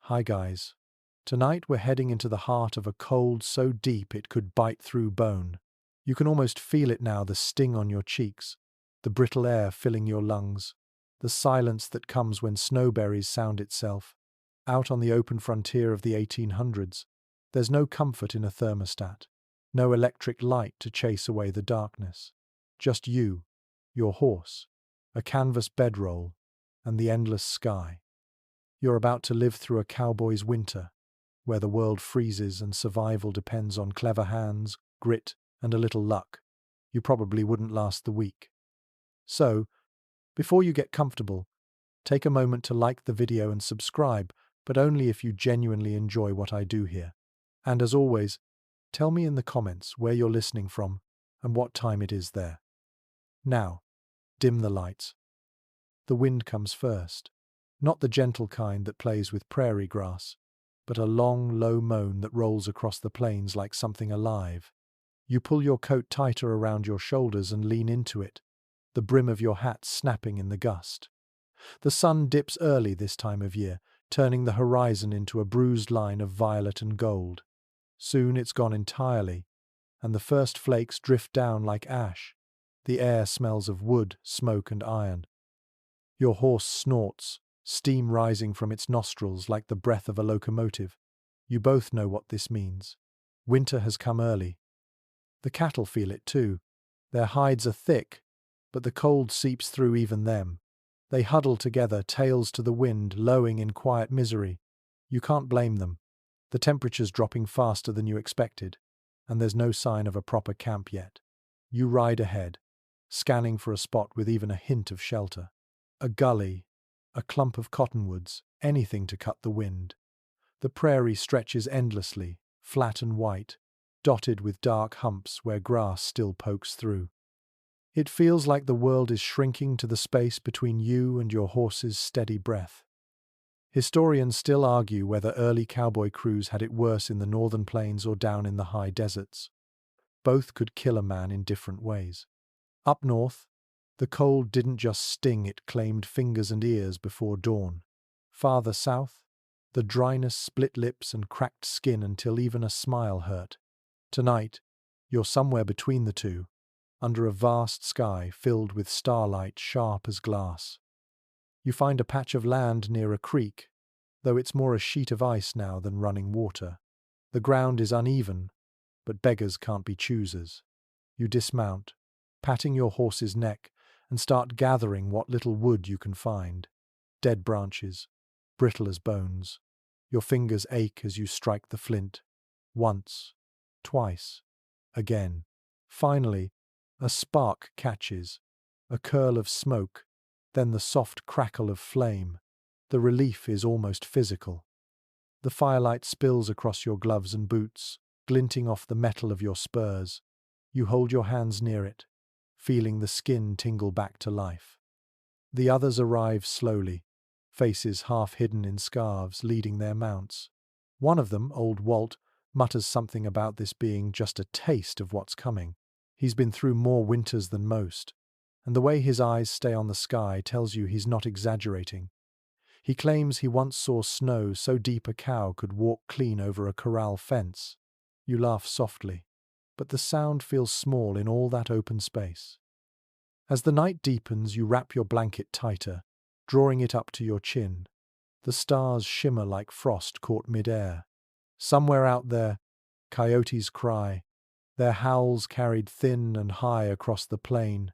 Hi guys. Tonight we're heading into the heart of a cold so deep it could bite through bone. You can almost feel it now, the sting on your cheeks, the brittle air filling your lungs, the silence that comes when snowberries sound itself. Out on the open frontier of the 1800s, there's no comfort in a thermostat, no electric light to chase away the darkness. Just you, your horse, a canvas bedroll, and the endless sky. You're about to live through a cowboy's winter, where the world freezes and survival depends on clever hands, grit, and a little luck. You probably wouldn't last the week. So, before you get comfortable, take a moment to like the video and subscribe, but only if you genuinely enjoy what I do here. And as always, tell me in the comments where you're listening from and what time it is there. Now, dim the lights. The wind comes first. Not the gentle kind that plays with prairie grass, but a long, low moan that rolls across the plains like something alive. You pull your coat tighter around your shoulders and lean into it, the brim of your hat snapping in the gust. The sun dips early this time of year, turning the horizon into a bruised line of violet and gold. Soon it's gone entirely, and the first flakes drift down like ash. The air smells of wood, smoke, and iron. Your horse snorts, steam rising from its nostrils like the breath of a locomotive. You both know what this means. Winter has come early. The cattle feel it too. Their hides are thick, but the cold seeps through even them. They huddle together, tails to the wind, lowing in quiet misery. You can't blame them. The temperature's dropping faster than you expected, and there's no sign of a proper camp yet. You ride ahead, scanning for a spot with even a hint of shelter. A gully, a clump of cottonwoods, anything to cut the wind. The prairie stretches endlessly, flat and white, dotted with dark humps where grass still pokes through. It feels like the world is shrinking to the space between you and your horse's steady breath. Historians still argue whether early cowboy crews had it worse in the northern plains or down in the high deserts. Both could kill a man in different ways. Up north, the cold didn't just sting, it claimed fingers and ears before dawn. Farther south, the dryness split lips and cracked skin until even a smile hurt. Tonight, you're somewhere between the two, under a vast sky filled with starlight sharp as glass. You find a patch of land near a creek, though it's more a sheet of ice now than running water. The ground is uneven, but beggars can't be choosers. You dismount, patting your horse's neck, and start gathering what little wood you can find. Dead branches, brittle as bones. Your fingers ache as you strike the flint. Once, twice, again. Finally, a spark catches, a curl of smoke, then the soft crackle of flame. The relief is almost physical. The firelight spills across your gloves and boots, glinting off the metal of your spurs. You hold your hands near it, feeling the skin tingle back to life. The others arrive slowly, faces half hidden in scarves, leading their mounts. One of them, old Walt, mutters something about this being just a taste of what's coming. He's been through more winters than most, and the way his eyes stay on the sky tells you he's not exaggerating. He claims he once saw snow so deep a cow could walk clean over a corral fence. You laugh softly, but the sound feels small in all that open space. As the night deepens, you wrap your blanket tighter, drawing it up to your chin. The stars shimmer like frost caught mid-air. Somewhere out there, coyotes cry, their howls carried thin and high across the plain.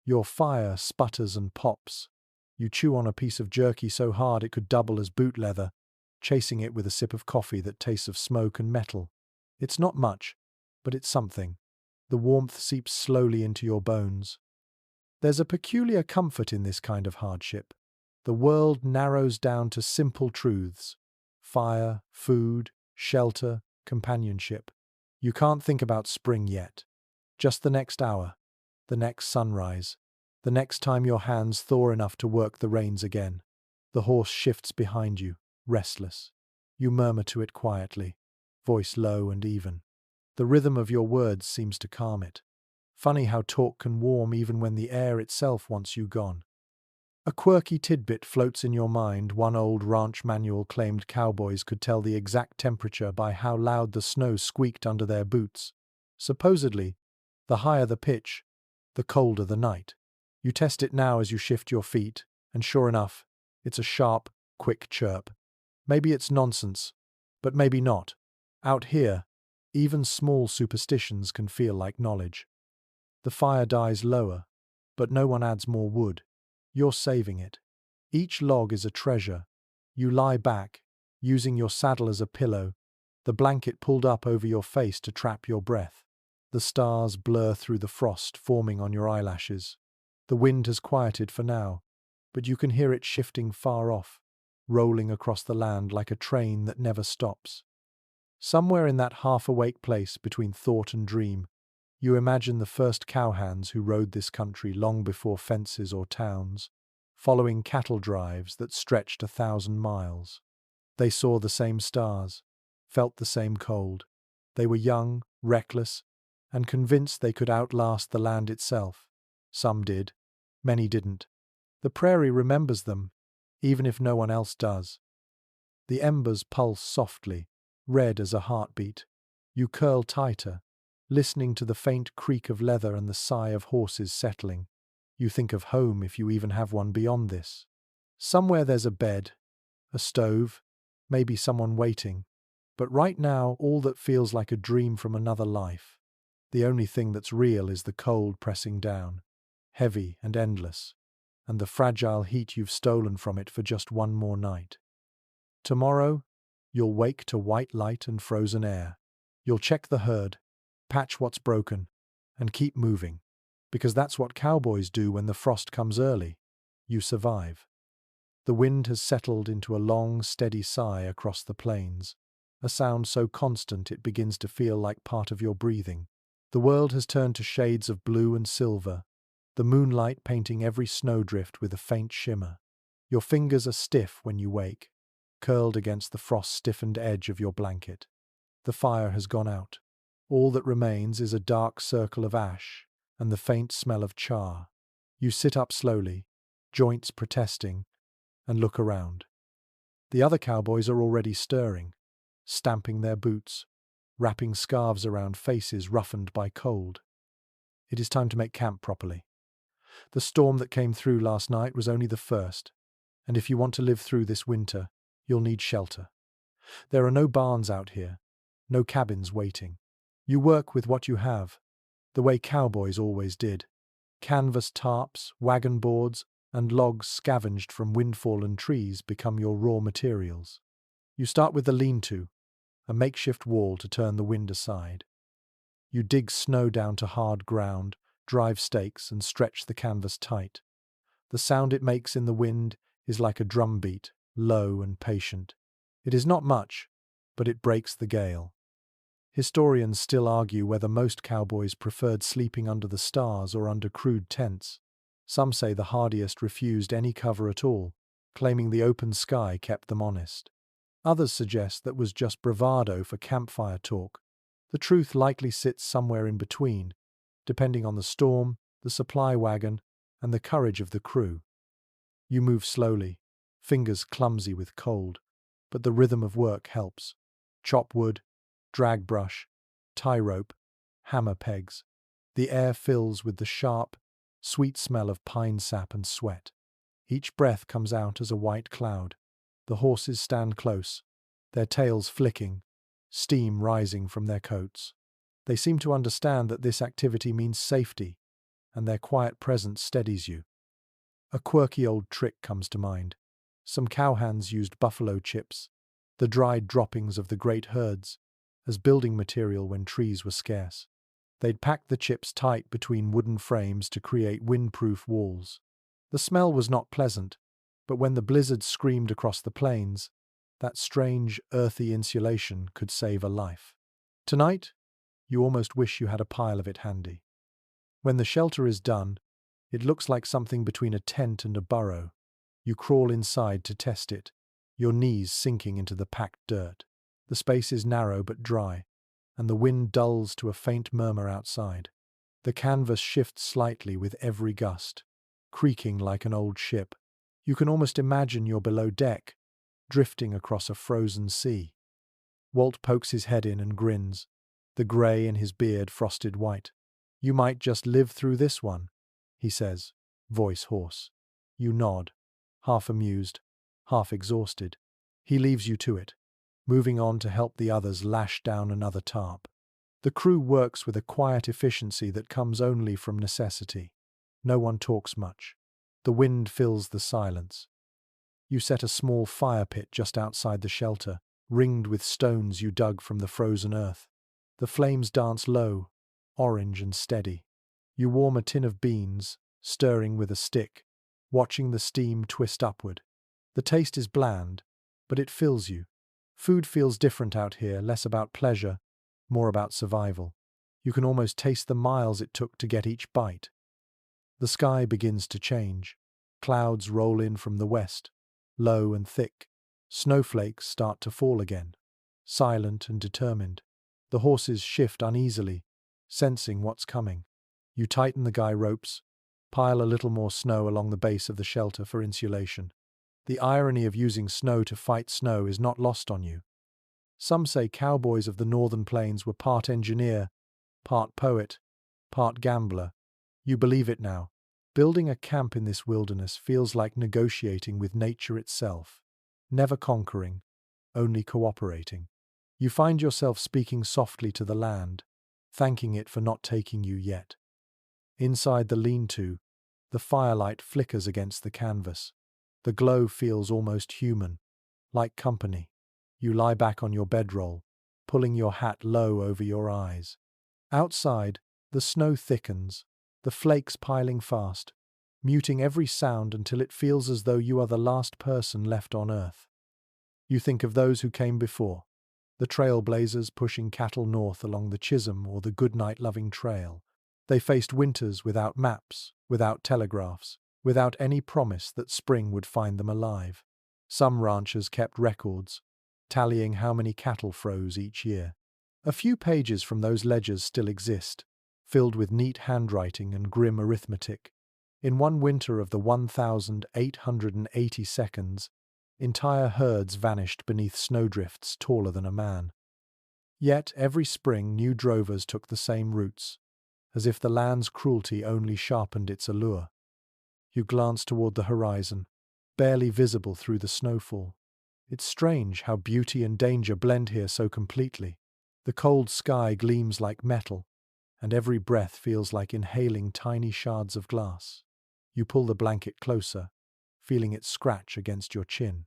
Your fire sputters and pops. You chew on a piece of jerky so hard it could double as boot leather, chasing it with a sip of coffee that tastes of smoke and metal. It's not much, but it's something. The warmth seeps slowly into your bones. There's a peculiar comfort in this kind of hardship. The world narrows down to simple truths: fire, food, shelter, companionship. You can't think about spring yet. Just the next hour, the next sunrise, the next time your hands thaw enough to work the reins again. The horse shifts behind you, restless. You murmur to it quietly, voice low and even. The rhythm of your words seems to calm it. Funny how talk can warm even when the air itself wants you gone. A quirky tidbit floats in your mind. One old ranch manual claimed cowboys could tell the exact temperature by how loud the snow squeaked under their boots. Supposedly, the higher the pitch, the colder the night. You test it now as you shift your feet, and sure enough, it's a sharp, quick chirp. Maybe it's nonsense, but maybe not. Out here, even small superstitions can feel like knowledge. The fire dies lower, but no one adds more wood. You're saving it. Each log is a treasure. You lie back, using your saddle as a pillow, the blanket pulled up over your face to trap your breath. The stars blur through the frost forming on your eyelashes. The wind has quieted for now, but you can hear it shifting far off, rolling across the land like a train that never stops. Somewhere in that half-awake place between thought and dream, you imagine the first cowhands who rode this country long before fences or towns, following cattle drives that stretched 1,000 miles. They saw the same stars, felt the same cold. They were young, reckless, and convinced they could outlast the land itself. Some did, many didn't. The prairie remembers them, even if no one else does. The embers pulse softly, red as a heartbeat. You curl tighter, listening to the faint creak of leather and the sigh of horses settling. You think of home if you even have one beyond this. Somewhere there's a bed, a stove, maybe someone waiting. But right now, all that feels like a dream from another life. The only thing that's real is the cold pressing down, heavy and endless, and the fragile heat you've stolen from it for just one more night. Tomorrow, you'll wake to white light and frozen air. You'll check the herd, patch what's broken, and keep moving. Because that's what cowboys do when the frost comes early. You survive. The wind has settled into a long, steady sigh across the plains, a sound so constant it begins to feel like part of your breathing. The world has turned to shades of blue and silver, the moonlight painting every snowdrift with a faint shimmer. Your fingers are stiff when you wake, curled against the frost-stiffened edge of your blanket. The fire has gone out. All that remains is a dark circle of ash and the faint smell of char. You sit up slowly, joints protesting, and look around. The other cowboys are already stirring, stamping their boots, wrapping scarves around faces roughened by cold. It is time to make camp properly. The storm that came through last night was only the first, and if you want to live through this winter, you'll need shelter. There are no barns out here, no cabins waiting. You work with what you have, the way cowboys always did. Canvas tarps, wagon boards, and logs scavenged from windfallen trees become your raw materials. You start with the lean-to, a makeshift wall to turn the wind aside. You dig snow down to hard ground, drive stakes, and stretch the canvas tight. The sound it makes in the wind is like a drumbeat, low and patient. It is not much, but it breaks the gale. Historians still argue whether most cowboys preferred sleeping under the stars or under crude tents. Some say the hardiest refused any cover at all, claiming the open sky kept them honest. Others suggest that was just bravado for campfire talk. The truth likely sits somewhere in between, depending on the storm, the supply wagon, and the courage of the crew. You move slowly, fingers clumsy with cold, but the rhythm of work helps. Chop wood, drag brush, tie rope, hammer pegs. The air fills with the sharp, sweet smell of pine sap and sweat. Each breath comes out as a white cloud. The horses stand close, their tails flicking, steam rising from their coats. They seem to understand that this activity means safety, and their quiet presence steadies you. A quirky old trick comes to mind. Some cowhands used buffalo chips, the dried droppings of the great herds, as building material when trees were scarce. They'd pack the chips tight between wooden frames to create windproof walls. The smell was not pleasant, but when the blizzard screamed across the plains, that strange, earthy insulation could save a life. Tonight, you almost wish you had a pile of it handy. When the shelter is done, it looks like something between a tent and a burrow. You crawl inside to test it, your knees sinking into the packed dirt. The space is narrow but dry, and the wind dulls to a faint murmur outside. The canvas shifts slightly with every gust, creaking like an old ship. You can almost imagine you're below deck, drifting across a frozen sea. Walt pokes his head in and grins, the grey in his beard frosted white. "You might just live through this one," he says, voice hoarse. You nod, half amused, half exhausted. He leaves you to it, moving on to help the others lash down another tarp. The crew works with a quiet efficiency that comes only from necessity. No one talks much. The wind fills the silence. You set a small fire pit just outside the shelter, ringed with stones you dug from the frozen earth. The flames dance low, orange and steady. You warm a tin of beans, stirring with a stick, watching the steam twist upward. The taste is bland, but it fills you. Food feels different out here, less about pleasure, more about survival. You can almost taste the miles it took to get each bite. The sky begins to change. Clouds roll in from the west, low and thick. Snowflakes start to fall again, silent and determined. The horses shift uneasily, sensing what's coming. You tighten the guy ropes, pile a little more snow along the base of the shelter for insulation. The irony of using snow to fight snow is not lost on you. Some say cowboys of the northern plains were part engineer, part poet, part gambler. You believe it now. Building a camp in this wilderness feels like negotiating with nature itself, never conquering, only cooperating. You find yourself speaking softly to the land, thanking it for not taking you yet. Inside the lean-to, the firelight flickers against the canvas. The glow feels almost human, like company. You lie back on your bedroll, pulling your hat low over your eyes. Outside, the snow thickens, the flakes piling fast, muting every sound until it feels as though you are the last person left on earth. You think of those who came before, the trailblazers pushing cattle north along the Chisholm or the Goodnight-loving trail. They faced winters without maps, without telegraphs, without any promise that spring would find them alive. Some ranchers kept records, tallying how many cattle froze each year. A few pages from those ledgers still exist, filled with neat handwriting and grim arithmetic. In one winter of the 1,880 seconds, entire herds vanished beneath snowdrifts taller than a man. Yet every spring new drovers took the same routes, as if the land's cruelty only sharpened its allure. You glance toward the horizon, barely visible through the snowfall. It's strange how beauty and danger blend here so completely. The cold sky gleams like metal, and every breath feels like inhaling tiny shards of glass. You pull the blanket closer, feeling it scratch against your chin.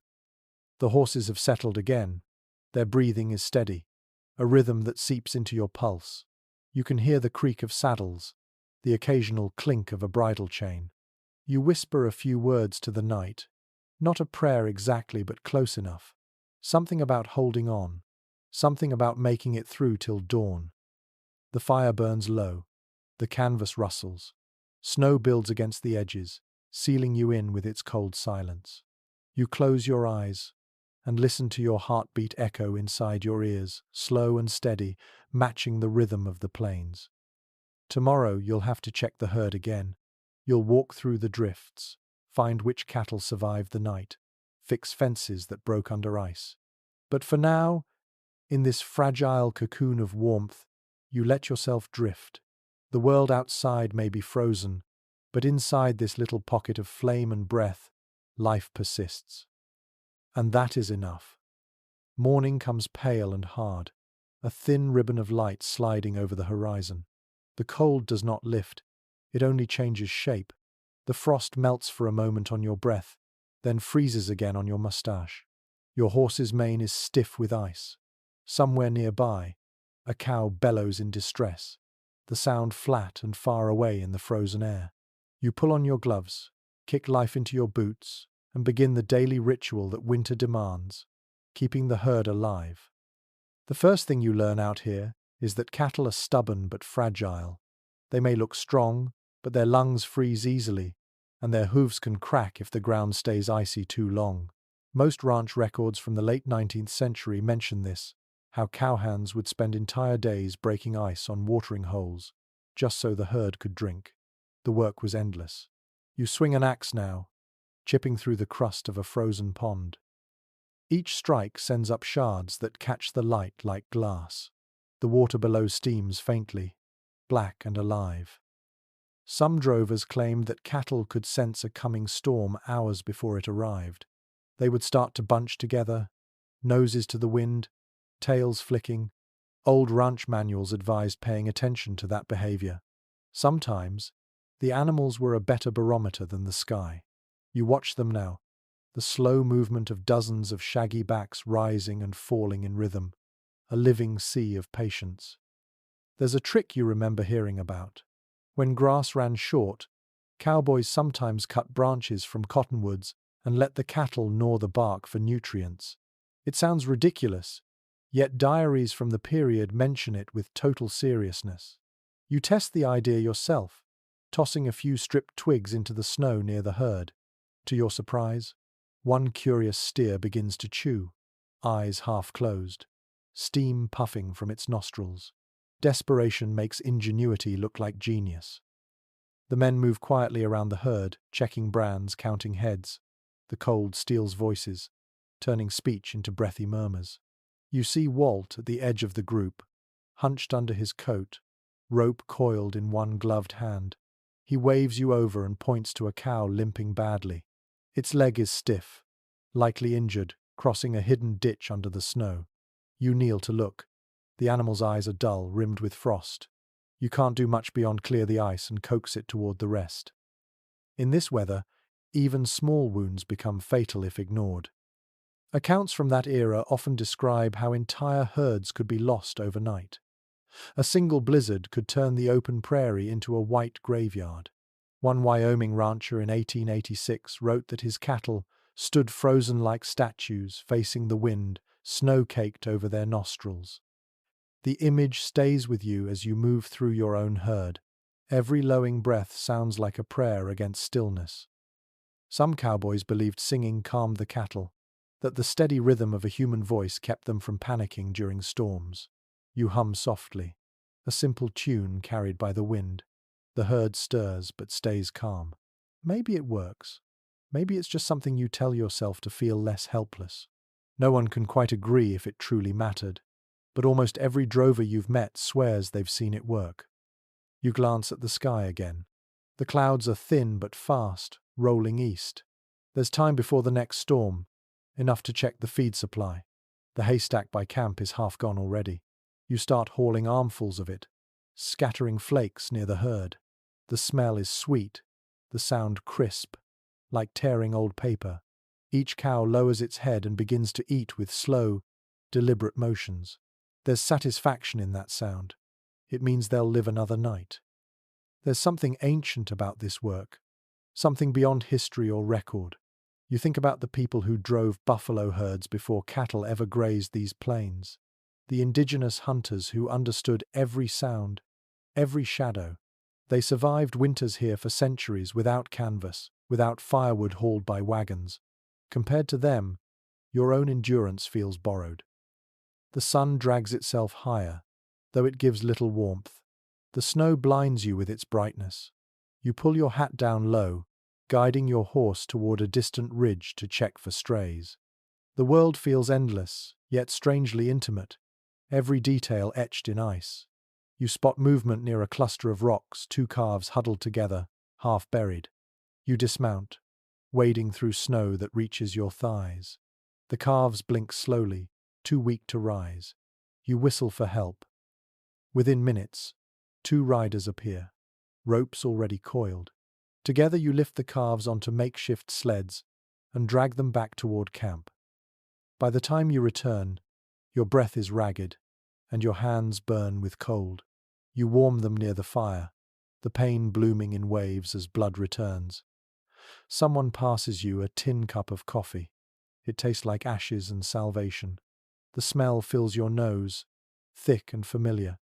The horses have settled again. Their breathing is steady, a rhythm that seeps into your pulse. You can hear the creak of saddles, the occasional clink of a bridle chain. You whisper a few words to the night, not a prayer exactly, but close enough. Something about holding on, something about making it through till dawn. The fire burns low, the canvas rustles. Snow builds against the edges, sealing you in with its cold silence. You close your eyes and listen to your heartbeat echo inside your ears, slow and steady, matching the rhythm of the plains. Tomorrow you'll have to check the herd again. You'll walk through the drifts, find which cattle survived the night, fix fences that broke under ice. But for now, in this fragile cocoon of warmth, you let yourself drift. The world outside may be frozen, but inside this little pocket of flame and breath, life persists. And that is enough. Morning comes pale and hard, a thin ribbon of light sliding over the horizon. The cold does not lift, it only changes shape. The frost melts for a moment on your breath, then freezes again on your mustache. Your horse's mane is stiff with ice. Somewhere nearby, a cow bellows in distress, the sound flat and far away in the frozen air. You pull on your gloves, kick life into your boots, and begin the daily ritual that winter demands, keeping the herd alive. The first thing you learn out here is that cattle are stubborn but fragile. They may look strong, but their lungs freeze easily, and their hooves can crack if the ground stays icy too long. Most ranch records from the late 19th century mention this, how cowhands would spend entire days breaking ice on watering holes, just so the herd could drink. The work was endless. You swing an axe now, chipping through the crust of a frozen pond. Each strike sends up shards that catch the light like glass. The water below steams faintly, black and alive. Some drovers claimed that cattle could sense a coming storm hours before it arrived. They would start to bunch together, noses to the wind, tails flicking. Old ranch manuals advised paying attention to that behavior. Sometimes, the animals were a better barometer than the sky. You watch them now, the slow movement of dozens of shaggy backs rising and falling in rhythm, a living sea of patience. There's a trick you remember hearing about. When grass ran short, cowboys sometimes cut branches from cottonwoods and let the cattle gnaw the bark for nutrients. It sounds ridiculous, yet diaries from the period mention it with total seriousness. You test the idea yourself, tossing a few stripped twigs into the snow near the herd. To your surprise, one curious steer begins to chew, eyes half closed, steam puffing from its nostrils. Desperation makes ingenuity look like genius. The men move quietly around the herd, checking brands, counting heads. The cold steals voices, turning speech into breathy murmurs. You see Walt at the edge of the group, hunched under his coat, rope coiled in one gloved hand. He waves you over and points to a cow limping badly. Its leg is stiff, likely injured, crossing a hidden ditch under the snow. You kneel to look. The animal's eyes are dull, rimmed with frost. You can't do much beyond clear the ice and coax it toward the rest. In this weather, even small wounds become fatal if ignored. Accounts from that era often describe how entire herds could be lost overnight. A single blizzard could turn the open prairie into a white graveyard. One Wyoming rancher in 1886 wrote that his cattle stood frozen like statues, facing the wind, snow-caked over their nostrils. The image stays with you as you move through your own herd. Every lowing breath sounds like a prayer against stillness. Some cowboys believed singing calmed the cattle, that the steady rhythm of a human voice kept them from panicking during storms. You hum softly, a simple tune carried by the wind. The herd stirs but stays calm. Maybe it works. Maybe it's just something you tell yourself to feel less helpless. No one can quite agree if it truly mattered, but almost every drover you've met swears they've seen it work. You glance at the sky again. The clouds are thin but fast, rolling east. There's time before the next storm, enough to check the feed supply. The haystack by camp is half gone already. You start hauling armfuls of it, scattering flakes near the herd. The smell is sweet, the sound crisp, like tearing old paper. Each cow lowers its head and begins to eat with slow, deliberate motions. There's satisfaction in that sound. It means they'll live another night. There's something ancient about this work, something beyond history or record. You think about the people who drove buffalo herds before cattle ever grazed these plains. The indigenous hunters who understood every sound, every shadow. They survived winters here for centuries without canvas, without firewood hauled by wagons. Compared to them, your own endurance feels borrowed. The sun drags itself higher, though it gives little warmth. The snow blinds you with its brightness. You pull your hat down low, guiding your horse toward a distant ridge to check for strays. The world feels endless, yet strangely intimate, every detail etched in ice. You spot movement near a cluster of rocks, two calves huddled together, half buried. You dismount, wading through snow that reaches your thighs. The calves blink slowly, too weak to rise. You whistle for help. Within minutes, two riders appear, ropes already coiled. Together you lift the calves onto makeshift sleds and drag them back toward camp. By the time you return, your breath is ragged, and your hands burn with cold. You warm them near the fire, the pain blooming in waves as blood returns. Someone passes you a tin cup of coffee. It tastes like ashes and salvation. The smell fills your nose, thick and familiar.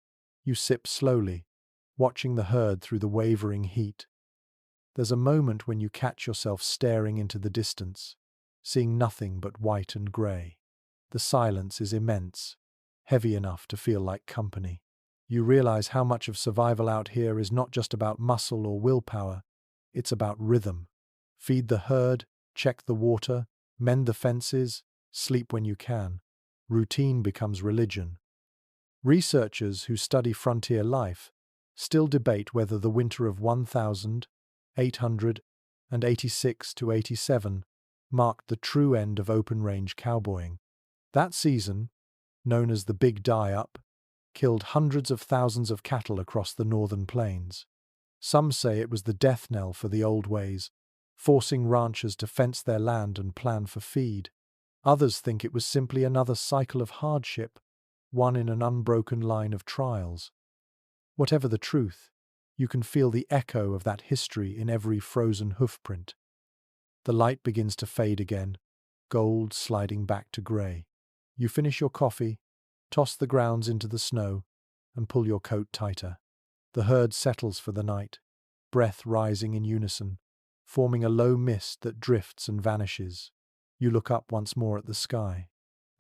You sip slowly, watching the herd through the wavering heat. There's a moment when you catch yourself staring into the distance, seeing nothing but white and grey. The silence is immense, heavy enough to feel like company. You realize how much of survival out here is not just about muscle or willpower, it's about rhythm. Feed the herd, Check the water, mend the fences, sleep when you can. Routine becomes religion. Researchers who study frontier life still debate whether the winter of 1886 to 87 marked the true end of open-range cowboying. That season, known as the Big Die-Up, killed hundreds of thousands of cattle across the northern plains. Some say it was the death knell for the old ways, forcing ranchers to fence their land and plan for feed. Others think it was simply another cycle of hardship, one in an unbroken line of trials. Whatever the truth, you can feel the echo of that history in every frozen hoofprint. The light begins to fade again, gold sliding back to grey. You finish your coffee, toss the grounds into the snow, and pull your coat tighter. The herd settles for the night, breath rising in unison, forming a low mist that drifts and vanishes. You look up once more at the sky.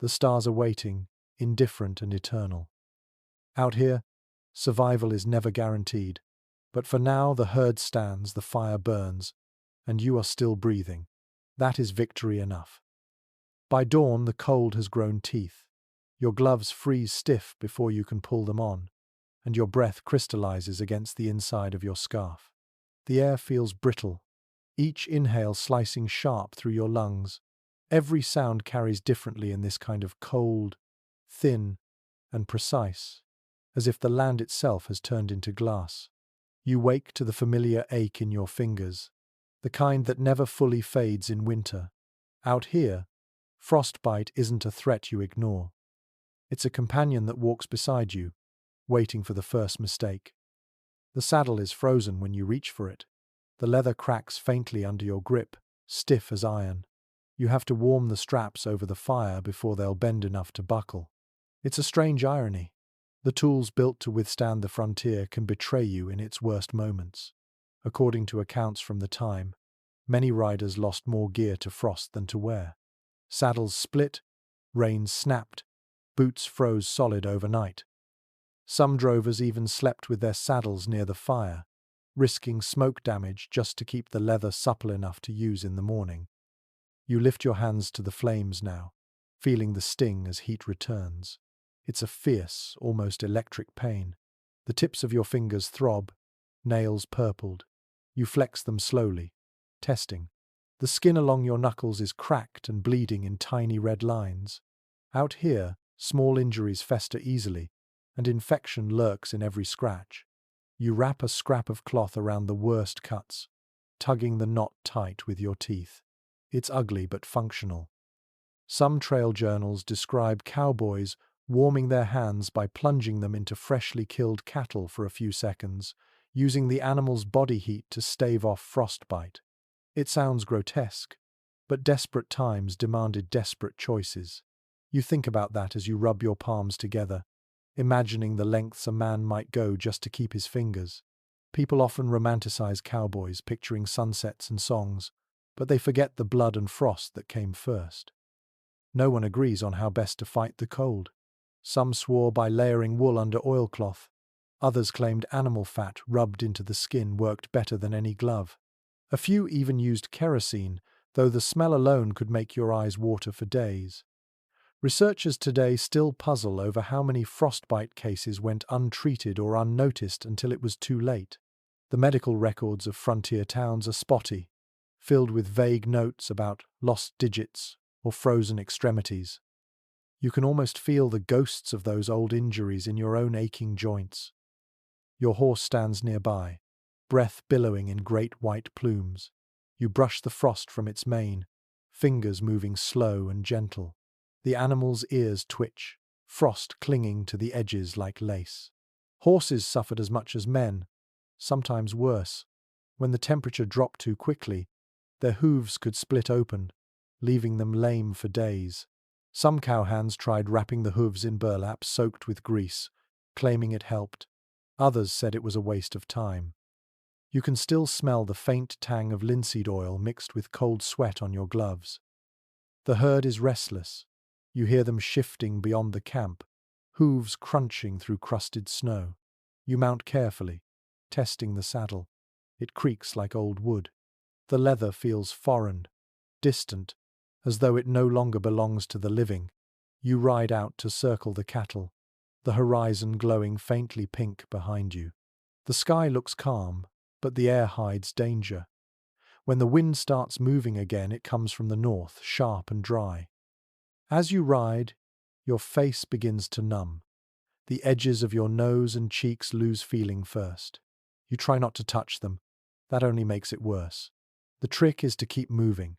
The stars are waiting, indifferent and eternal. Out here, survival is never guaranteed, but for now the herd stands, the fire burns, and you are still breathing. That is victory enough. By dawn, the cold has grown teeth. Your gloves freeze stiff before you can pull them on, and your breath crystallizes against the inside of your scarf. The air feels brittle, each inhale slicing sharp through your lungs. Every sound carries differently in this kind of cold, thin, and precise, as if the land itself has turned into glass. You wake to the familiar ache in your fingers, the kind that never fully fades in winter. Out here, frostbite isn't a threat you ignore. It's a companion that walks beside you, waiting for the first mistake. The saddle is frozen when you reach for it. The leather cracks faintly under your grip, stiff as iron. You have to warm the straps over the fire before they'll bend enough to buckle. It's a strange irony. The tools built to withstand the frontier can betray you in its worst moments. According to accounts from the time, many riders lost more gear to frost than to wear. Saddles split, reins snapped, boots froze solid overnight. Some drovers even slept with their saddles near the fire, risking smoke damage just to keep the leather supple enough to use in the morning. You lift your hands to the flames now, feeling the sting as heat returns. It's a fierce, almost electric pain. The tips of your fingers throb, nails purpled. You flex them slowly, testing. The skin along your knuckles is cracked and bleeding in tiny red lines. Out here, small injuries fester easily, and infection lurks in every scratch. You wrap a scrap of cloth around the worst cuts, tugging the knot tight with your teeth. It's ugly but functional. Some trail journals describe cowboys warming their hands by plunging them into freshly killed cattle for a few seconds, using the animal's body heat to stave off frostbite. It sounds grotesque, but desperate times demanded desperate choices. You think about that as you rub your palms together, imagining the lengths a man might go just to keep his fingers. People often romanticize cowboys, picturing sunsets and songs, but they forget the blood and frost that came first. No one agrees on how best to fight the cold. Some swore by layering wool under oilcloth. Others claimed animal fat rubbed into the skin worked better than any glove. A few even used kerosene, though the smell alone could make your eyes water for days. Researchers today still puzzle over how many frostbite cases went untreated or unnoticed until it was too late. The medical records of frontier towns are spotty, filled with vague notes about lost digits or frozen extremities. You can almost feel the ghosts of those old injuries in your own aching joints. Your horse stands nearby, breath billowing in great white plumes. You brush the frost from its mane, fingers moving slow and gentle. The animal's ears twitch, frost clinging to the edges like lace. Horses suffered as much as men, sometimes worse. When the temperature dropped too quickly, their hooves could split open, leaving them lame for days. Some cowhands tried wrapping the hooves in burlap soaked with grease, claiming it helped. Others said it was a waste of time. You can still smell the faint tang of linseed oil mixed with cold sweat on your gloves. The herd is restless. You hear them shifting beyond the camp, hooves crunching through crusted snow. You mount carefully, testing the saddle. It creaks like old wood. The leather feels foreign, distant, as though it no longer belongs to the living. You ride out to circle the cattle, the horizon glowing faintly pink behind you. The sky looks calm, but the air hides danger. When the wind starts moving again, it comes from the north, sharp and dry. As you ride, your face begins to numb. The edges of your nose and cheeks lose feeling first. You try not to touch them. That only makes it worse. The trick is to keep moving,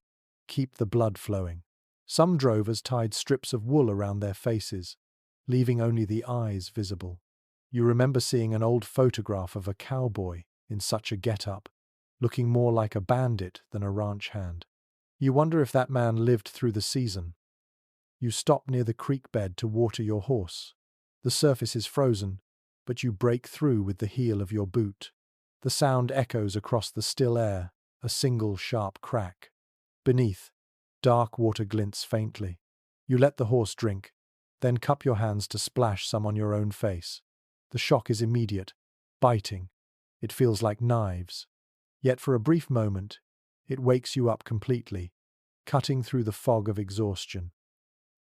keep the blood flowing. Some drovers tied strips of wool around their faces, leaving only the eyes visible. You remember seeing an old photograph of a cowboy in such a get-up, looking more like a bandit than a ranch hand. You wonder if that man lived through the season. You stop near the creek bed to water your horse. The surface is frozen, but you break through with the heel of your boot. The sound echoes across the still air, a single sharp crack. Beneath, dark water glints faintly. You let the horse drink, then cup your hands to splash some on your own face. The shock is immediate, biting. It feels like knives. Yet for a brief moment, it wakes you up completely, cutting through the fog of exhaustion.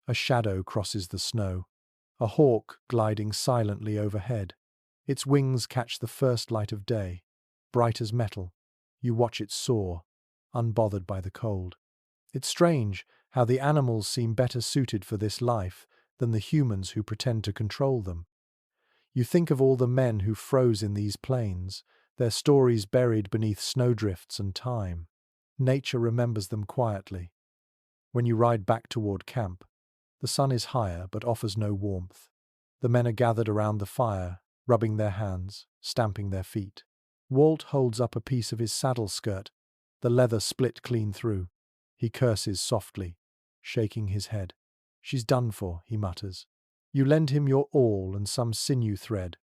A shadow crosses the snow, a hawk gliding silently overhead. Its wings catch the first light of day, bright as metal. You watch it soar, unbothered by the cold. It's strange how the animals seem better suited for this life than the humans who pretend to control them. You think of all the men who froze in these plains, their stories buried beneath snowdrifts and time. Nature remembers them quietly. When you ride back toward camp, the sun is higher but offers no warmth. The men are gathered around the fire, rubbing their hands, stamping their feet. Walt holds up a piece of his saddle skirt, the leather split clean through. He curses softly, shaking his head. "She's done for," he mutters. You lend him your awl and some sinew thread,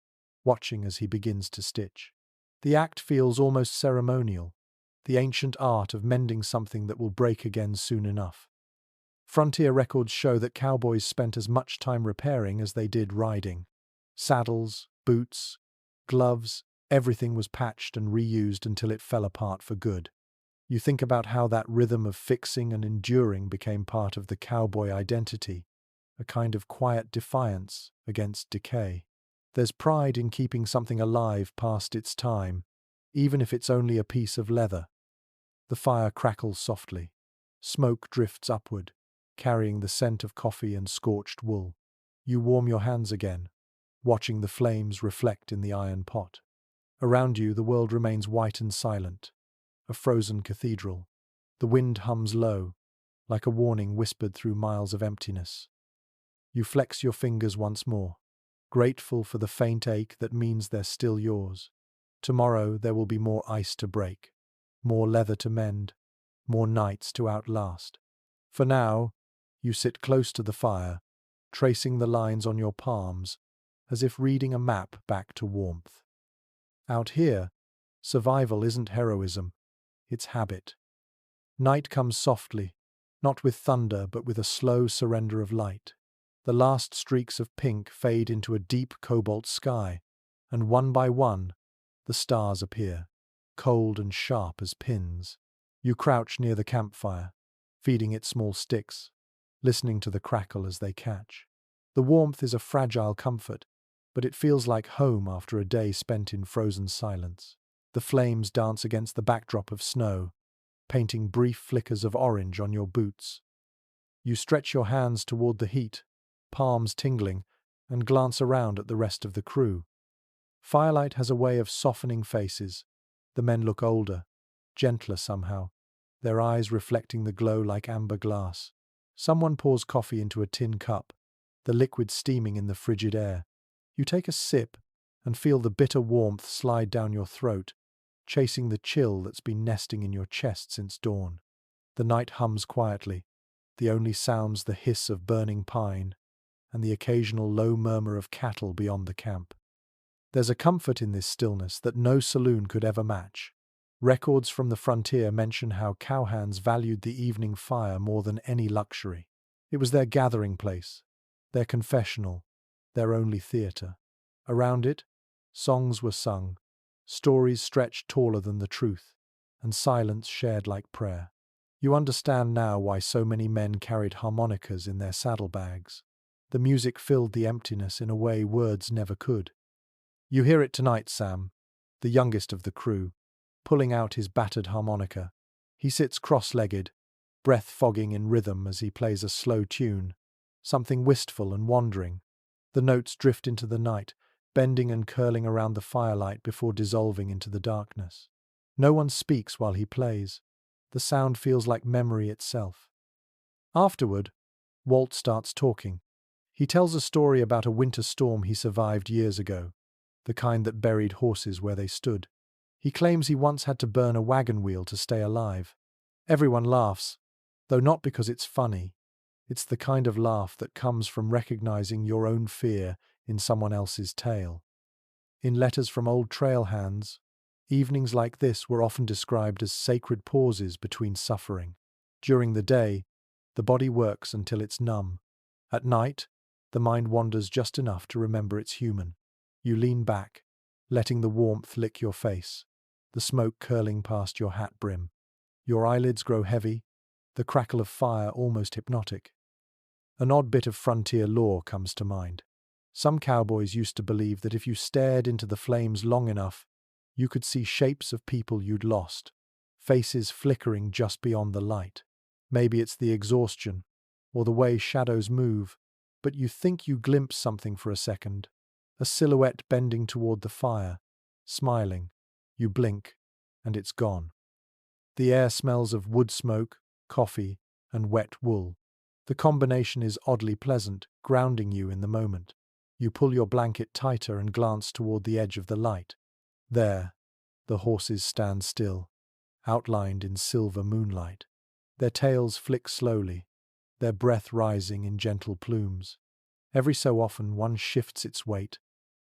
watching as he begins to stitch. The act feels almost ceremonial, the ancient art of mending something that will break again soon enough. Frontier records show that cowboys spent as much time repairing as they did riding. Saddles, boots, gloves, everything was patched and reused until it fell apart for good. You think about how that rhythm of fixing and enduring became part of the cowboy identity, a kind of quiet defiance against decay. There's pride in keeping something alive past its time, even if it's only a piece of leather. The fire crackles softly. Smoke drifts upward, carrying the scent of coffee and scorched wool. You warm your hands again, watching the flames reflect in the iron pot. Around you, the world remains white and silent, a frozen cathedral. The wind hums low, like a warning whispered through miles of emptiness. You flex your fingers once more, grateful for the faint ache that means they're still yours. Tomorrow there will be more ice to break, more leather to mend, more nights to outlast. For now, you sit close to the fire, tracing the lines on your palms, as if reading a map back to warmth. Out here, survival isn't heroism, it's habit. Night comes softly, not with thunder but with a slow surrender of light. The last streaks of pink fade into a deep cobalt sky, and one by one, the stars appear, cold and sharp as pins. You crouch near the campfire, feeding it small sticks, listening to the crackle as they catch. The warmth is a fragile comfort, but it feels like home after a day spent in frozen silence. The flames dance against the backdrop of snow, painting brief flickers of orange on your boots. You stretch your hands toward the heat, palms tingling, and glance around at the rest of the crew. Firelight has a way of softening faces. The men look older, gentler somehow, their eyes reflecting the glow like amber glass. Someone pours coffee into a tin cup, the liquid steaming in the frigid air. You take a sip and feel the bitter warmth slide down your throat, chasing the chill that's been nesting in your chest since dawn. The night hums quietly, the only sounds the hiss of burning pine and the occasional low murmur of cattle beyond the camp. There's a comfort in this stillness that no saloon could ever match. Records from the frontier mention how cowhands valued the evening fire more than any luxury. It was their gathering place, their confessional, their only theatre. Around it, songs were sung, stories stretched taller than the truth, and silence shared like prayer. You understand now why so many men carried harmonicas in their saddlebags. The music filled the emptiness in a way words never could. You hear it tonight, Sam, the youngest of the crew, pulling out his battered harmonica. He sits cross-legged, breath fogging in rhythm as he plays a slow tune, something wistful and wandering. The notes drift into the night, bending and curling around the firelight before dissolving into the darkness. No one speaks while he plays. The sound feels like memory itself. Afterward, Walt starts talking. He tells a story about a winter storm he survived years ago, the kind that buried horses where they stood. He claims he once had to burn a wagon wheel to stay alive. Everyone laughs, though not because it's funny. It's the kind of laugh that comes from recognizing your own fear in someone else's tale. In letters from old trail hands, evenings like this were often described as sacred pauses between suffering. During the day, the body works until it's numb. At night, the mind wanders just enough to remember it's human. You lean back, letting the warmth lick your face, the smoke curling past your hat brim. Your eyelids grow heavy, the crackle of fire almost hypnotic. An odd bit of frontier lore comes to mind. Some cowboys used to believe that if you stared into the flames long enough, you could see shapes of people you'd lost, faces flickering just beyond the light. Maybe it's the exhaustion, or the way shadows move, but you think you glimpse something for a second, a silhouette bending toward the fire, smiling. You blink, and it's gone. The air smells of wood smoke, coffee, and wet wool. The combination is oddly pleasant, grounding you in the moment. You pull your blanket tighter and glance toward the edge of the light. There, the horses stand still, outlined in silver moonlight. Their tails flick slowly, their breath rising in gentle plumes. Every so often one shifts its weight,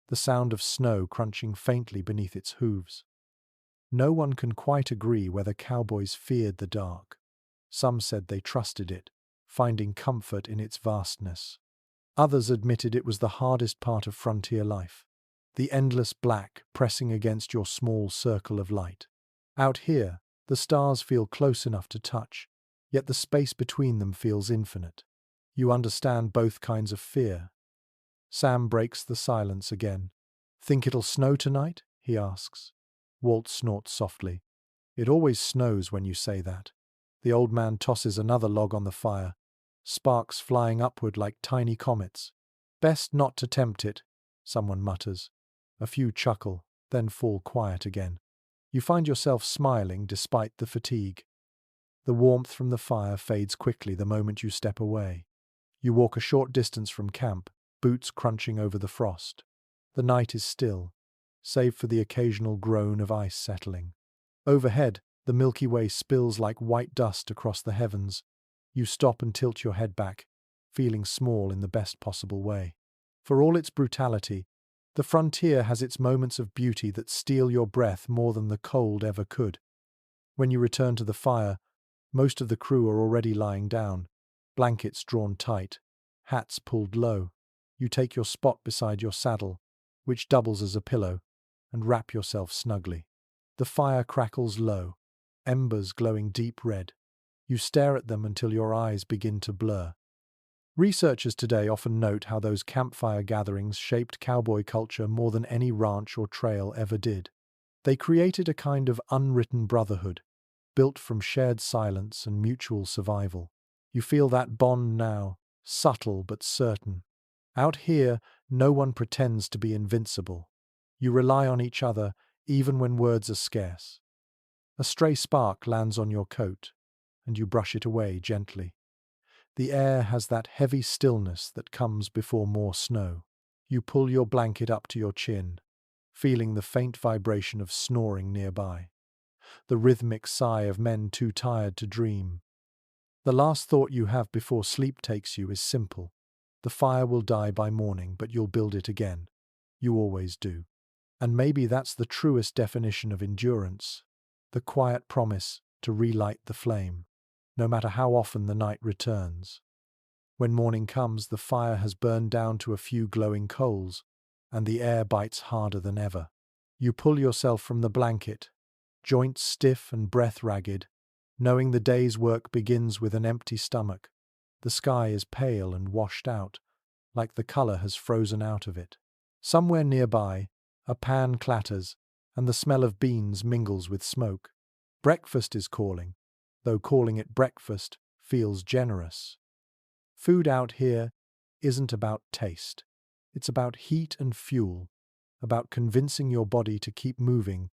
the sound of snow crunching faintly beneath its hooves. No one can quite agree whether cowboys feared the dark. Some said they trusted it, finding comfort in its vastness. Others admitted it was the hardest part of frontier life, the endless black pressing against your small circle of light. Out here, the stars feel close enough to touch, yet the space between them feels infinite. You understand both kinds of fear. Sam breaks the silence again. "Think it'll snow tonight?" he asks. Walt snorts softly. "It always snows when you say that." The old man tosses another log on the fire, sparks flying upward like tiny comets. "Best not to tempt it," someone mutters. A few chuckle, then fall quiet again. You find yourself smiling despite the fatigue. The warmth from the fire fades quickly the moment you step away. You walk a short distance from camp, boots crunching over the frost. The night is still, save for the occasional groan of ice settling. Overhead, the Milky Way spills like white dust across the heavens. You stop and tilt your head back, feeling small in the best possible way. For all its brutality, the frontier has its moments of beauty that steal your breath more than the cold ever could. When you return to the fire, most of the crew are already lying down, blankets drawn tight, hats pulled low. You take your spot beside your saddle, which doubles as a pillow, and wrap yourself snugly. The fire crackles low, embers glowing deep red. You stare at them until your eyes begin to blur. Researchers today often note how those campfire gatherings shaped cowboy culture more than any ranch or trail ever did. They created a kind of unwritten brotherhood, built from shared silence and mutual survival. You feel that bond now, subtle but certain. Out here, no one pretends to be invincible. You rely on each other even when words are scarce. A stray spark lands on your coat, and you brush it away gently. The air has that heavy stillness that comes before more snow. You pull your blanket up to your chin, feeling the faint vibration of snoring nearby, the rhythmic sigh of men too tired to dream. The last thought you have before sleep takes you is simple. The fire will die by morning, but you'll build it again. You always do. And maybe that's the truest definition of endurance, the quiet promise to relight the flame, no matter how often the night returns. When morning comes, the fire has burned down to a few glowing coals, and the air bites harder than ever. You pull yourself from the blanket, joints stiff and breath ragged, knowing the day's work begins with an empty stomach. The sky is pale and washed out, like the color has frozen out of it. Somewhere nearby, a pan clatters, and the smell of beans mingles with smoke. Breakfast is calling, though calling it breakfast feels generous. Food out here isn't about taste. It's about heat and fuel, about convincing your body to keep moving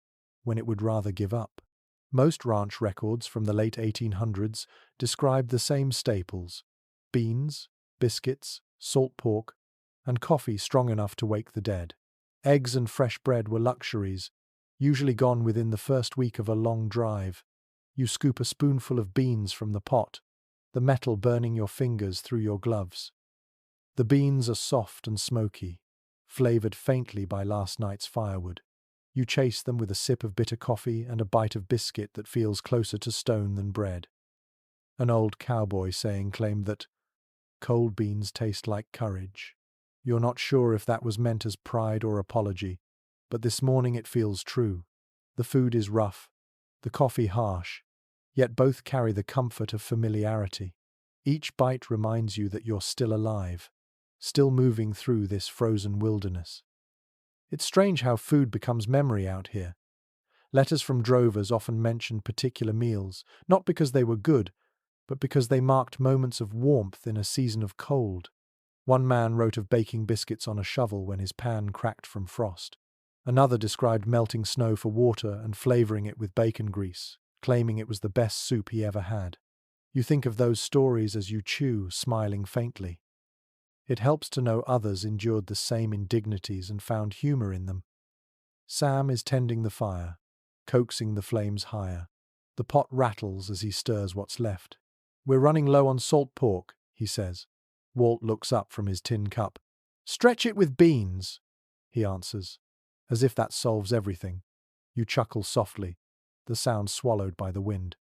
when it would rather give up. Most ranch records from the late 1800s describe the same staples: beans, biscuits, salt pork, and coffee strong enough to wake the dead. Eggs and fresh bread were luxuries, usually gone within the first week of a long drive. You scoop a spoonful of beans from the pot, the metal burning your fingers through your gloves. The beans are soft and smoky, flavored faintly by last night's firewood. You chase them with a sip of bitter coffee and a bite of biscuit that feels closer to stone than bread. An old cowboy saying claimed that cold beans taste like courage. You're not sure if that was meant as pride or apology, but this morning it feels true. The food is rough, the coffee harsh, yet both carry the comfort of familiarity. Each bite reminds you that you're still alive, still moving through this frozen wilderness. It's strange how food becomes memory out here. Letters from drovers often mention particular meals, not because they were good, but because they marked moments of warmth in a season of cold. One man wrote of baking biscuits on a shovel when his pan cracked from frost. Another described melting snow for water and flavoring it with bacon grease, claiming it was the best soup he ever had. You think of those stories as you chew, smiling faintly. It helps to know others endured the same indignities and found humor in them. Sam is tending the fire, coaxing the flames higher. The pot rattles as he stirs what's left. "We're running low on salt pork," he says. Walt looks up from his tin cup. "Stretch it with beans," he answers, as if that solves everything. You chuckle softly, the sound swallowed by the wind.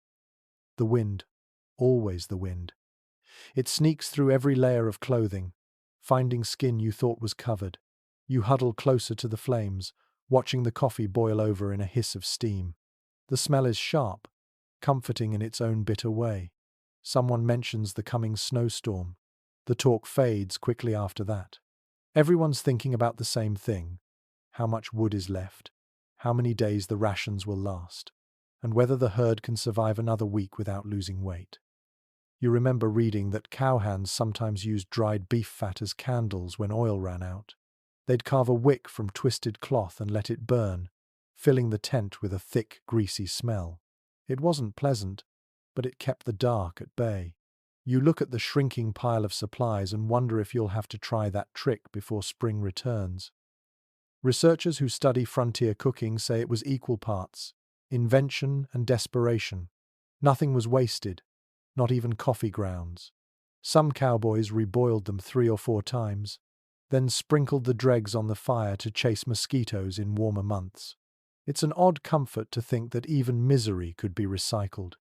The wind, always the wind. It sneaks through every layer of clothing, finding skin you thought was covered. You huddle closer to the flames, watching the coffee boil over in a hiss of steam. The smell is sharp, comforting in its own bitter way. Someone mentions the coming snowstorm. The talk fades quickly after that. Everyone's thinking about the same thing: how much wood is left, how many days the rations will last, and whether the herd can survive another week without losing weight. You remember reading that cowhands sometimes used dried beef fat as candles when oil ran out. They'd carve a wick from twisted cloth and let it burn, filling the tent with a thick, greasy smell. It wasn't pleasant, but it kept the dark at bay. You look at the shrinking pile of supplies and wonder if you'll have to try that trick before spring returns. Researchers who study frontier cooking say it was equal parts invention and desperation. Nothing was wasted, not even coffee grounds. Some cowboys reboiled them 3 or 4 times, then sprinkled the dregs on the fire to chase mosquitoes in warmer months. It's an odd comfort to think that even misery could be recycled.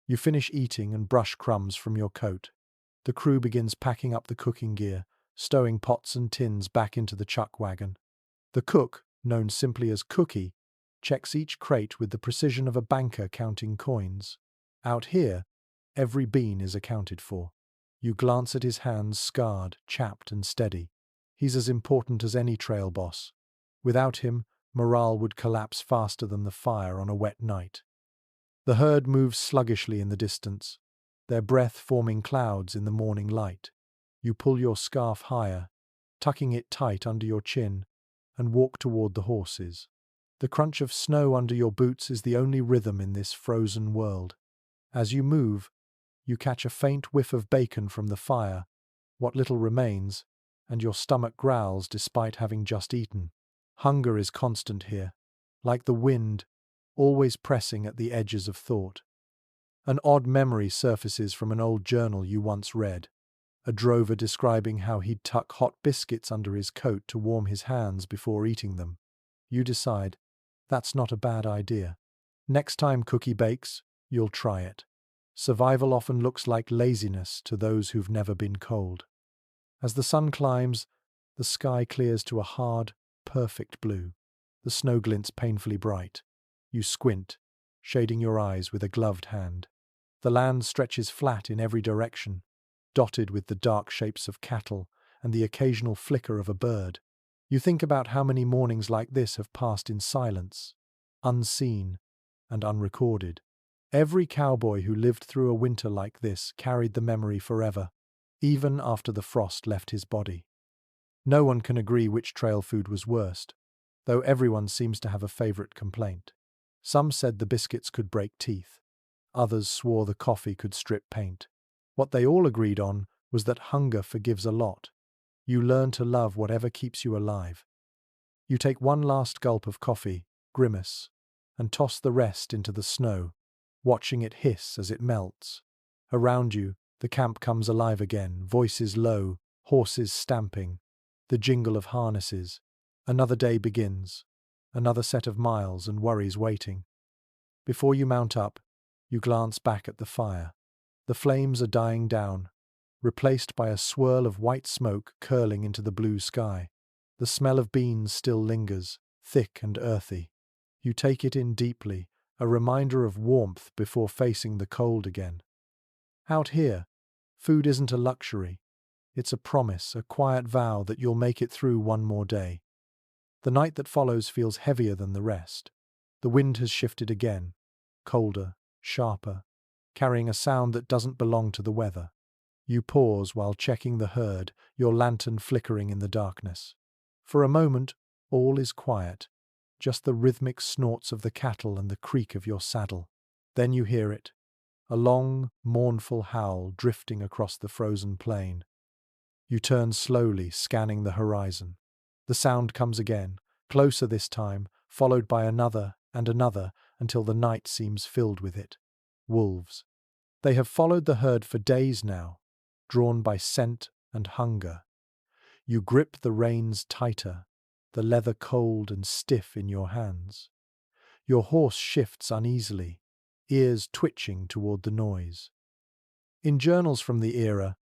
You finish eating and brush crumbs from your coat. The crew begins packing up the cooking gear, stowing pots and tins back into the chuck wagon. The cook, known simply as Cookie, checks each crate with the precision of a banker counting coins. Out here, every bean is accounted for. You glance at his hands, scarred, chapped, and steady. He's as important as any trail boss. Without him, morale would collapse faster than the fire on a wet night. The herd moves sluggishly in the distance, their breath forming clouds in the morning light. You pull your scarf higher, tucking it tight under your chin, and walk toward the horses. The crunch of snow under your boots is the only rhythm in this frozen world. As you move, you catch a faint whiff of bacon from the fire, what little remains, and your stomach growls despite having just eaten. Hunger is constant here, like the wind, always pressing at the edges of thought. An odd memory surfaces from an old journal you once read, a drover describing how he'd tuck hot biscuits under his coat to warm his hands before eating them. You decide, that's not a bad idea. Next time Cookie bakes, you'll try it. Survival often looks like laziness to those who've never been cold. As the sun climbs, the sky clears to a hard, perfect blue. The snow glints painfully bright. You squint, shading your eyes with a gloved hand. The land stretches flat in every direction, dotted with the dark shapes of cattle and the occasional flicker of a bird. You think about how many mornings like this have passed in silence, unseen and unrecorded. Every cowboy who lived through a winter like this carried the memory forever, even after the frost left his body. No one can agree which trail food was worst, though everyone seems to have a favorite complaint. Some said the biscuits could break teeth. Others swore the coffee could strip paint. What they all agreed on was that hunger forgives a lot. You learn to love whatever keeps you alive. You take one last gulp of coffee, grimace, and toss the rest into the snow, watching it hiss as it melts. Around you, the camp comes alive again, voices low, horses stamping, the jingle of harnesses. Another day begins, another set of miles and worries waiting. Before you mount up, you glance back at the fire. The flames are dying down, replaced by a swirl of white smoke curling into the blue sky. The smell of beans still lingers, thick and earthy. You take it in deeply, a reminder of warmth before facing the cold again. Out here, food isn't a luxury. It's a promise, a quiet vow that you'll make it through one more day. The night that follows feels heavier than the rest. The wind has shifted again, colder, sharper, carrying a sound that doesn't belong to the weather. You pause while checking the herd, your lantern flickering in the darkness. For a moment, all is quiet, just the rhythmic snorts of the cattle and the creak of your saddle. Then you hear it, a long, mournful howl drifting across the frozen plain. You turn slowly, scanning the horizon. The sound comes again, closer this time, followed by another and another until the night seems filled with it. Wolves. They have followed the herd for days now, drawn by scent and hunger. You grip the reins tighter, the leather cold and stiff in your hands. Your horse shifts uneasily, ears twitching toward the noise. In journals from the era,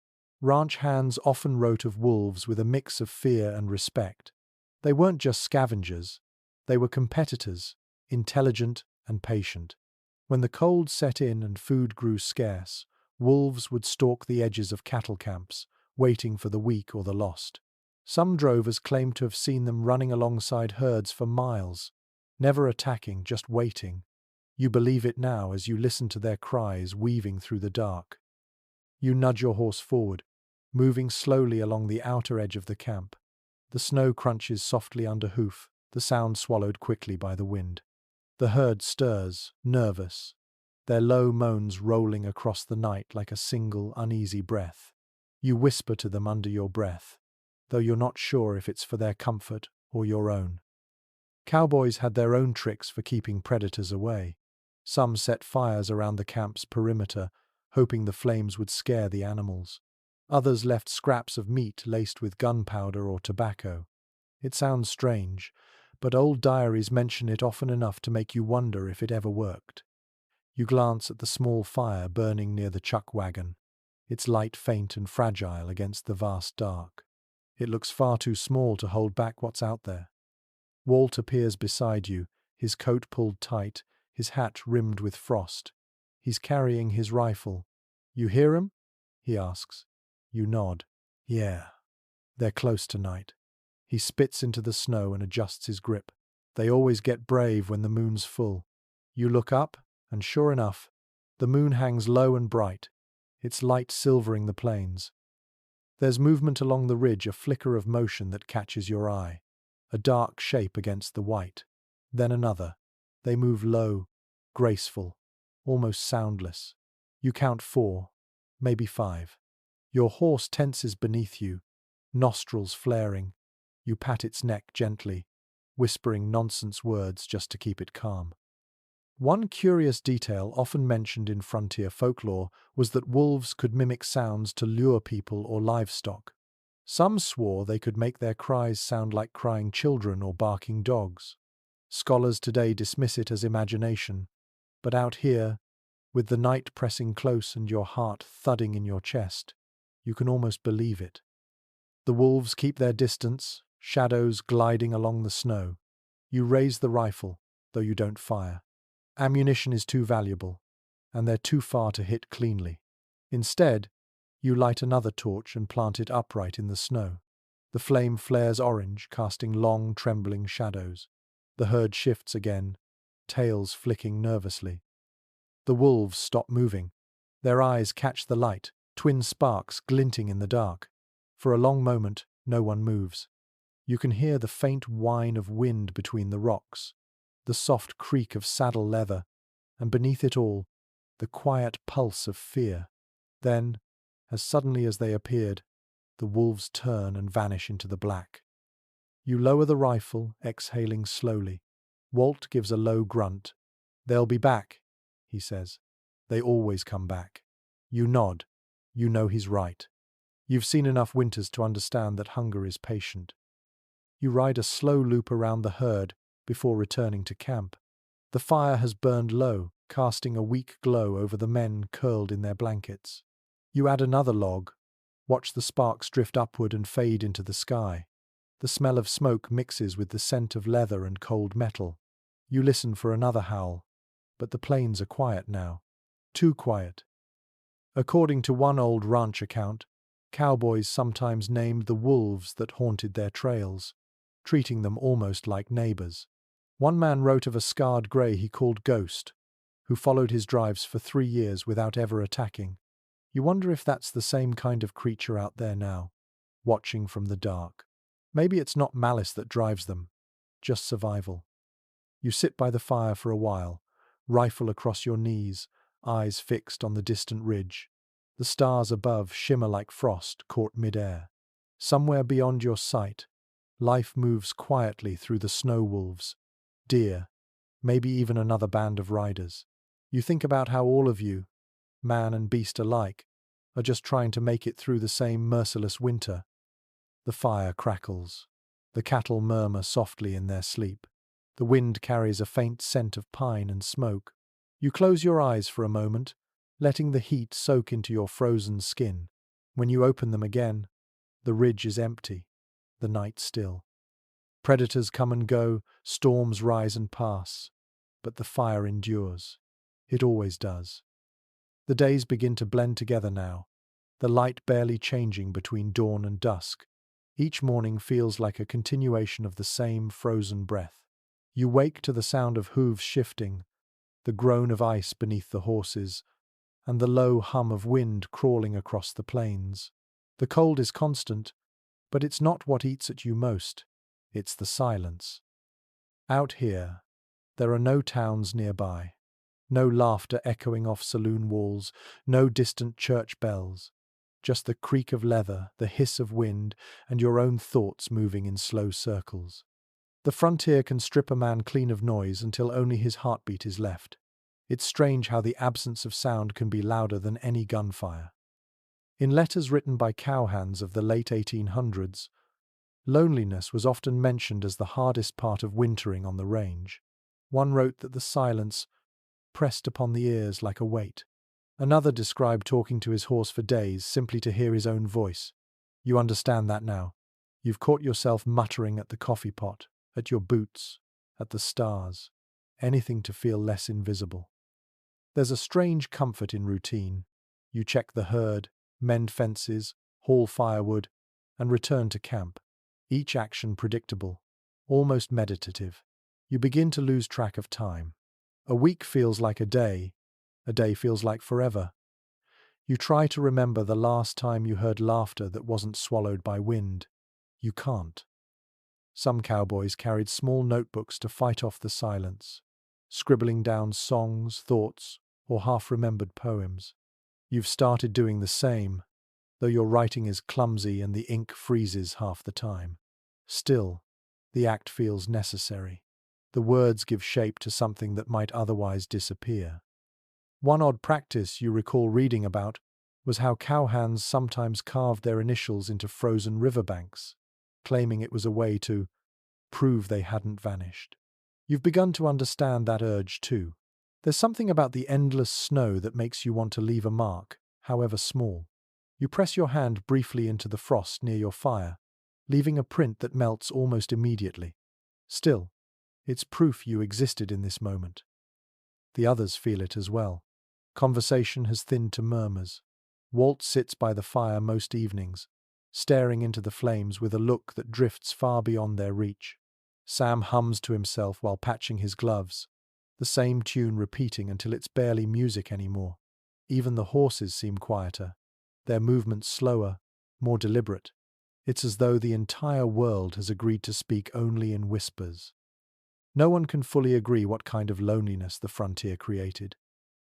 ranch hands often wrote of wolves with a mix of fear and respect. They weren't just scavengers, they were competitors, intelligent and patient. When the cold set in and food grew scarce, wolves would stalk the edges of cattle camps, waiting for the weak or the lost. Some drovers claimed to have seen them running alongside herds for miles, never attacking, just waiting. You believe it now as you listen to their cries weaving through the dark. You nudge your horse forward, moving slowly along the outer edge of the camp. The snow crunches softly under hoof, the sound swallowed quickly by the wind. The herd stirs, nervous, their low moans rolling across the night like a single, uneasy breath. You whisper to them under your breath, though you're not sure if it's for their comfort or your own. Cowboys had their own tricks for keeping predators away. Some set fires around the camp's perimeter, hoping the flames would scare the animals. Others left scraps of meat laced with gunpowder or tobacco. It sounds strange, but old diaries mention it often enough to make you wonder if it ever worked. You glance at the small fire burning near the chuck wagon, its light faint and fragile against the vast dark. It looks far too small to hold back what's out there. Walt appears beside you, his coat pulled tight, his hat rimmed with frost. He's carrying his rifle. "You hear 'em?" he asks. You nod. "Yeah, they're close tonight." He spits into the snow and adjusts his grip. They always get brave when the moon's full. You look up, and sure enough, the moon hangs low and bright, its light silvering the plains. There's movement along the ridge, a flicker of motion that catches your eye. A dark shape against the white. Then another. They move low, graceful, almost soundless. You count 4, maybe 5. Your horse tenses beneath you, nostrils flaring. You pat its neck gently, whispering nonsense words just to keep it calm. One curious detail often mentioned in frontier folklore was that wolves could mimic sounds to lure people or livestock. Some swore they could make their cries sound like crying children or barking dogs. Scholars today dismiss it as imagination, but out here, with the night pressing close and your heart thudding in your chest, you can almost believe it. The wolves keep their distance, shadows gliding along the snow. You raise the rifle, though you don't fire. Ammunition is too valuable, and they're too far to hit cleanly. Instead, you light another torch and plant it upright in the snow. The flame flares orange, casting long, trembling shadows. The herd shifts again, tails flicking nervously. The wolves stop moving. Their eyes catch the light, twin sparks glinting in the dark. For a long moment, no one moves. You can hear the faint whine of wind between the rocks, the soft creak of saddle leather, and beneath it all, the quiet pulse of fear. Then, as suddenly as they appeared, the wolves turn and vanish into the black. You lower the rifle, exhaling slowly. Walt gives a low grunt. "They'll be back," he says. "They always come back." You nod. You know he's right. You've seen enough winters to understand that hunger is patient. You ride a slow loop around the herd before returning to camp. The fire has burned low, casting a weak glow over the men curled in their blankets. You add another log, watch the sparks drift upward and fade into the sky. The smell of smoke mixes with the scent of leather and cold metal. You listen for another howl, but the plains are quiet now. Too quiet. According to one old ranch account, cowboys sometimes named the wolves that haunted their trails, treating them almost like neighbors. One man wrote of a scarred gray he called Ghost, who followed his drives for 3 years without ever attacking. You wonder if that's the same kind of creature out there now, watching from the dark. Maybe it's not malice that drives them, just survival. You sit by the fire for a while, rifle across your knees, eyes fixed on the distant ridge. The stars above shimmer like frost caught mid-air. Somewhere beyond your sight, life moves quietly through the snow wolves, deer, maybe even another band of riders. You think about how all of you, man and beast alike, are just trying to make it through the same merciless winter. The fire crackles. The cattle murmur softly in their sleep. The wind carries a faint scent of pine and smoke. You close your eyes for a moment, letting the heat soak into your frozen skin. When you open them again, the ridge is empty, the night still. Predators come and go, storms rise and pass, but the fire endures. It always does. The days begin to blend together now, the light barely changing between dawn and dusk. Each morning feels like a continuation of the same frozen breath. You wake to the sound of hooves shifting, the groan of ice beneath the horses, and the low hum of wind crawling across the plains. The cold is constant, but it's not what eats at you most. It's the silence. Out here, there are no towns nearby, no laughter echoing off saloon walls, no distant church bells. Just the creak of leather, the hiss of wind, and your own thoughts moving in slow circles. The frontier can strip a man clean of noise until only his heartbeat is left. It's strange how the absence of sound can be louder than any gunfire. In letters written by cowhands of the late 1800s, loneliness was often mentioned as the hardest part of wintering on the range. One wrote that the silence pressed upon the ears like a weight. Another described talking to his horse for days simply to hear his own voice. You understand that now. You've caught yourself muttering at the coffee pot, at your boots, at the stars, anything to feel less invisible. There's a strange comfort in routine. You check the herd, mend fences, haul firewood, and return to camp. Each action predictable, almost meditative. You begin to lose track of time. A week feels like a day feels like forever. You try to remember the last time you heard laughter that wasn't swallowed by wind. You can't. Some cowboys carried small notebooks to fight off the silence, scribbling down songs, thoughts, or half-remembered poems. You've started doing the same, though your writing is clumsy and the ink freezes half the time. Still, the act feels necessary. The words give shape to something that might otherwise disappear. One odd practice you recall reading about was how cowhands sometimes carved their initials into frozen riverbanks, claiming it was a way to prove they hadn't vanished. You've begun to understand that urge too. There's something about the endless snow that makes you want to leave a mark, however small. You press your hand briefly into the frost near your fire, leaving a print that melts almost immediately. Still, it's proof you existed in this moment. The others feel it as well. Conversation has thinned to murmurs. Walt sits by the fire most evenings, staring into the flames with a look that drifts far beyond their reach. Sam hums to himself while patching his gloves, the same tune repeating until it's barely music anymore. Even the horses seem quieter, their movements slower, more deliberate. It's as though the entire world has agreed to speak only in whispers. No one can fully agree what kind of loneliness the frontier created.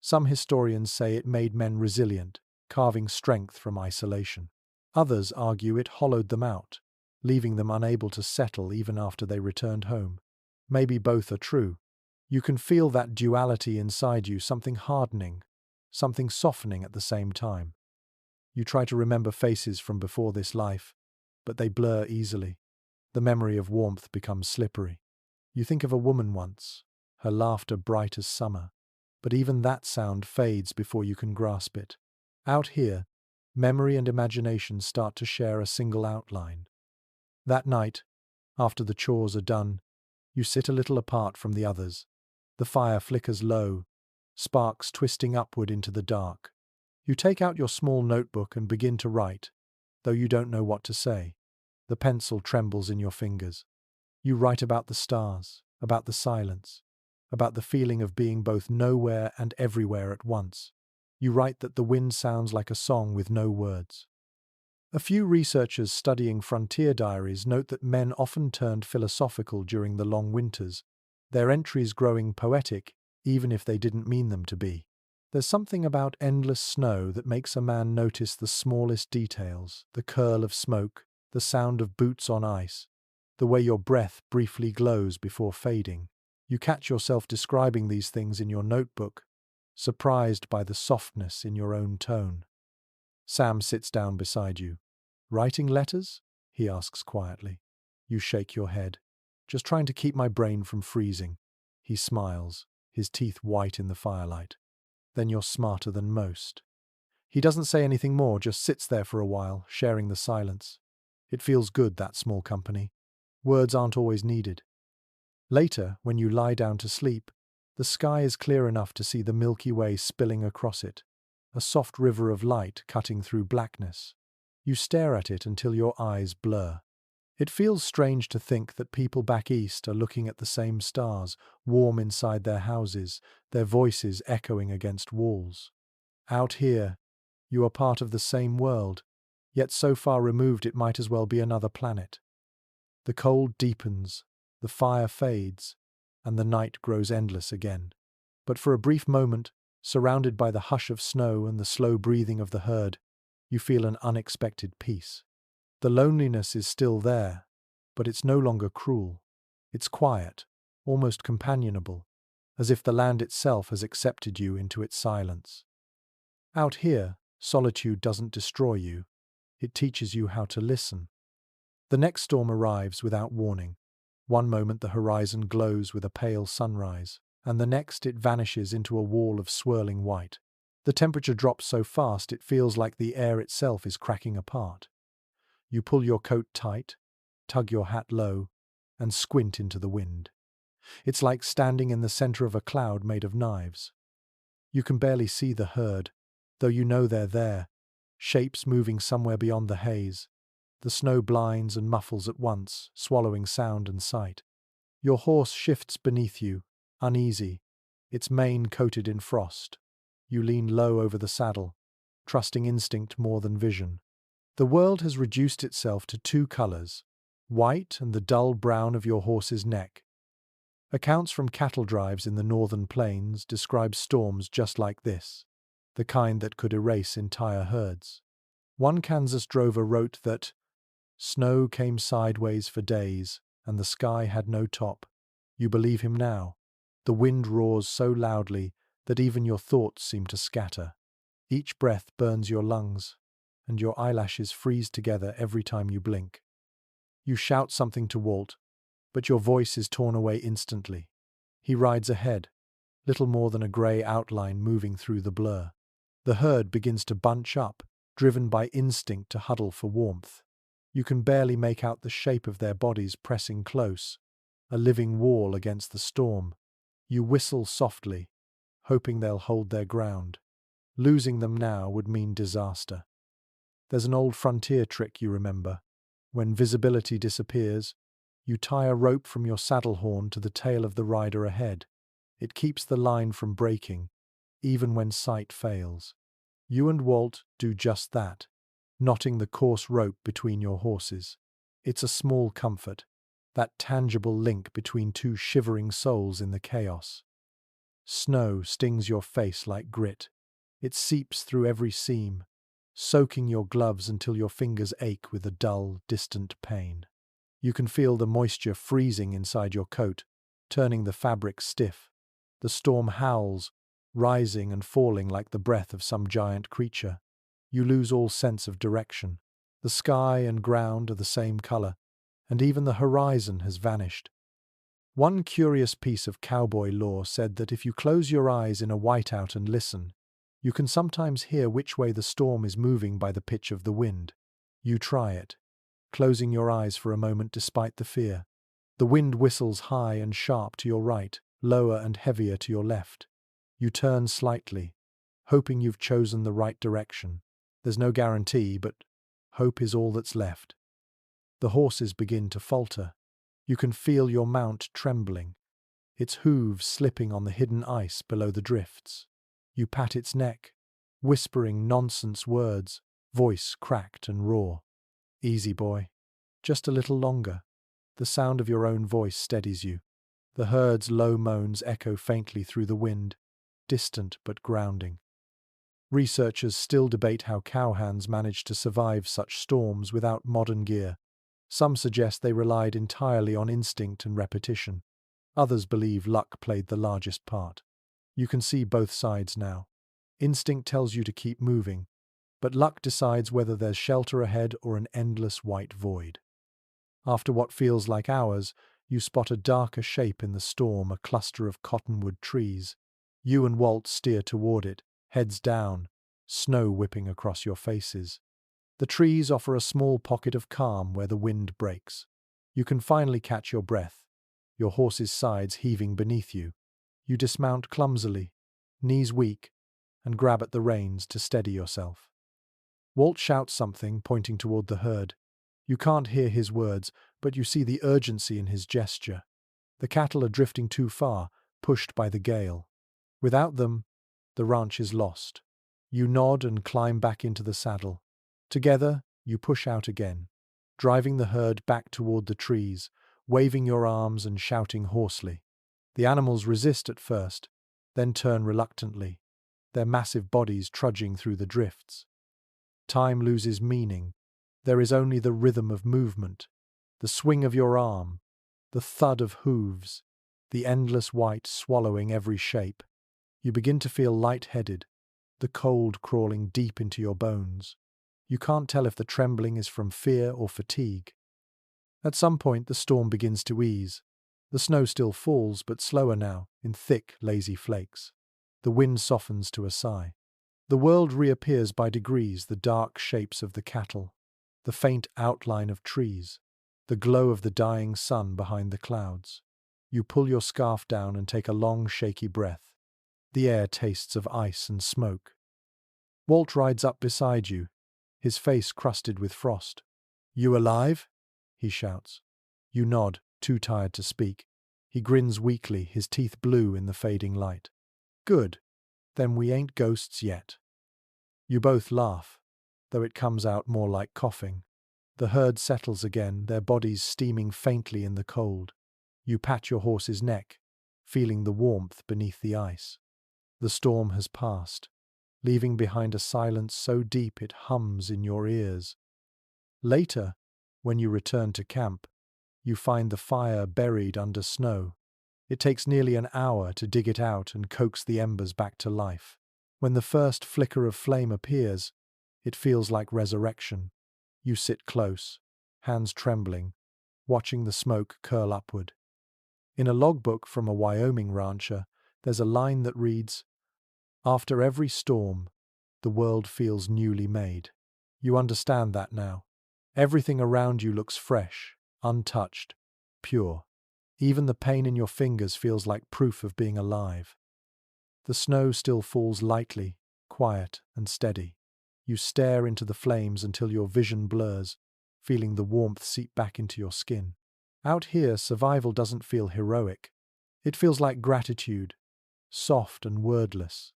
Some historians say it made men resilient, carving strength from isolation. Others argue it hollowed them out, leaving them unable to settle even after they returned home. Maybe both are true. You can feel that duality inside you, something hardening, something softening at the same time. You try to remember faces from before this life, but they blur easily. The memory of warmth becomes slippery. You think of a woman once, her laughter bright as summer, but even that sound fades before you can grasp it. Out here, memory and imagination start to share a single outline. That night, after the chores are done, you sit a little apart from the others. The fire flickers low, sparks twisting upward into the dark. You take out your small notebook and begin to write, though you don't know what to say. The pencil trembles in your fingers. You write about the stars, about the silence, about the feeling of being both nowhere and everywhere at once. You write that the wind sounds like a song with no words. A few researchers studying frontier diaries note that men often turned philosophical during the long winters, their entries growing poetic even if they didn't mean them to be. There's something about endless snow that makes a man notice the smallest details, the curl of smoke, the sound of boots on ice, the way your breath briefly glows before fading. You catch yourself describing these things in your notebook, surprised by the softness in your own tone. Sam sits down beside you. "Writing letters?" he asks quietly. You shake your head. "Just trying to keep my brain from freezing." He smiles, his teeth white in the firelight. "Then you're smarter than most." He doesn't say anything more, just sits there for a while, sharing the silence. It feels good, that small company. Words aren't always needed. Later, when you lie down to sleep, the sky is clear enough to see the Milky Way spilling across it, a soft river of light cutting through blackness. You stare at it until your eyes blur. It feels strange to think that people back east are looking at the same stars, warm inside their houses, their voices echoing against walls. Out here, you are part of the same world, yet so far removed it might as well be another planet. The cold deepens, the fire fades, and the night grows endless again. But for a brief moment, surrounded by the hush of snow and the slow breathing of the herd, you feel an unexpected peace. The loneliness is still there, but it's no longer cruel. It's quiet, almost companionable, as if the land itself has accepted you into its silence. Out here, solitude doesn't destroy you. It teaches you how to listen. The next storm arrives without warning. One moment the horizon glows with a pale sunrise, and the next it vanishes into a wall of swirling white. The temperature drops so fast it feels like the air itself is cracking apart. You pull your coat tight, tug your hat low, and squint into the wind. It's like standing in the center of a cloud made of knives. You can barely see the herd, though you know they're there, shapes moving somewhere beyond the haze. The snow blinds and muffles at once, swallowing sound and sight. Your horse shifts beneath you, uneasy, its mane coated in frost. You lean low over the saddle, trusting instinct more than vision. The world has reduced itself to two colors, white and the dull brown of your horse's neck. Accounts from cattle drives in the northern plains describe storms just like this, the kind that could erase entire herds. One Kansas drover wrote that snow came sideways for days, and the sky had no top. You believe him now. The wind roars so loudly that even your thoughts seem to scatter. Each breath burns your lungs, and your eyelashes freeze together every time you blink. You shout something to Walt, but your voice is torn away instantly. He rides ahead, little more than a grey outline moving through the blur. The herd begins to bunch up, driven by instinct to huddle for warmth. You can barely make out the shape of their bodies pressing close, a living wall against the storm. You whistle softly, hoping they'll hold their ground. Losing them now would mean disaster. There's an old frontier trick you remember. When visibility disappears, you tie a rope from your saddle horn to the tail of the rider ahead. It keeps the line from breaking, even when sight fails. You and Walt do just that, knotting the coarse rope between your horses. It's a small comfort, that tangible link between two shivering souls in the chaos. Snow stings your face like grit. It seeps through every seam, soaking your gloves until your fingers ache with a dull, distant pain. You can feel the moisture freezing inside your coat, turning the fabric stiff. The storm howls, rising and falling like the breath of some giant creature. You lose all sense of direction. The sky and ground are the same color, and even the horizon has vanished. One curious piece of cowboy lore said that if you close your eyes in a whiteout and listen, you can sometimes hear which way the storm is moving by the pitch of the wind. You try it, closing your eyes for a moment despite the fear. The wind whistles high and sharp to your right, lower and heavier to your left. You turn slightly, hoping you've chosen the right direction. There's no guarantee, but hope is all that's left. The horses begin to falter. You can feel your mount trembling, its hooves slipping on the hidden ice below the drifts. You pat its neck, whispering nonsense words, voice cracked and raw. Easy, boy. Just a little longer. The sound of your own voice steadies you. The herd's low moans echo faintly through the wind, distant but grounding. Researchers still debate how cowhands manage to survive such storms without modern gear. Some suggest they relied entirely on instinct and repetition. Others believe luck played the largest part. You can see both sides now. Instinct tells you to keep moving, but luck decides whether there's shelter ahead or an endless white void. After what feels like hours, you spot a darker shape in the storm, a cluster of cottonwood trees. You and Walt steer toward it, heads down, snow whipping across your faces. The trees offer a small pocket of calm where the wind breaks. You can finally catch your breath, your horse's sides heaving beneath you. You dismount clumsily, knees weak, and grab at the reins to steady yourself. Walt shouts something, pointing toward the herd. You can't hear his words, but you see the urgency in his gesture. The cattle are drifting too far, pushed by the gale. Without them, the ranch is lost. You nod and climb back into the saddle. Together, you push out again, driving the herd back toward the trees, waving your arms and shouting hoarsely. The animals resist at first, then turn reluctantly, their massive bodies trudging through the drifts. Time loses meaning. There is only the rhythm of movement, the swing of your arm, the thud of hooves, the endless white swallowing every shape. You begin to feel lightheaded, the cold crawling deep into your bones. You can't tell if the trembling is from fear or fatigue. At some point, the storm begins to ease. The snow still falls, but slower now, in thick, lazy flakes. The wind softens to a sigh. The world reappears by degrees, the dark shapes of the cattle, the faint outline of trees, the glow of the dying sun behind the clouds. You pull your scarf down and take a long, shaky breath. The air tastes of ice and smoke. Walt rides up beside you, his face crusted with frost. "You alive?" he shouts. You nod, too tired to speak. He grins weakly, his teeth blue in the fading light. "Good. Then we ain't ghosts yet." You both laugh, though it comes out more like coughing. The herd settles again, their bodies steaming faintly in the cold. You pat your horse's neck, feeling the warmth beneath the ice. The storm has passed, leaving behind a silence so deep it hums in your ears. Later, when you return to camp, you find the fire buried under snow. It takes nearly an hour to dig it out and coax the embers back to life. When the first flicker of flame appears, it feels like resurrection. You sit close, hands trembling, watching the smoke curl upward. In a logbook from a Wyoming rancher, there's a line that reads, "After every storm, the world feels newly made." You understand that now. Everything around you looks fresh, untouched, pure. Even the pain in your fingers feels like proof of being alive. The snow still falls lightly, quiet and steady. You stare into the flames until your vision blurs, feeling the warmth seep back into your skin. Out here, survival doesn't feel heroic. It feels like gratitude, soft and wordless.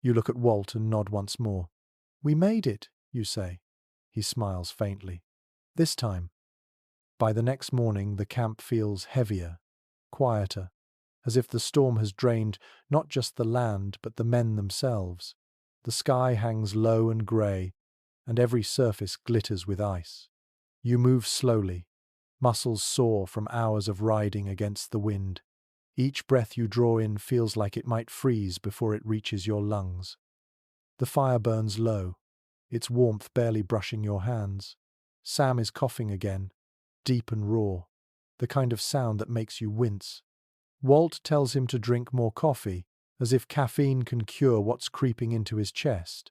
You look at Walt and nod once more. "We made it," you say. He smiles faintly. This time. By the next morning, the camp feels heavier, quieter, as if the storm has drained not just the land, but the men themselves. The sky hangs low and grey, and every surface glitters with ice. You move slowly, muscles sore from hours of riding against the wind. Each breath you draw in feels like it might freeze before it reaches your lungs. The fire burns low, its warmth barely brushing your hands. Sam is coughing again, deep and raw, the kind of sound that makes you wince. Walt tells him to drink more coffee, as if caffeine can cure what's creeping into his chest.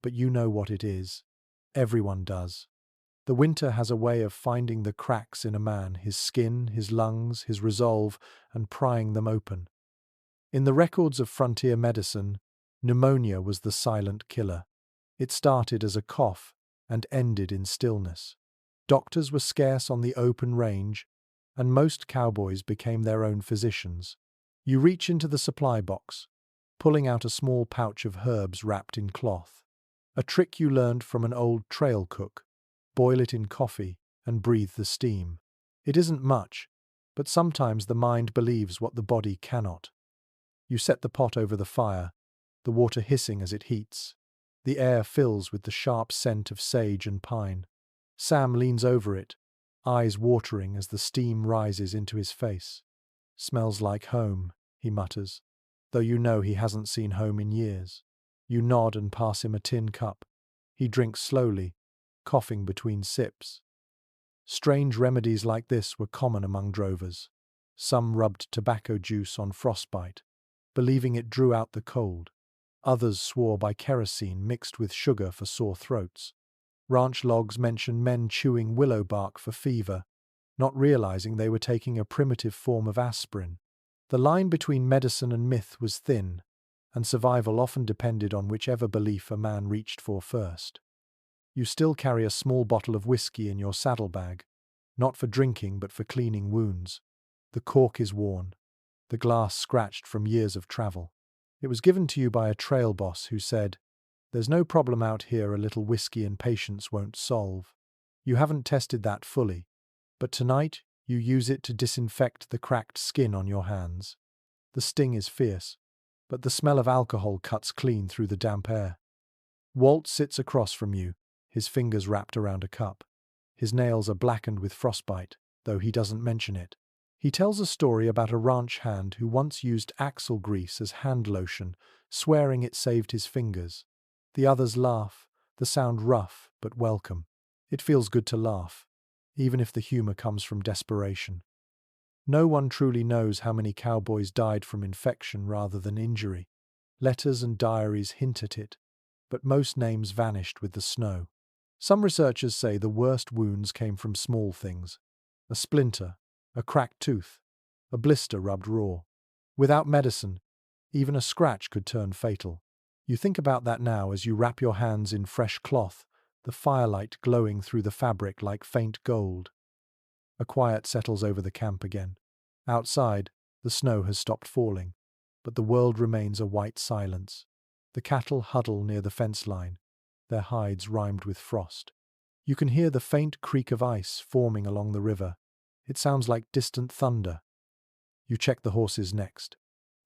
But you know what it is. Everyone does. The winter has a way of finding the cracks in a man, his skin, his lungs, his resolve, and prying them open. In the records of frontier medicine, pneumonia was the silent killer. It started as a cough and ended in stillness. Doctors were scarce on the open range, and most cowboys became their own physicians. You reach into the supply box, pulling out a small pouch of herbs wrapped in cloth. A trick you learned from an old trail cook. Boil it in coffee and breathe the steam. It isn't much, but sometimes the mind believes what the body cannot. You set the pot over the fire, the water hissing as it heats. The air fills with the sharp scent of sage and pine. Sam leans over it, eyes watering as the steam rises into his face. "Smells like home," he mutters, though you know he hasn't seen home in years. You nod and pass him a tin cup. He drinks slowly, coughing between sips. Strange remedies like this were common among drovers. Some rubbed tobacco juice on frostbite, believing it drew out the cold. Others swore by kerosene mixed with sugar for sore throats. Ranch logs mention men chewing willow bark for fever, not realizing they were taking a primitive form of aspirin. The line between medicine and myth was thin, and survival often depended on whichever belief a man reached for first. You still carry a small bottle of whiskey in your saddlebag, not for drinking but for cleaning wounds. The cork is worn, the glass scratched from years of travel. It was given to you by a trail boss who said, "There's no problem out here a little whiskey and patience won't solve." You haven't tested that fully, but tonight you use it to disinfect the cracked skin on your hands. The sting is fierce, but the smell of alcohol cuts clean through the damp air. Walt sits across from you, his fingers wrapped around a cup. His nails are blackened with frostbite, though he doesn't mention it. He tells a story about a ranch hand who once used axle grease as hand lotion, swearing it saved his fingers. The others laugh, the sound rough but welcome. It feels good to laugh, even if the humor comes from desperation. No one truly knows how many cowboys died from infection rather than injury. Letters and diaries hint at it, but most names vanished with the snow. Some researchers say the worst wounds came from small things. A splinter, a cracked tooth, a blister rubbed raw. Without medicine, even a scratch could turn fatal. You think about that now as you wrap your hands in fresh cloth, the firelight glowing through the fabric like faint gold. A quiet settles over the camp again. Outside, the snow has stopped falling, but the world remains a white silence. The cattle huddle near the fence line, their hides rimed with frost. You can hear the faint creak of ice forming along the river. It sounds like distant thunder. You check the horses next.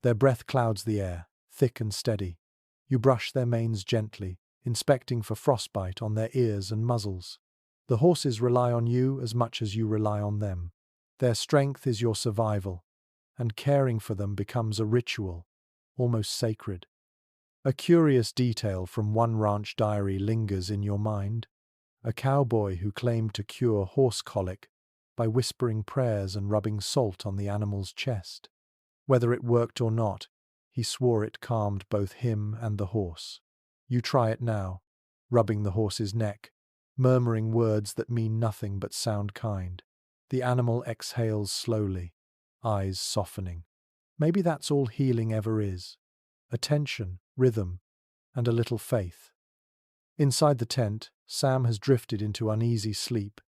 Their breath clouds the air, thick and steady. You brush their manes gently, inspecting for frostbite on their ears and muzzles. The horses rely on you as much as you rely on them. Their strength is your survival, and caring for them becomes a ritual, almost sacred. A curious detail from one ranch diary lingers in your mind. A cowboy who claimed to cure horse colic by whispering prayers and rubbing salt on the animal's chest. Whether it worked or not, he swore it calmed both him and the horse. You try it now, rubbing the horse's neck, murmuring words that mean nothing but sound kind. The animal exhales slowly, eyes softening. Maybe that's all healing ever is. Attention, rhythm, and a little faith. Inside the tent, Sam has drifted into uneasy sleep,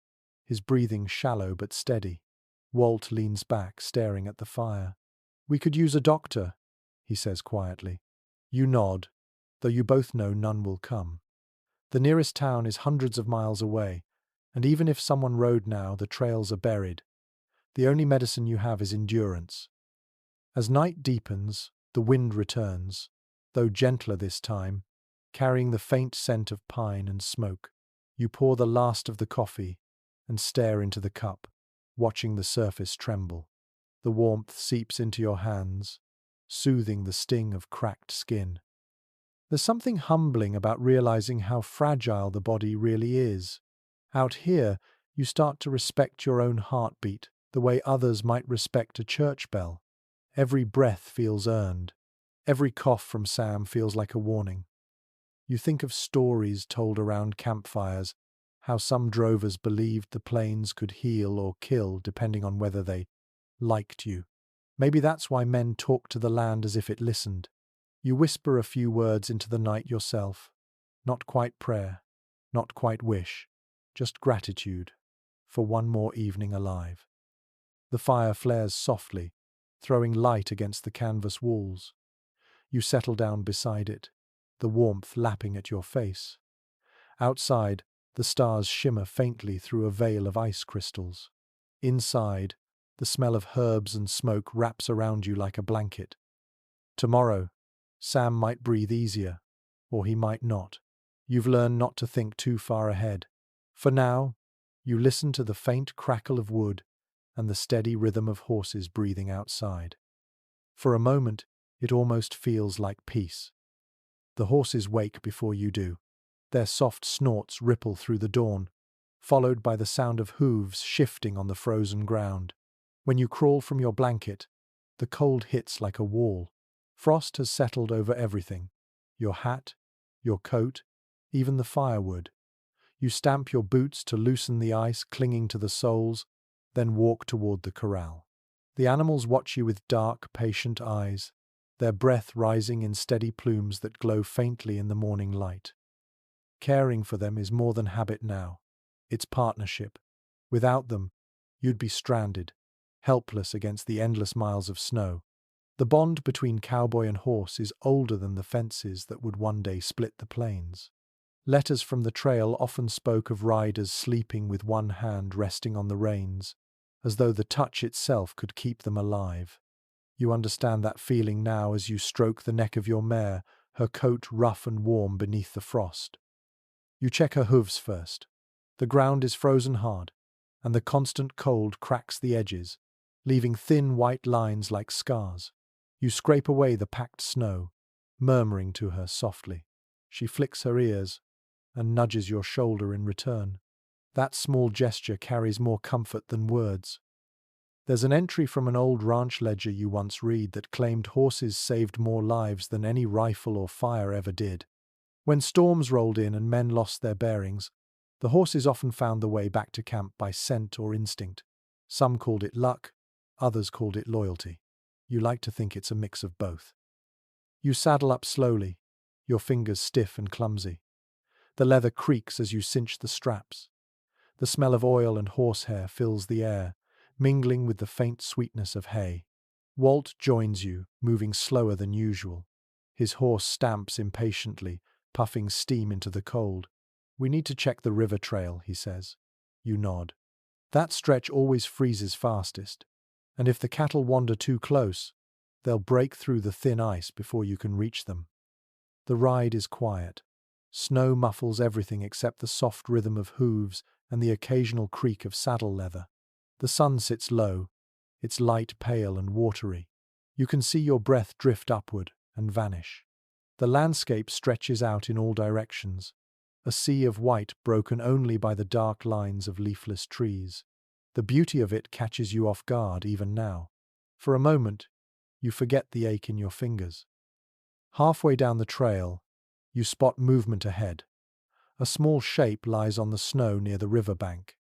his breathing shallow but steady. Walt leans back, staring at the fire. "We could use a doctor," he says quietly. You nod, though you both know none will come. The nearest town is hundreds of miles away, and even if someone rode now, the trails are buried. The only medicine you have is endurance. As night deepens, the wind returns, though gentler this time, carrying the faint scent of pine and smoke. You pour the last of the coffee and stare into the cup, watching the surface tremble. The warmth seeps into your hands, soothing the sting of cracked skin. There's something humbling about realizing how fragile the body really is. Out here, you start to respect your own heartbeat, the way others might respect a church bell. Every breath feels earned. Every cough from Sam feels like a warning. You think of stories told around campfires, how some drovers believed the plains could heal or kill depending on whether they liked you. Maybe that's why men talk to the land as if it listened. You whisper a few words into the night yourself. Not quite prayer, not quite wish, just gratitude for one more evening alive. The fire flares softly, throwing light against the canvas walls. You settle down beside it, the warmth lapping at your face. Outside, the stars shimmer faintly through a veil of ice crystals. Inside, the smell of herbs and smoke wraps around you like a blanket. Tomorrow, Sam might breathe easier, or he might not. You've learned not to think too far ahead. For now, you listen to the faint crackle of wood and the steady rhythm of horses breathing outside. For a moment, it almost feels like peace. The horses wake before you do. Their soft snorts ripple through the dawn, followed by the sound of hooves shifting on the frozen ground. When you crawl from your blanket, the cold hits like a wall. Frost has settled over everything. Your hat, your coat, even the firewood. You stamp your boots to loosen the ice clinging to the soles, then walk toward the corral. The animals watch you with dark, patient eyes, their breath rising in steady plumes that glow faintly in the morning light. Caring for them is more than habit now. It's partnership. Without them, you'd be stranded, helpless against the endless miles of snow. The bond between cowboy and horse is older than the fences that would one day split the plains. Letters from the trail often spoke of riders sleeping with one hand resting on the reins, as though the touch itself could keep them alive. You understand that feeling now as you stroke the neck of your mare, her coat rough and warm beneath the frost. You check her hooves first. The ground is frozen hard, and the constant cold cracks the edges, leaving thin white lines like scars. You scrape away the packed snow, murmuring to her softly. She flicks her ears and nudges your shoulder in return. That small gesture carries more comfort than words. There's an entry from an old ranch ledger you once read that claimed horses saved more lives than any rifle or fire ever did. When storms rolled in and men lost their bearings, the horses often found the way back to camp by scent or instinct. Some called it luck, others called it loyalty. You like to think it's a mix of both. You saddle up slowly, your fingers stiff and clumsy. The leather creaks as you cinch the straps. The smell of oil and horsehair fills the air, mingling with the faint sweetness of hay. Walt joins you, moving slower than usual. His horse stamps impatiently, puffing steam into the cold. "We need to check the river trail," he says. You nod. That stretch always freezes fastest, and if the cattle wander too close, they'll break through the thin ice before you can reach them. The ride is quiet. Snow muffles everything except the soft rhythm of hooves and the occasional creak of saddle leather. The sun sits low, its light pale and watery. You can see your breath drift upward and vanish. The landscape stretches out in all directions, a sea of white broken only by the dark lines of leafless trees. The beauty of it catches you off guard even now. For a moment, you forget the ache in your fingers. Halfway down the trail, you spot movement ahead. A small shape lies on the snow near the riverbank.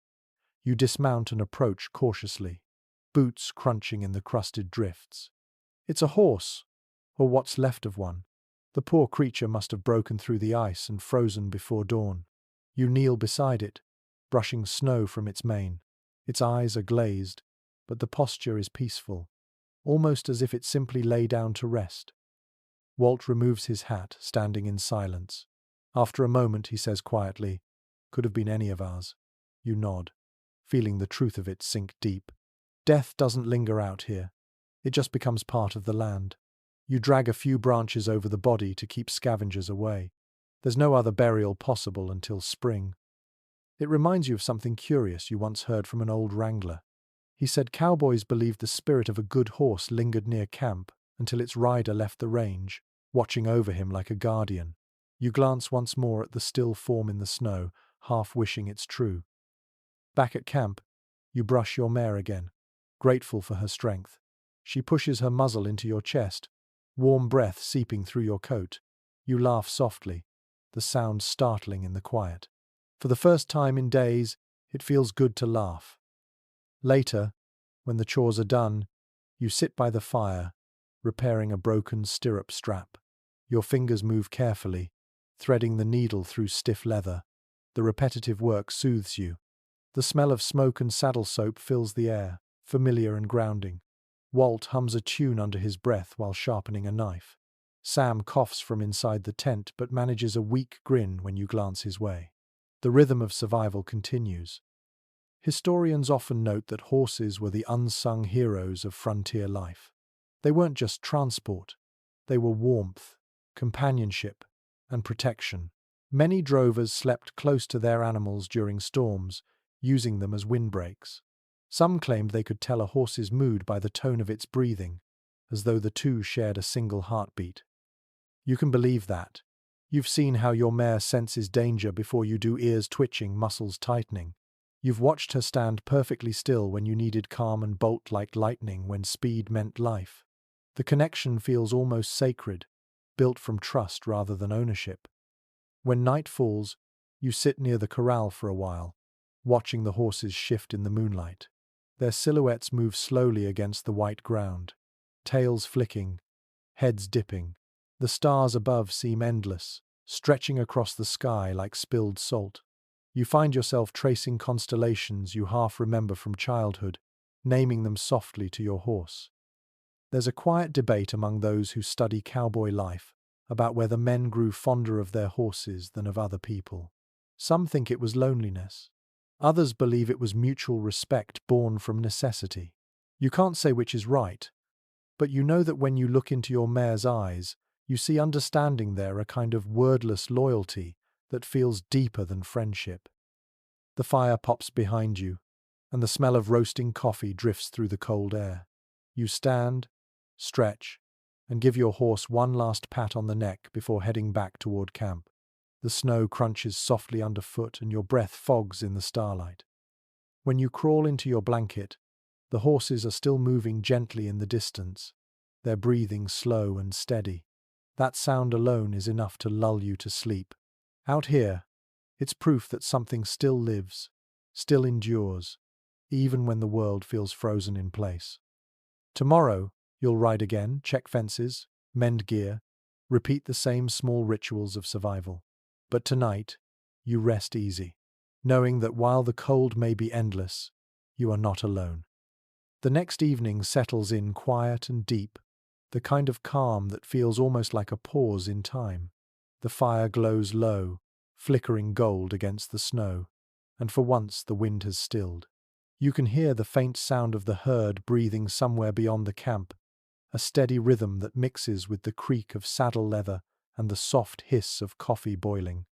You dismount and approach cautiously, boots crunching in the crusted drifts. It's a horse, or what's left of one. The poor creature must have broken through the ice and frozen before dawn. You kneel beside it, brushing snow from its mane. Its eyes are glazed, but the posture is peaceful, almost as if it simply lay down to rest. Walt removes his hat, standing in silence. After a moment, he says quietly, "Could have been any of ours." You nod, feeling the truth of it sink deep. Death doesn't linger out here. It just becomes part of the land. You drag a few branches over the body to keep scavengers away. There's no other burial possible until spring. It reminds you of something curious you once heard from an old wrangler. He said cowboys believed the spirit of a good horse lingered near camp until its rider left the range, watching over him like a guardian. You glance once more at the still form in the snow, half wishing it's true. Back at camp, you brush your mare again, grateful for her strength. She pushes her muzzle into your chest, warm breath seeping through your coat. You laugh softly, the sound startling in the quiet. For the first time in days, it feels good to laugh. Later, when the chores are done, you sit by the fire, repairing a broken stirrup strap. Your fingers move carefully, threading the needle through stiff leather. The repetitive work soothes you. The smell of smoke and saddle soap fills the air, familiar and grounding. Walt hums a tune under his breath while sharpening a knife. Sam coughs from inside the tent but manages a weak grin when you glance his way. The rhythm of survival continues. Historians often note that horses were the unsung heroes of frontier life. They weren't just transport. They were warmth, companionship, and protection. Many drovers slept close to their animals during storms, using them as windbreaks. Some claimed they could tell a horse's mood by the tone of its breathing, as though the two shared a single heartbeat. You can believe that. You've seen how your mare senses danger before you do, ears twitching, muscles tightening. You've watched her stand perfectly still when you needed calm and bolt like lightning when speed meant life. The connection feels almost sacred, built from trust rather than ownership. When night falls, you sit near the corral for a while, watching the horses shift in the moonlight. Their silhouettes move slowly against the white ground, tails flicking, heads dipping. The stars above seem endless, stretching across the sky like spilled salt. You find yourself tracing constellations you half remember from childhood, naming them softly to your horse. There's a quiet debate among those who study cowboy life about whether men grew fonder of their horses than of other people. Some think it was loneliness. Others believe it was mutual respect born from necessity. You can't say which is right, but you know that when you look into your mare's eyes, you see understanding there, a kind of wordless loyalty that feels deeper than friendship. The fire pops behind you, and the smell of roasting coffee drifts through the cold air. You stand, stretch, and give your horse one last pat on the neck before heading back toward camp. The snow crunches softly underfoot and your breath fogs in the starlight. When you crawl into your blanket, the horses are still moving gently in the distance, their breathing slow and steady. That sound alone is enough to lull you to sleep. Out here, it's proof that something still lives, still endures, even when the world feels frozen in place. Tomorrow, you'll ride again, check fences, mend gear, repeat the same small rituals of survival. But tonight, you rest easy, knowing that while the cold may be endless, you are not alone. The next evening settles in quiet and deep, the kind of calm that feels almost like a pause in time. The fire glows low, flickering gold against the snow, and for once the wind has stilled. You can hear the faint sound of the herd breathing somewhere beyond the camp, a steady rhythm that mixes with the creak of saddle leather and the soft hiss of coffee boiling.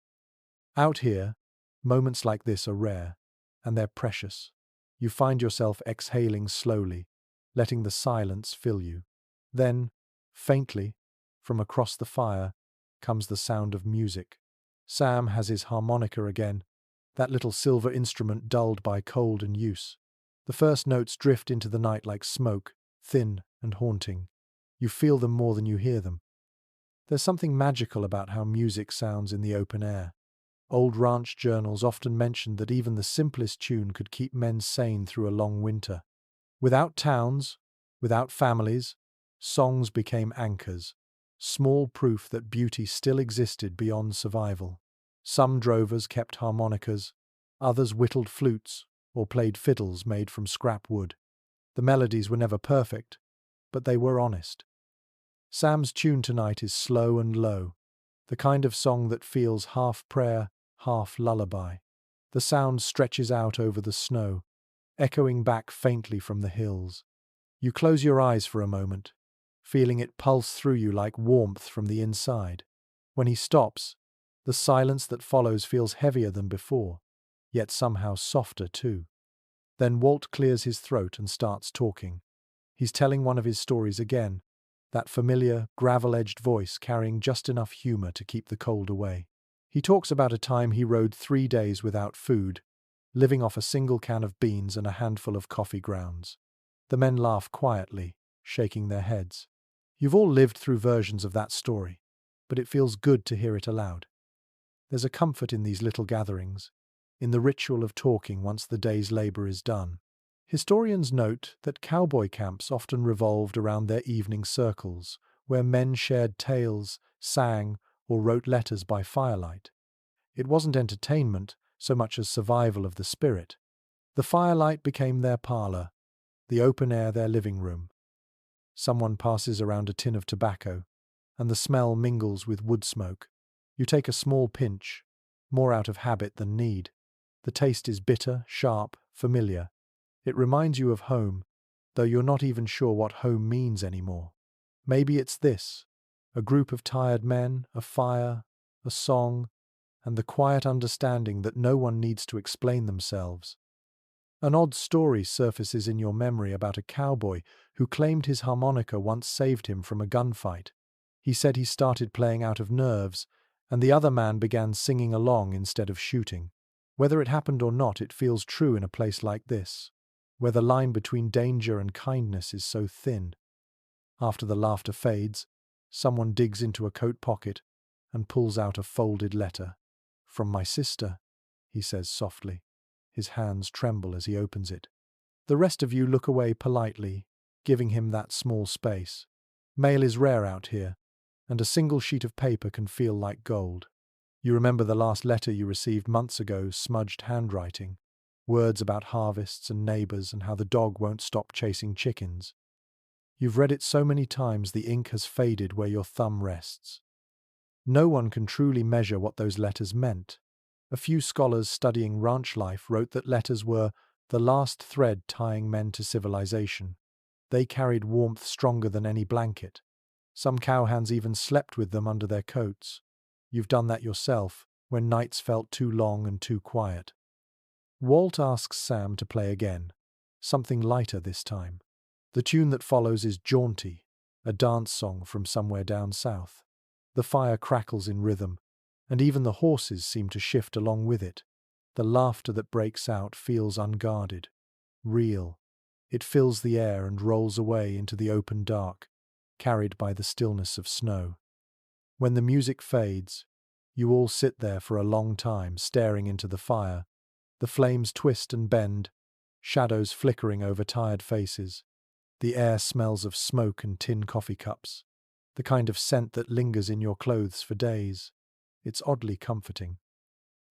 Out here, moments like this are rare, and they're precious. You find yourself exhaling slowly, letting the silence fill you. Then, faintly, from across the fire, comes the sound of music. Sam has his harmonica again, that little silver instrument dulled by cold and use. The first notes drift into the night like smoke, thin and haunting. You feel them more than you hear them. There's something magical about how music sounds in the open air. Old ranch journals often mentioned that even the simplest tune could keep men sane through a long winter. Without towns, without families, songs became anchors. small proof that beauty still existed beyond survival. Some drovers kept harmonicas, others whittled flutes or played fiddles made from scrap wood. The melodies were never perfect, but they were honest. Sam's tune tonight is slow and low, the kind of song that feels half prayer, half lullaby. The sound stretches out over the snow, echoing back faintly from the hills. You close your eyes for a moment, feeling it pulse through you like warmth from the inside. When he stops, the silence that follows feels heavier than before, yet somehow softer too. Then Walt clears his throat and starts talking. He's telling one of his stories again, that familiar, gravel-edged voice carrying just enough humor to keep the cold away. He talks about a time he rode 3 days without food, living off a single can of beans and a handful of coffee grounds. The men laugh quietly, shaking their heads. You've all lived through versions of that story, but it feels good to hear it aloud. There's a comfort in these little gatherings, in the ritual of talking once the day's labor is done. Historians note that cowboy camps often revolved around their evening circles, where men shared tales, sang, or wrote letters by firelight. It wasn't entertainment so much as survival of the spirit. The firelight became their parlor, the open air their living room. Someone passes around a tin of tobacco, and the smell mingles with wood smoke. You take a small pinch, more out of habit than need. The taste is bitter, sharp, familiar. It reminds you of home, though you're not even sure what home means anymore. Maybe it's this: a group of tired men, a fire, a song, and the quiet understanding that no one needs to explain themselves. An odd story surfaces in your memory about a cowboy who claimed his harmonica once saved him from a gunfight. He said he started playing out of nerves, and the other man began singing along instead of shooting. Whether it happened or not, it feels true in a place like this, where the line between danger and kindness is so thin. After the laughter fades, someone digs into a coat pocket and pulls out a folded letter. "From my sister," he says softly. His hands tremble as he opens it. The rest of you look away politely, giving him that small space. Mail is rare out here, and a single sheet of paper can feel like gold. You remember the last letter you received months ago, smudged handwriting, words about harvests and neighbors and how the dog won't stop chasing chickens. You've read it so many times the ink has faded where your thumb rests. No one can truly measure what those letters meant. A few scholars studying ranch life wrote that letters were the last thread tying men to civilization. They carried warmth stronger than any blanket. Some cowhands even slept with them under their coats. You've done that yourself, when nights felt too long and too quiet. Walt asks Sam to play again, something lighter this time. The tune that follows is jaunty, a dance song from somewhere down south. The fire crackles in rhythm, and even the horses seem to shift along with it. The laughter that breaks out feels unguarded, real. It fills the air and rolls away into the open dark, carried by the stillness of snow. When the music fades, you all sit there for a long time, staring into the fire. The flames twist and bend, shadows flickering over tired faces. The air smells of smoke and tin coffee cups, the kind of scent that lingers in your clothes for days. It's oddly comforting.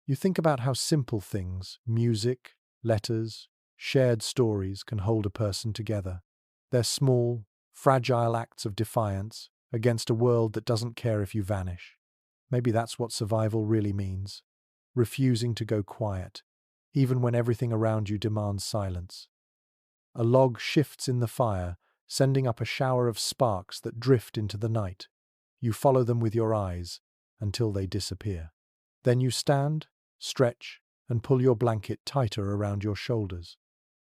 You think about how simple things, music, letters, shared stories can hold a person together. They're small, fragile acts of defiance against a world that doesn't care if you vanish. Maybe that's what survival really means. Refusing to go quiet, even when everything around you demands silence. A log shifts in the fire, sending up a shower of sparks that drift into the night. You follow them with your eyes until they disappear. Then you stand, stretch, and pull your blanket tighter around your shoulders.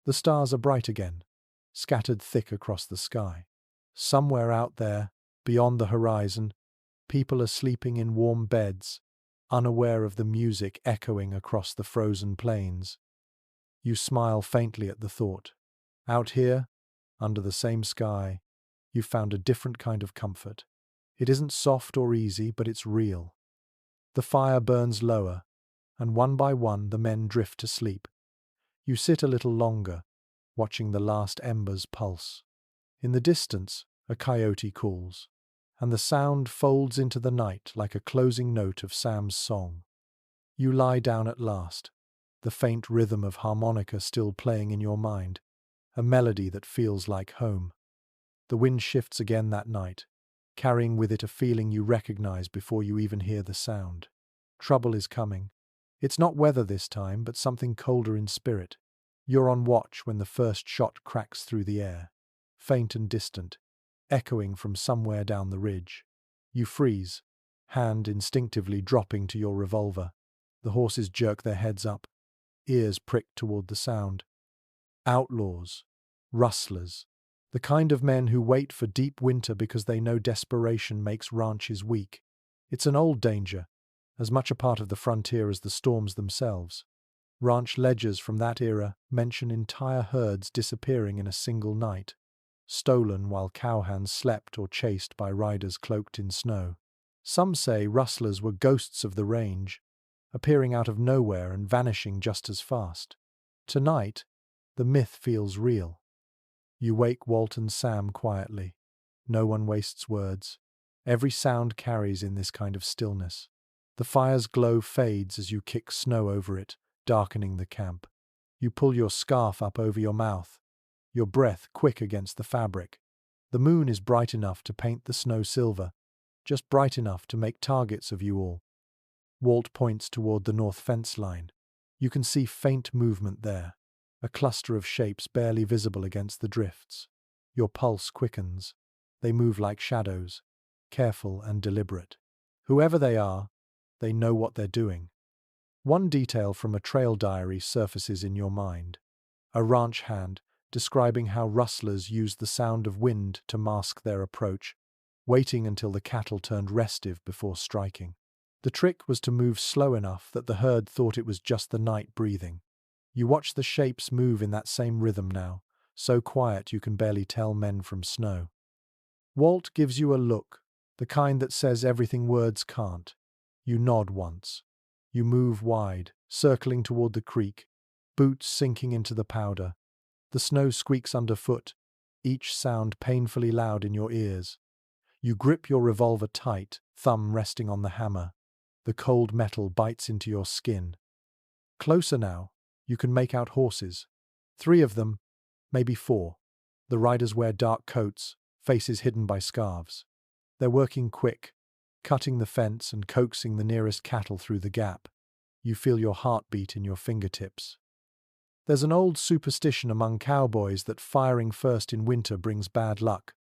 The stars are bright again, scattered thick across the sky. Somewhere out there, beyond the horizon, people are sleeping in warm beds, unaware of the music echoing across the frozen plains. You smile faintly at the thought. Out here, under the same sky, you've found a different kind of comfort. It isn't soft or easy, but it's real. The fire burns lower, and one by one the men drift to sleep. You sit a little longer, watching the last embers pulse. In the distance, a coyote calls, and the sound folds into the night like a closing note of Sam's song. You lie down at last, the faint rhythm of harmonica still playing in your mind, a melody that feels like home. The wind shifts again that night, carrying with it a feeling you recognize before you even hear the sound. Trouble is coming. It's not weather this time, but something colder in spirit. You're on watch when the first shot cracks through the air, faint and distant, echoing from somewhere down the ridge. You freeze, hand instinctively dropping to your revolver. The horses jerk their heads up, ears pricked toward the sound. Outlaws, rustlers, the kind of men who wait for deep winter because they know desperation makes ranches weak. It's an old danger, as much a part of the frontier as the storms themselves. Ranch ledgers from that era mention entire herds disappearing in a single night, stolen while cowhands slept or chased by riders cloaked in snow. Some say rustlers were ghosts of the range, appearing out of nowhere and vanishing just as fast. Tonight, the myth feels real. You wake Walt and Sam quietly. No one wastes words. Every sound carries in this kind of stillness. The fire's glow fades as you kick snow over it, darkening the camp. You pull your scarf up over your mouth, your breath quick against the fabric. The moon is bright enough to paint the snow silver, just bright enough to make targets of you all. Walt points toward the north fence line. You can see faint movement there, a cluster of shapes barely visible against the drifts. Your pulse quickens. They move like shadows, careful and deliberate. Whoever they are, they know what they're doing. One detail from a trail diary surfaces in your mind. A ranch hand describing how rustlers used the sound of wind to mask their approach, waiting until the cattle turned restive before striking. The trick was to move slow enough that the herd thought it was just the night breathing. You watch the shapes move in that same rhythm now, so quiet you can barely tell men from snow. Walt gives you a look, the kind that says everything words can't. You nod once. You move wide, circling toward the creek, boots sinking into the powder. The snow squeaks underfoot, each sound painfully loud in your ears. You grip your revolver tight, thumb resting on the hammer. The cold metal bites into your skin. Closer now, you can make out horses. 3 of them, maybe 4. The riders wear dark coats, faces hidden by scarves. They're working quick, cutting the fence and coaxing the nearest cattle through the gap. You feel your heartbeat in your fingertips. There's an old superstition among cowboys that firing first in winter brings bad luck,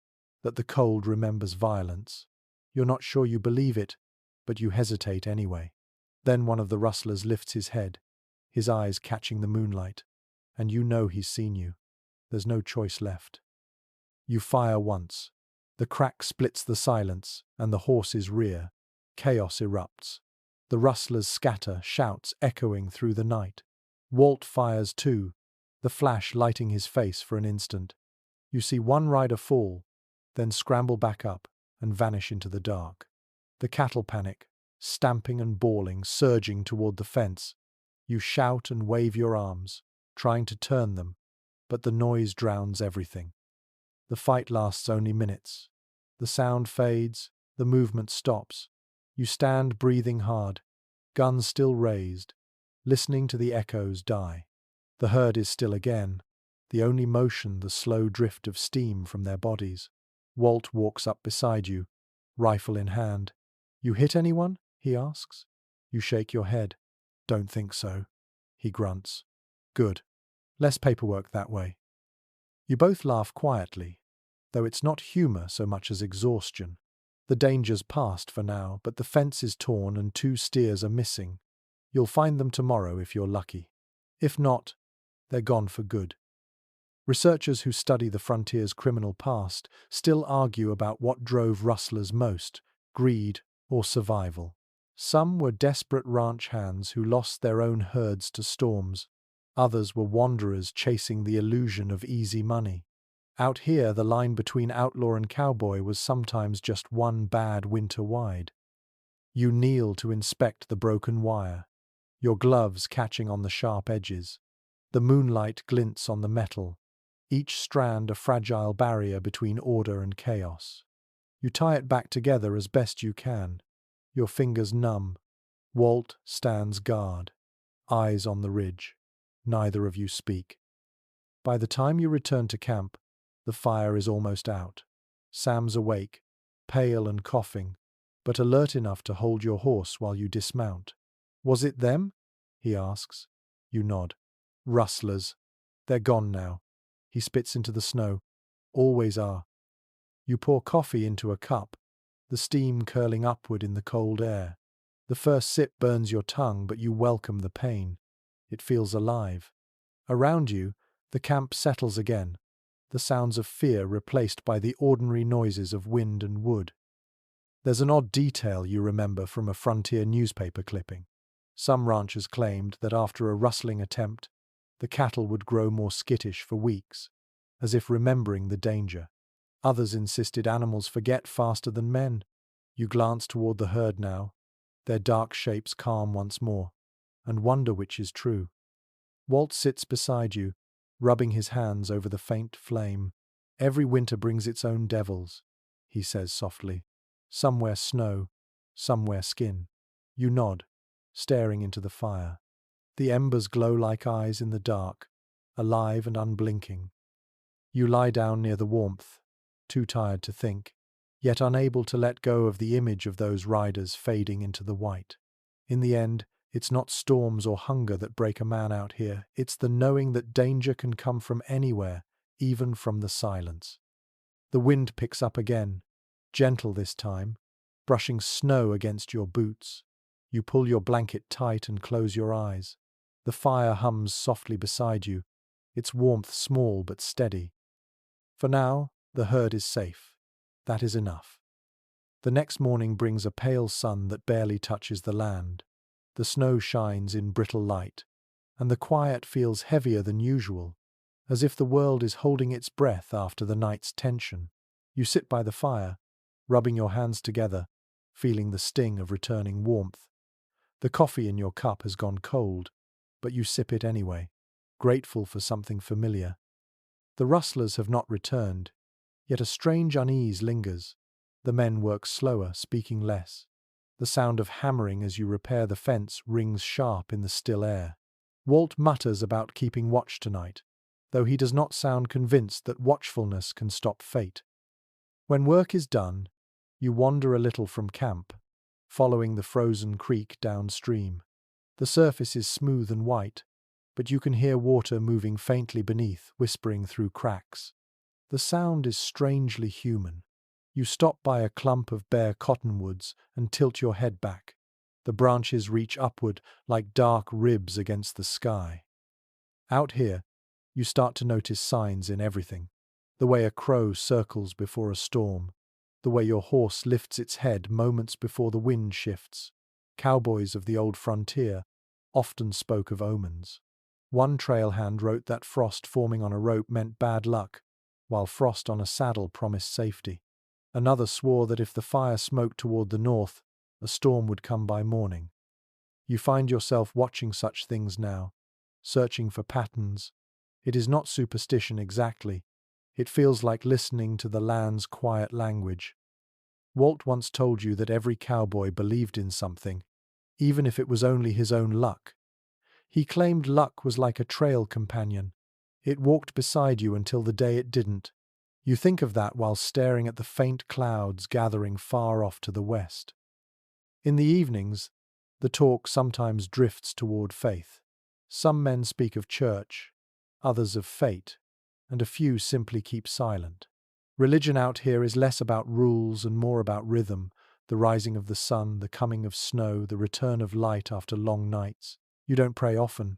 that the cold remembers violence. You're not sure you believe it, but you hesitate anyway. Then one of the rustlers lifts his head, his eyes catching the moonlight, and you know he's seen you. There's no choice left. You fire once. The crack splits the silence, and the horses rear. Chaos erupts. The rustlers scatter, shouts echoing through the night. Walt fires too, the flash lighting his face for an instant. You see one rider fall, then scramble back up and vanish into the dark. The cattle panic, stamping and bawling, surging toward the fence. You shout and wave your arms, trying to turn them, but the noise drowns everything. The fight lasts only minutes. The sound fades, the movement stops. You stand breathing hard, guns still raised, listening to the echoes die. The herd is still again, the only motion the slow drift of steam from their bodies. Walt walks up beside you, rifle in hand. "You hit anyone?" he asks. You shake your head. "Don't think so," he grunts. "Good. Less paperwork that way." You both laugh quietly, though it's not humor so much as exhaustion. The danger's past for now, but the fence is torn and 2 steers are missing. You'll find them tomorrow if you're lucky. If not, they're gone for good. Researchers who study the frontier's criminal past still argue about what drove rustlers most, greed or survival. Some were desperate ranch hands who lost their own herds to storms. Others were wanderers chasing the illusion of easy money. Out here, the line between outlaw and cowboy was sometimes just one bad winter wide. You kneel to inspect the broken wire, your gloves catching on the sharp edges. The moonlight glints on the metal, each strand a fragile barrier between order and chaos. You tie it back together as best you can, your fingers numb. Walt stands guard, eyes on the ridge. Neither of you speak. By the time you return to camp, the fire is almost out. Sam's awake, pale and coughing, but alert enough to hold your horse while you dismount. Was it them? He asks. You nod. Rustlers. They're gone now. He spits into the snow. Always are. You pour coffee into a cup, the steam curling upward in the cold air. The first sip burns your tongue, but you welcome the pain. It feels alive. Around you, the camp settles again, the sounds of fear replaced by the ordinary noises of wind and wood. There's an odd detail you remember from a frontier newspaper clipping. Some ranchers claimed that after a rustling attempt, the cattle would grow more skittish for weeks, as if remembering the danger. Others insisted animals forget faster than men. You glance toward the herd now, their dark shapes calm once more, and wonder which is true. Walt sits beside you, rubbing his hands over the faint flame. Every winter brings its own devils, he says softly. Somewhere snow, somewhere skin. You nod, staring into the fire. The embers glow like eyes in the dark, alive and unblinking. You lie down near the warmth, too tired to think, yet unable to let go of the image of those riders fading into the white. In the end, it's not storms or hunger that break a man out here, it's the knowing that danger can come from anywhere, even from the silence. The wind picks up again, gentle this time, brushing snow against your boots. You pull your blanket tight and close your eyes. The fire hums softly beside you, its warmth small but steady. For now, the herd is safe. That is enough. The next morning brings a pale sun that barely touches the land. The snow shines in brittle light, and the quiet feels heavier than usual, as if the world is holding its breath after the night's tension. You sit by the fire, rubbing your hands together, feeling the sting of returning warmth. The coffee in your cup has gone cold, but you sip it anyway, grateful for something familiar. The rustlers have not returned, yet a strange unease lingers. The men work slower, speaking less. The sound of hammering as you repair the fence rings sharp in the still air. Walt mutters about keeping watch tonight, though he does not sound convinced that watchfulness can stop fate. When work is done, you wander a little from camp, following the frozen creek downstream. The surface is smooth and white, but you can hear water moving faintly beneath, whispering through cracks. The sound is strangely human. You stop by a clump of bare cottonwoods and tilt your head back. The branches reach upward like dark ribs against the sky. Out here, you start to notice signs in everything. The way a crow circles before a storm. The way your horse lifts its head moments before the wind shifts. Cowboys of the old frontier often spoke of omens. One trail hand wrote that frost forming on a rope meant bad luck, while frost on a saddle promised safety. Another swore that if the fire smoked toward the north, a storm would come by morning. You find yourself watching such things now, searching for patterns. It is not superstition exactly. It feels like listening to the land's quiet language. Walt once told you that every cowboy believed in something, even if it was only his own luck. He claimed luck was like a trail companion. It walked beside you until the day it didn't. You think of that while staring at the faint clouds gathering far off to the west. In the evenings, the talk sometimes drifts toward faith. Some men speak of church, others of fate, and a few simply keep silent. Religion out here is less about rules and more about rhythm, the rising of the sun, the coming of snow, the return of light after long nights. You don't pray often,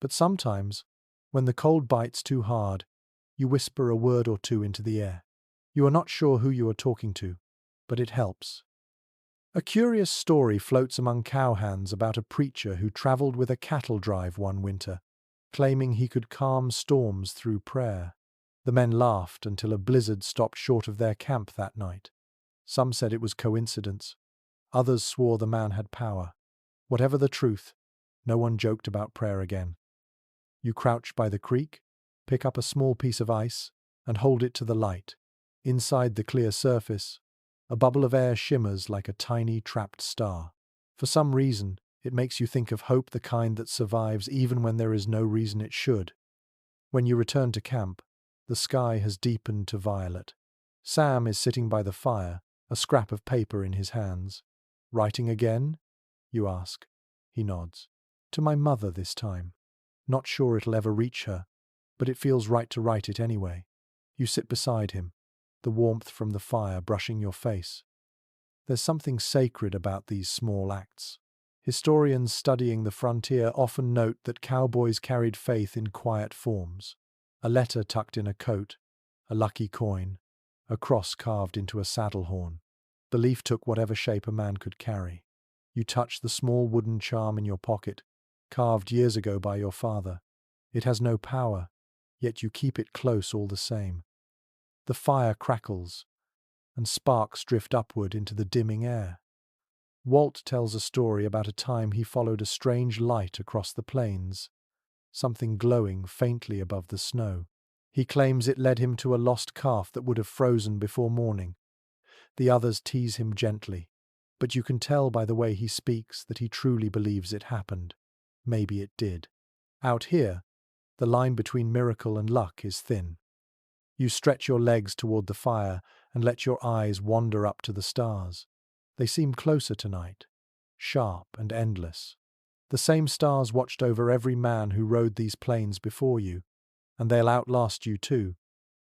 but sometimes, when the cold bites too hard, you whisper a word or two into the air. You are not sure who you are talking to, but it helps. A curious story floats among cowhands about a preacher who traveled with a cattle drive one winter, claiming he could calm storms through prayer. The men laughed until a blizzard stopped short of their camp that night. Some said it was coincidence. Others swore the man had power. Whatever the truth, no one joked about prayer again. You crouch by the creek, pick up a small piece of ice, and hold it to the light. Inside the clear surface, A bubble of air shimmers like a tiny trapped star. For some reason, it makes you think of hope, the kind that survives even when there is no reason it should. When you return to camp, the sky has deepened to violet. Sam is sitting by the fire, a scrap of paper in his hands. "Writing again?" you ask. He nods. "To my mother this time. Not sure it'll ever reach her, but it feels right to write it anyway." You sit beside him, the warmth from the fire brushing your face. There's something sacred about these small acts. Historians studying the frontier often note that cowboys carried faith in quiet forms. A letter tucked in a coat, a lucky coin, a cross carved into a saddle horn. Belief took whatever shape a man could carry. You touch the small wooden charm in your pocket, carved years ago by your father. It has no power, yet you keep it close all the same. The fire crackles, and sparks drift upward into the dimming air. Walt tells a story about a time he followed a strange light across the plains, something glowing faintly above the snow. He claims it led him to a lost calf that would have frozen before morning. The others tease him gently, but you can tell by the way he speaks that he truly believes it happened. Maybe it did. Out here, the line between miracle and luck is thin. You stretch your legs toward the fire and let your eyes wander up to the stars. They seem closer tonight, sharp and endless. The same stars watched over every man who rode these plains before you, and they'll outlast you too.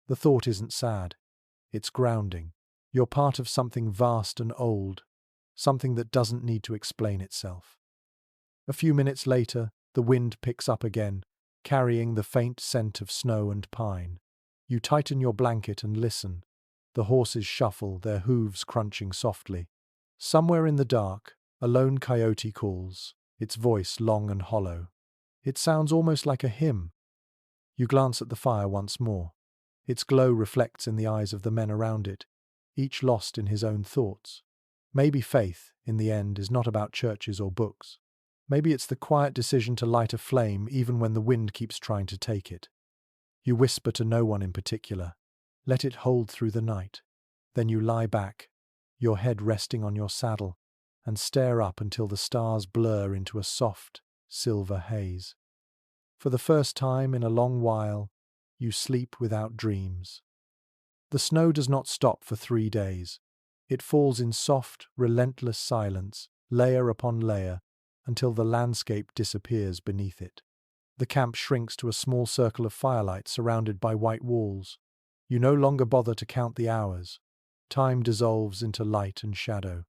The thought isn't sad. It's grounding. You're part of something vast and old, something that doesn't need to explain itself. A few minutes later, the wind picks up again, carrying the faint scent of snow and pine. You tighten your blanket and listen. The horses shuffle, their hooves crunching softly. Somewhere in the dark, a lone coyote calls, its voice long and hollow. It sounds almost like a hymn. You glance at the fire once more. Its glow reflects in the eyes of the men around it, each lost in his own thoughts. Maybe faith, in the end, is not about churches or books. Maybe it's the quiet decision to light a flame even when the wind keeps trying to take it. You whisper to no one in particular. Let it hold through the night. Then you lie back, your head resting on your saddle, and stare up until the stars blur into a soft, silver haze. For the first time in a long while, you sleep without dreams. The snow does not stop for 3 days. It falls in soft, relentless silence, layer upon layer, until the landscape disappears beneath it. The camp shrinks to a small circle of firelight surrounded by white walls. You no longer bother to count the hours. Time dissolves into light and shadow.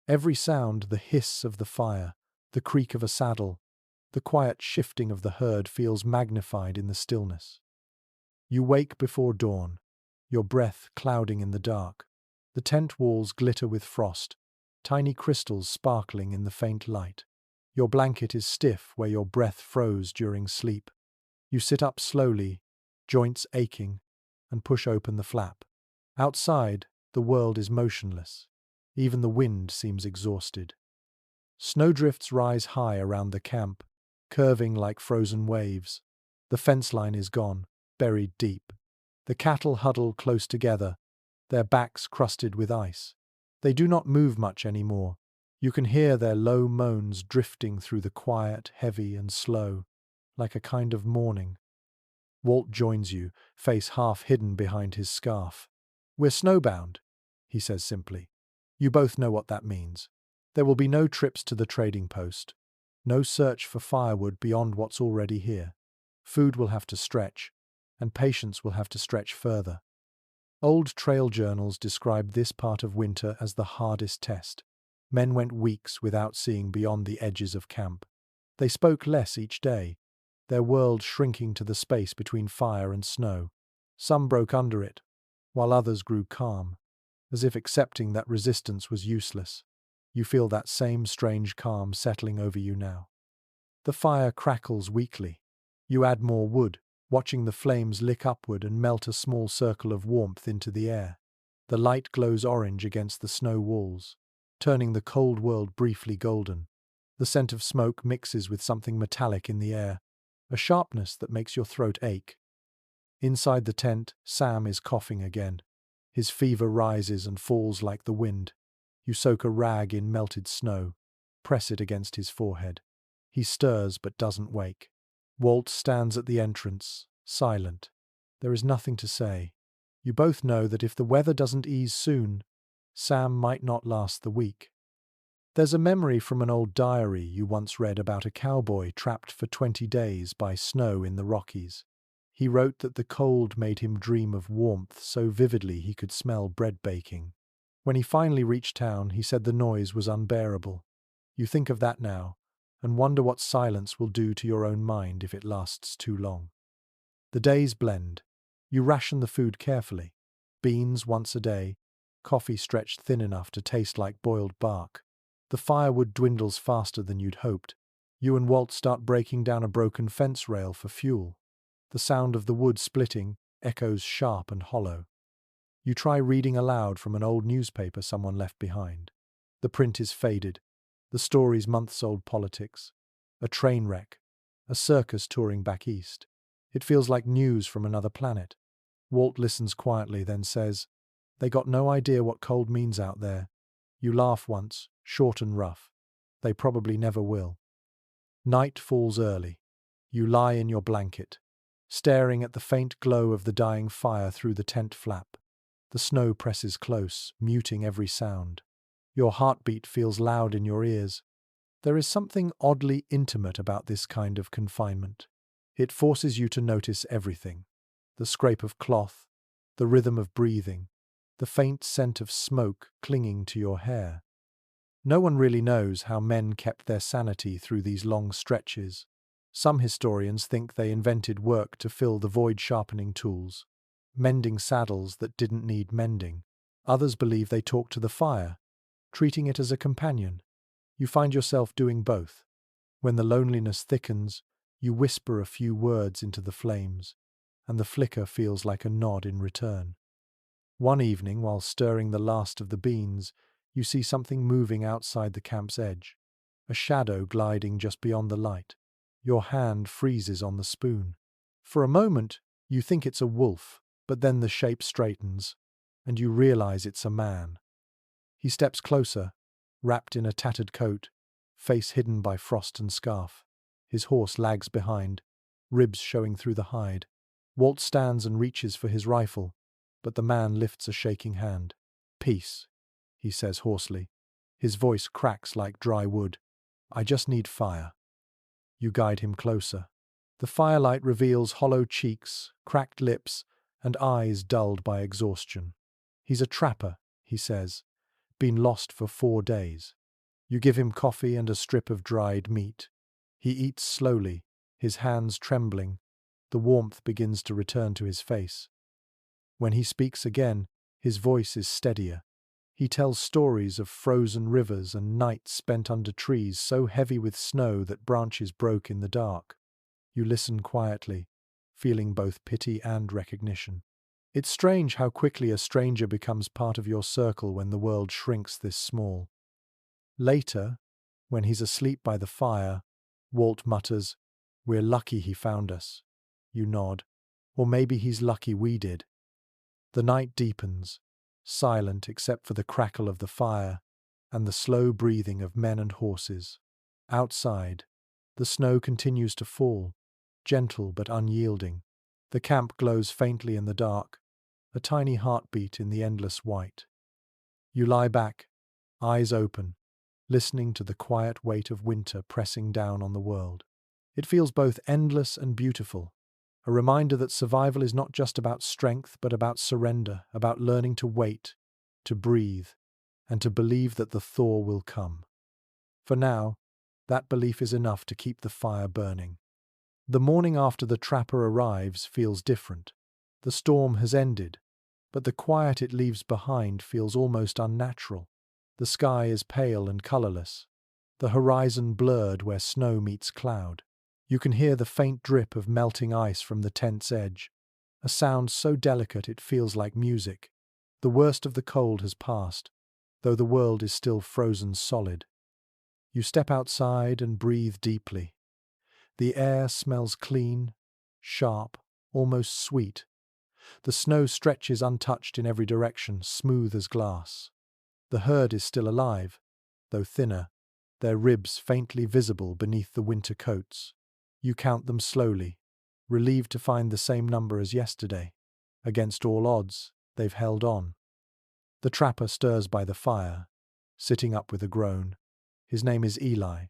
Every sound, the hiss of the fire, the creak of a saddle, the quiet shifting of the herd feels magnified in the stillness. You wake before dawn, your breath clouding in the dark. The tent walls glitter with frost, tiny crystals sparkling in the faint light. Your blanket is stiff where your breath froze during sleep. You sit up slowly, joints aching, and push open the flap. Outside, the world is motionless. Even the wind seems exhausted. Snowdrifts rise high around the camp, curving like frozen waves. The fence line is gone, buried deep. The cattle huddle close together, their backs crusted with ice. They do not move much anymore. You can hear their low moans drifting through the quiet, heavy and slow, like a kind of mourning. Walt joins you, face half hidden behind his scarf. "We're snowbound," he says simply. You both know what that means. There will be no trips to the trading post, no search for firewood beyond what's already here. Food will have to stretch, and patience will have to stretch further. Old trail journals describe this part of winter as the hardest test. Men went weeks without seeing beyond the edges of camp. They spoke less each day, their world shrinking to the space between fire and snow. Some broke under it, while others grew calm, as if accepting that resistance was useless. You feel that same strange calm settling over you now. The fire crackles weakly. You add more wood, watching the flames lick upward and melt a small circle of warmth into the air. The light glows orange against the snow walls, turning the cold world briefly golden. The scent of smoke mixes with something metallic in the air, a sharpness that makes your throat ache. Inside the tent, Sam is coughing again. His fever rises and falls like the wind. You soak a rag in melted snow, press it against his forehead. He stirs but doesn't wake. Walt stands at the entrance, silent. There is nothing to say. You both know that if the weather doesn't ease soon, Sam might not last the week. There's a memory from an old diary you once read about a cowboy trapped for 20 days by snow in the Rockies. He wrote that the cold made him dream of warmth so vividly he could smell bread baking. When he finally reached town, he said the noise was unbearable. You think of that now, and wonder what silence will do to your own mind if it lasts too long. The days blend. You ration the food carefully. Beans once a day, coffee stretched thin enough to taste like boiled bark. The firewood dwindles faster than you'd hoped. You and Walt start breaking down a broken fence rail for fuel. The sound of the wood splitting echoes sharp and hollow. You try reading aloud from an old newspaper someone left behind. The print is faded. The story's months-old politics. A train wreck. A circus touring back east. It feels like news from another planet. Walt listens quietly, then says, "They got no idea what cold means out there." You laugh once, short and rough. They probably never will. Night falls early. You lie in your blanket, staring at the faint glow of the dying fire through the tent flap. The snow presses close, muting every sound. Your heartbeat feels loud in your ears. There is something oddly intimate about this kind of confinement. It forces you to notice everything. The scrape of cloth, the rhythm of breathing, the faint scent of smoke clinging to your hair. No one really knows how men kept their sanity through these long stretches. Some historians think they invented work to fill the void, sharpening tools, mending saddles that didn't need mending. Others believe they talked to the fire, treating it as a companion. You find yourself doing both. When the loneliness thickens, you whisper a few words into the flames, and the flicker feels like a nod in return. One evening, while stirring the last of the beans, you see something moving outside the camp's edge, a shadow gliding just beyond the light. Your hand freezes on the spoon. For a moment, you think it's a wolf, but then the shape straightens, and you realize it's a man. He steps closer, wrapped in a tattered coat, face hidden by frost and scarf. His horse lags behind, ribs showing through the hide. Walt stands and reaches for his rifle, but the man lifts a shaking hand. "Peace," he says hoarsely. His voice cracks like dry wood. "I just need fire." You guide him closer. The firelight reveals hollow cheeks, cracked lips, and eyes dulled by exhaustion. "He's a trapper," he says. "Been lost for 4 days." You give him coffee and a strip of dried meat. He eats slowly, his hands trembling. The warmth begins to return to his face. When he speaks again, his voice is steadier. He tells stories of frozen rivers and nights spent under trees so heavy with snow that branches broke in the dark. You listen quietly, feeling both pity and recognition. It's strange how quickly a stranger becomes part of your circle when the world shrinks this small. Later, when he's asleep by the fire, Walt mutters, "We're lucky he found us." You nod. Or maybe he's lucky we did. The night deepens, silent except for the crackle of the fire and the slow breathing of men and horses. Outside, the snow continues to fall, gentle but unyielding. The camp glows faintly in the dark, a tiny heartbeat in the endless white. You lie back, eyes open, listening to the quiet weight of winter pressing down on the world. It feels both endless and beautiful, a reminder that survival is not just about strength, but about surrender, about learning to wait, to breathe, and to believe that the thaw will come. For now, that belief is enough to keep the fire burning. The morning after the trapper arrives feels different. The storm has ended, but the quiet it leaves behind feels almost unnatural. The sky is pale and colorless, the horizon blurred where snow meets cloud. You can hear the faint drip of melting ice from the tent's edge, a sound so delicate it feels like music. The worst of the cold has passed, though the world is still frozen solid. You step outside and breathe deeply. The air smells clean, sharp, almost sweet. The snow stretches untouched in every direction, smooth as glass. The herd is still alive, though thinner, their ribs faintly visible beneath the winter coats. You count them slowly, relieved to find the same number as yesterday. Against all odds, they've held on. The trapper stirs by the fire, sitting up with a groan. His name is Eli,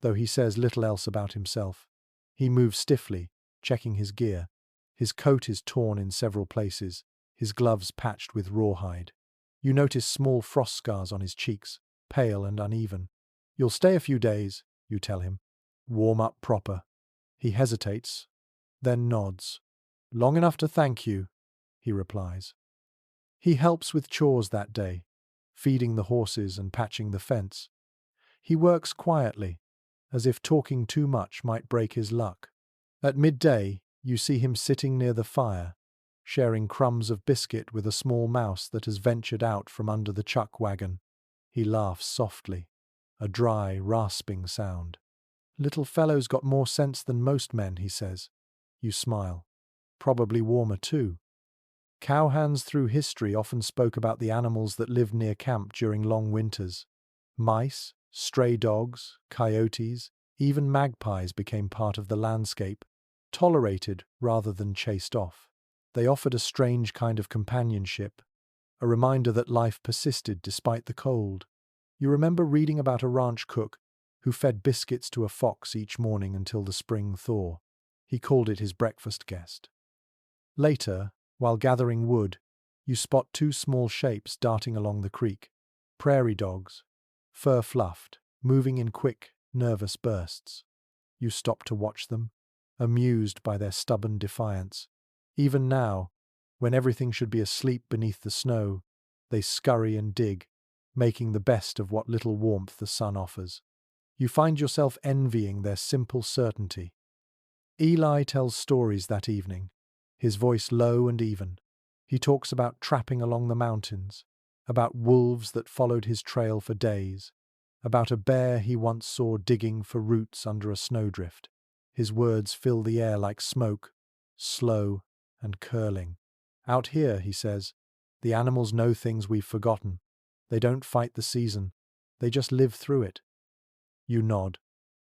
though he says little else about himself. He moves stiffly, checking his gear. His coat is torn in several places, his gloves patched with rawhide. You notice small frost scars on his cheeks, pale and uneven. "You'll stay a few days," you tell him. "Warm up proper." He hesitates, then nods. "Long enough to thank you," he replies. He helps with chores that day, feeding the horses and patching the fence. He works quietly, as if talking too much might break his luck. At midday, you see him sitting near the fire, sharing crumbs of biscuit with a small mouse that has ventured out from under the chuck wagon. He laughs softly, a dry, rasping sound. "Little fellow's got more sense than most men," he says. You smile. "Probably warmer too." Cowhands through history often spoke about the animals that lived near camp during long winters. Mice, stray dogs, coyotes, even magpies became part of the landscape, tolerated rather than chased off. They offered a strange kind of companionship, a reminder that life persisted despite the cold. You remember reading about a ranch cook who fed biscuits to a fox each morning until the spring thaw. He called it his breakfast guest. Later, while gathering wood, you spot two small shapes darting along the creek. Prairie dogs, fur fluffed, moving in quick, nervous bursts. You stop to watch them, amused by their stubborn defiance. Even now, when everything should be asleep beneath the snow, they scurry and dig, making the best of what little warmth the sun offers. You find yourself envying their simple certainty. Eli tells stories that evening, his voice low and even. He talks about trapping along the mountains, about wolves that followed his trail for days, about a bear he once saw digging for roots under a snowdrift. His words fill the air like smoke, slow and curling. "Out here," he says, "the animals know things we've forgotten. They don't fight the season. They just live through it." You nod,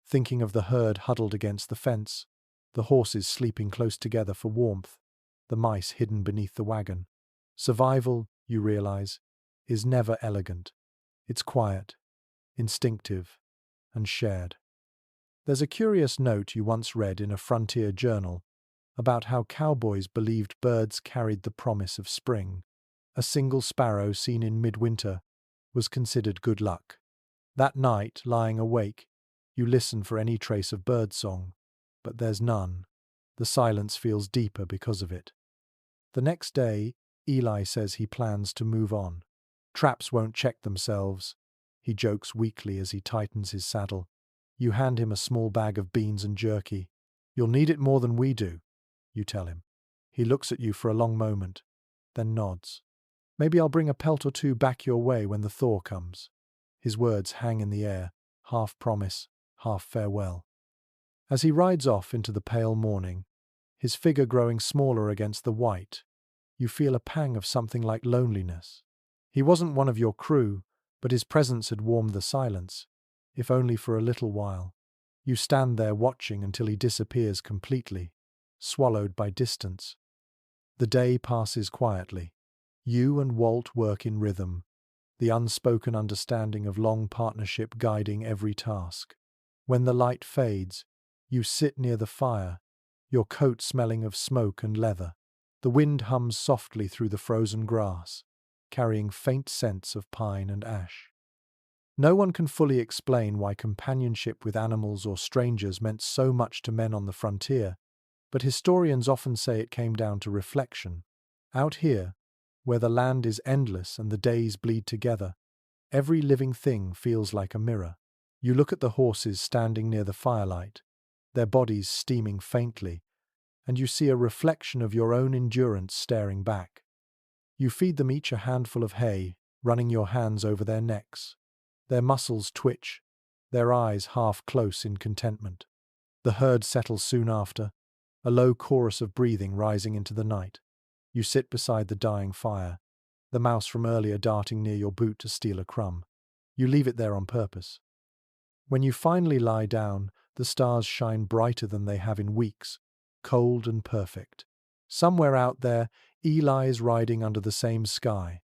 thinking of the herd huddled against the fence, the horses sleeping close together for warmth, the mice hidden beneath the wagon. Survival, you realize, is never elegant. It's quiet, instinctive, and shared. There's a curious note you once read in a frontier journal about how cowboys believed birds carried the promise of spring. A single sparrow seen in midwinter was considered good luck. That night, lying awake, you listen for any trace of birdsong, but there's none. The silence feels deeper because of it. The next day, Eli says he plans to move on. Traps won't check themselves, he jokes weakly as he tightens his saddle. You hand him a small bag of beans and jerky. "You'll need it more than we do," you tell him. He looks at you for a long moment, then nods. "Maybe I'll bring a pelt or two back your way when the thaw comes." His words hang in the air, half promise, half farewell. As he rides off into the pale morning, his figure growing smaller against the white, you feel a pang of something like loneliness. He wasn't one of your crew, but his presence had warmed the silence, if only for a little while. You stand there watching until he disappears completely, swallowed by distance. The day passes quietly. You and Walt work in rhythm, the unspoken understanding of long partnership guiding every task. When the light fades, you sit near the fire, your coat smelling of smoke and leather. The wind hums softly through the frozen grass, carrying faint scents of pine and ash. No one can fully explain why companionship with animals or strangers meant so much to men on the frontier, but historians often say it came down to reflection. Out here, where the land is endless and the days bleed together, every living thing feels like a mirror. You look at the horses standing near the firelight, their bodies steaming faintly, and you see a reflection of your own endurance staring back. You feed them each a handful of hay, running your hands over their necks. Their muscles twitch, their eyes half close in contentment. The herd settles soon after, a low chorus of breathing rising into the night. You sit beside the dying fire, the mouse from earlier darting near your boot to steal a crumb. You leave it there on purpose. When you finally lie down, the stars shine brighter than they have in weeks, cold and perfect. Somewhere out there, Eli is riding under the same sky.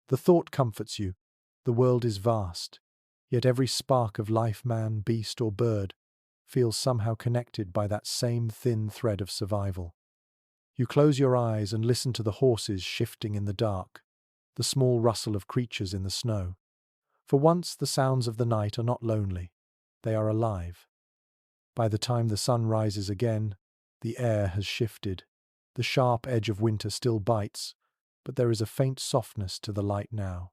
The thought comforts you. The world is vast, yet every spark of life, man, beast, or bird, feels somehow connected by that same thin thread of survival. You close your eyes and listen to the horses shifting in the dark, the small rustle of creatures in the snow. For once, the sounds of the night are not lonely. They are alive. By the time the sun rises again, the air has shifted. The sharp edge of winter still bites, but there is a faint softness to the light now,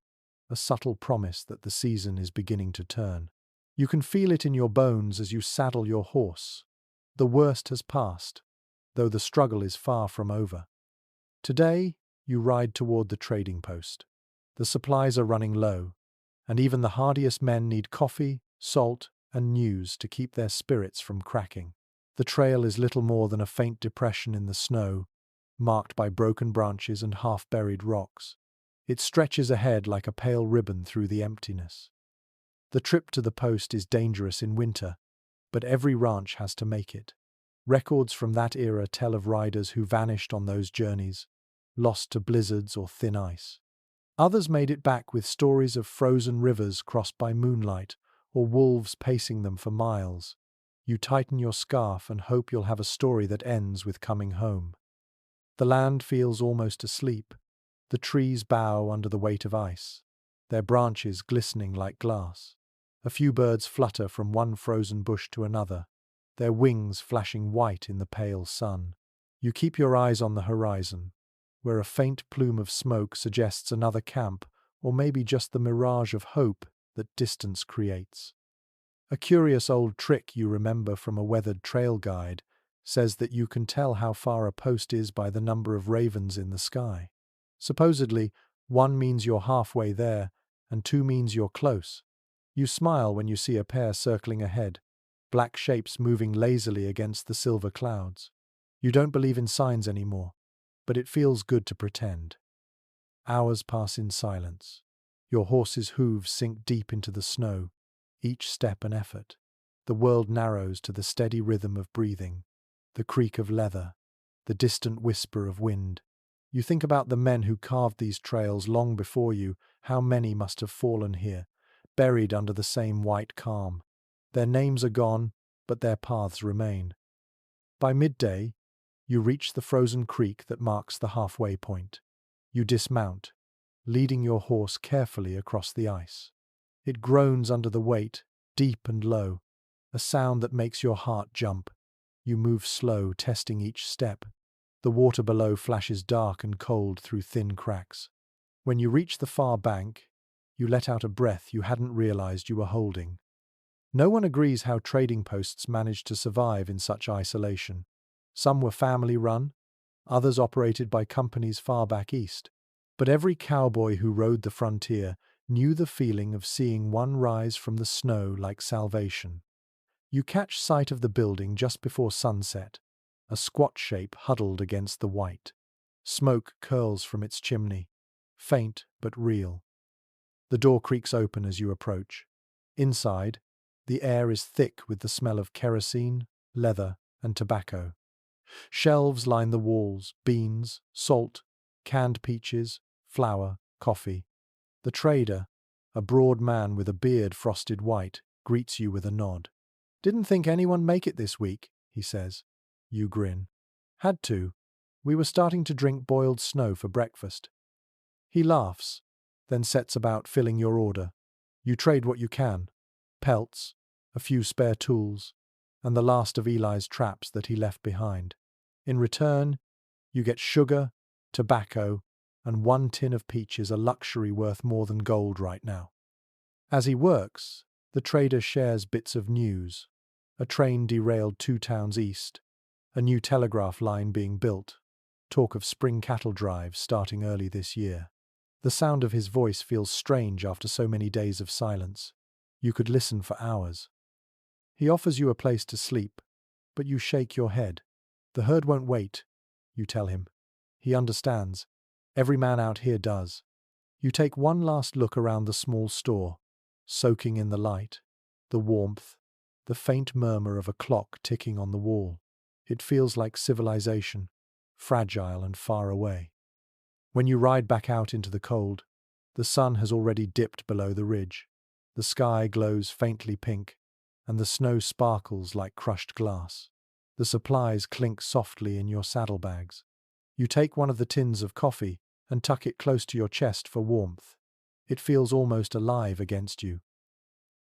a subtle promise that the season is beginning to turn. You can feel it in your bones as you saddle your horse. The worst has passed, though the struggle is far from over. Today, you ride toward the trading post. The supplies are running low, and even the hardiest men need coffee, salt, and news to keep their spirits from cracking. The trail is little more than a faint depression in the snow, marked by broken branches and half-buried rocks. It stretches ahead like a pale ribbon through the emptiness. The trip to the post is dangerous in winter, but every ranch has to make it. Records from that era tell of riders who vanished on those journeys, lost to blizzards or thin ice. Others made it back with stories of frozen rivers crossed by moonlight or wolves pacing them for miles. You tighten your scarf and hope you'll have a story that ends with coming home. The land feels almost asleep. The trees bow under the weight of ice, their branches glistening like glass. A few birds flutter from one frozen bush to another, their wings flashing white in the pale sun. You keep your eyes on the horizon, where a faint plume of smoke suggests another camp, or maybe just the mirage of hope that distance creates. A curious old trick you remember from a weathered trail guide says that you can tell how far a post is by the number of ravens in the sky. Supposedly, 1 means you're halfway there, and 2 means you're close. You smile when you see a pair circling ahead, black shapes moving lazily against the silver clouds. You don't believe in signs anymore, but it feels good to pretend. Hours pass in silence. Your horse's hooves sink deep into the snow, each step an effort. The world narrows to the steady rhythm of breathing, the creak of leather, the distant whisper of wind. You think about the men who carved these trails long before you, how many must have fallen here, buried under the same white calm. Their names are gone, but their paths remain. By midday, you reach the frozen creek that marks the halfway point. You dismount, leading your horse carefully across the ice. It groans under the weight, deep and low, a sound that makes your heart jump. You move slow, testing each step. The water below flashes dark and cold through thin cracks. When you reach the far bank, you let out a breath you hadn't realized you were holding. No one agrees how trading posts managed to survive in such isolation. Some were family-run, others operated by companies far back east. But every cowboy who rode the frontier knew the feeling of seeing one rise from the snow like salvation. You catch sight of the building just before sunset, a squat shape huddled against the white. Smoke curls from its chimney, faint but real. The door creaks open as you approach. Inside, the air is thick with the smell of kerosene, leather, and tobacco. Shelves line the walls, beans, salt, canned peaches, flour, coffee. The trader, a broad man with a beard frosted white, greets you with a nod. "Didn't think anyone make it this week," he says. You grin. "Had to. We were starting to drink boiled snow for breakfast." He laughs, then sets about filling your order. You trade what you can: pelts, a few spare tools, and the last of Eli's traps that he left behind. In return, you get sugar, tobacco, and 1 tin of peaches, a luxury worth more than gold right now. As he works, the trader shares bits of news. A train derailed 2 towns east, a new telegraph line being built, talk of spring cattle drives starting early this year. The sound of his voice feels strange after so many days of silence. You could listen for hours. He offers you a place to sleep, but you shake your head. "The herd won't wait," you tell him. He understands. Every man out here does. You take one last look around the small store, soaking in the light, the warmth, the faint murmur of a clock ticking on the wall. It feels like civilization, fragile and far away. When you ride back out into the cold, the sun has already dipped below the ridge. The sky glows faintly pink, and the snow sparkles like crushed glass. The supplies clink softly in your saddlebags. You take one of the tins of coffee and tuck it close to your chest for warmth. It feels almost alive against you.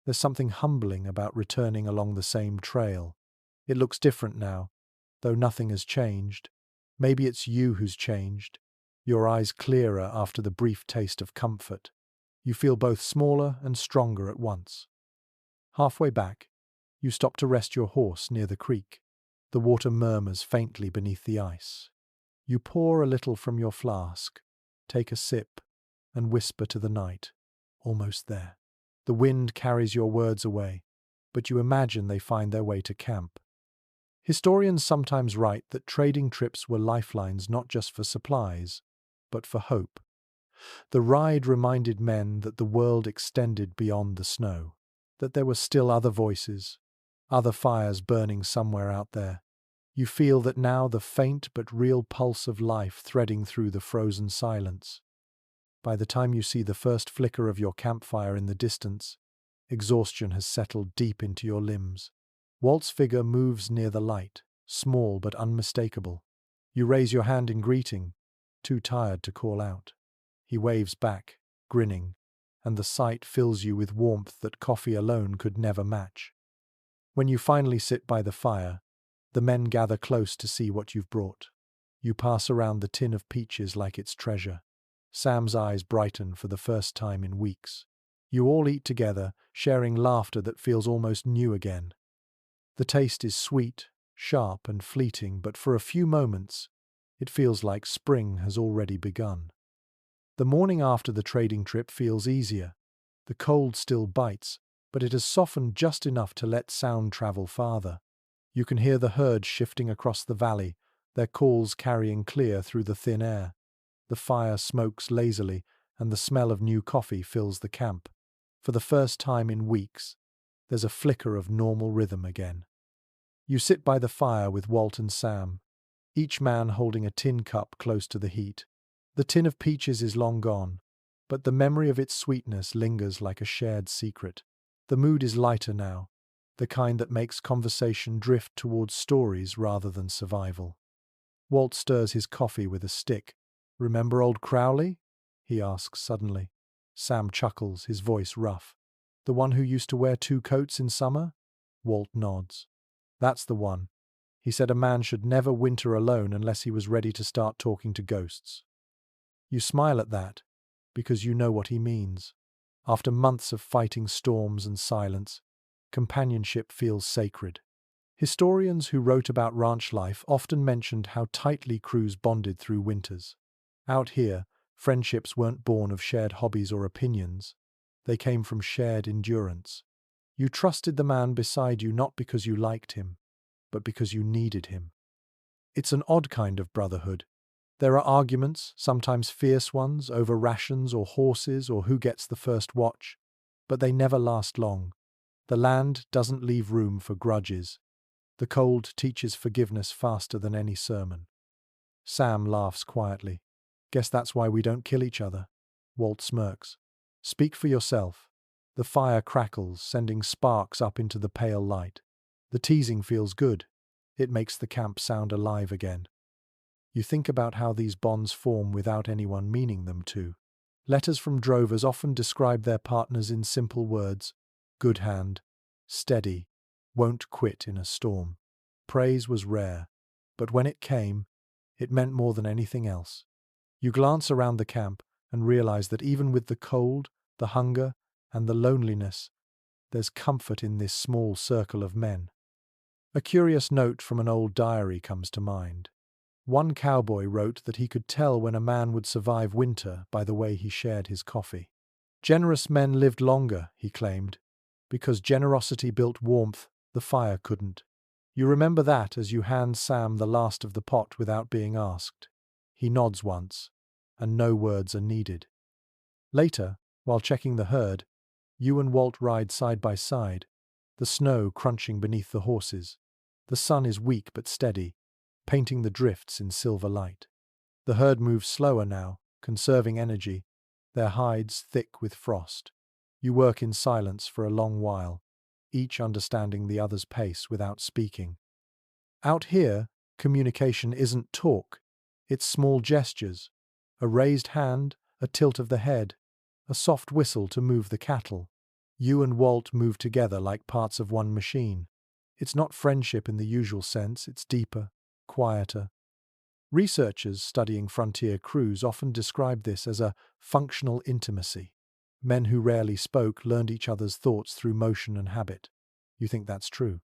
There's something humbling about returning along the same trail. It looks different now, though nothing has changed. Maybe it's you who's changed. Your eyes clearer after the brief taste of comfort. You feel both smaller and stronger at once. Halfway back, you stop to rest your horse near the creek. The water murmurs faintly beneath the ice. You pour a little from your flask, take a sip, and whisper to the night, almost there. The wind carries your words away, but you imagine they find their way to camp. Historians sometimes write that trading trips were lifelines not just for supplies, but for hope. The ride reminded men that the world extended beyond the snow, that there were still other voices, other fires burning somewhere out there. You feel that now the faint but real pulse of life threading through the frozen silence. By the time you see the first flicker of your campfire in the distance, exhaustion has settled deep into your limbs. Walt's figure moves near the light, small but unmistakable. You raise your hand in greeting, too tired to call out. He waves back, grinning, and the sight fills you with warmth that coffee alone could never match. When you finally sit by the fire, the men gather close to see what you've brought. You pass around the tin of peaches like it's treasure. Sam's eyes brighten for the first time in weeks. You all eat together, sharing laughter that feels almost new again. The taste is sweet, sharp, and fleeting, but for a few moments, it feels like spring has already begun. The morning after the trading trip feels easier. The cold still bites, but it has softened just enough to let sound travel farther. You can hear the herd shifting across the valley, their calls carrying clear through the thin air. The fire smokes lazily, and the smell of new coffee fills the camp. For the first time in weeks, there's a flicker of normal rhythm again. You sit by the fire with Walt and Sam, each man holding a tin cup close to the heat. The tin of peaches is long gone, but the memory of its sweetness lingers like a shared secret. The mood is lighter now, the kind that makes conversation drift towards stories rather than survival. Walt stirs his coffee with a stick. "Remember old Crowley?" he asks suddenly. Sam chuckles, his voice rough. "The one who used to wear 2 coats in summer?" Walt nods. "That's the one. He said a man should never winter alone unless he was ready to start talking to ghosts." You smile at that, because you know what he means. After months of fighting storms and silence, companionship feels sacred. Historians who wrote about ranch life often mentioned how tightly crews bonded through winters. Out here, friendships weren't born of shared hobbies or opinions. They came from shared endurance. You trusted the man beside you not because you liked him, but because you needed him. It's an odd kind of brotherhood. There are arguments, sometimes fierce ones, over rations or horses or who gets the first watch, but they never last long. The land doesn't leave room for grudges. The cold teaches forgiveness faster than any sermon. Sam laughs quietly. "Guess that's why we don't kill each other." Walt smirks. "Speak for yourself." The fire crackles, sending sparks up into the pale light. The teasing feels good. It makes the camp sound alive again. You think about how these bonds form without anyone meaning them to. Letters from drovers often describe their partners in simple words: good hand, steady, won't quit in a storm. Praise was rare, but when it came, it meant more than anything else. You glance around the camp and realize that even with the cold, the hunger, and the loneliness, there's comfort in this small circle of men. A curious note from an old diary comes to mind. One cowboy wrote that he could tell when a man would survive winter by the way he shared his coffee. Generous men lived longer, he claimed, because generosity built warmth the fire couldn't. You remember that as you hand Sam the last of the pot without being asked. He nods once, and no words are needed. Later, while checking the herd, you and Walt ride side by side, the snow crunching beneath the horses. The sun is weak but steady, painting the drifts in silver light. The herd moves slower now, conserving energy, their hides thick with frost. You work in silence for a long while, each understanding the other's pace without speaking. Out here, communication isn't talk, it's small gestures, a raised hand, a tilt of the head, a soft whistle to move the cattle. You and Walt move together like parts of one machine. It's not friendship in the usual sense, it's deeper, quieter. Researchers studying frontier crews often describe this as a functional intimacy. Men who rarely spoke learned each other's thoughts through motion and habit. You think that's true.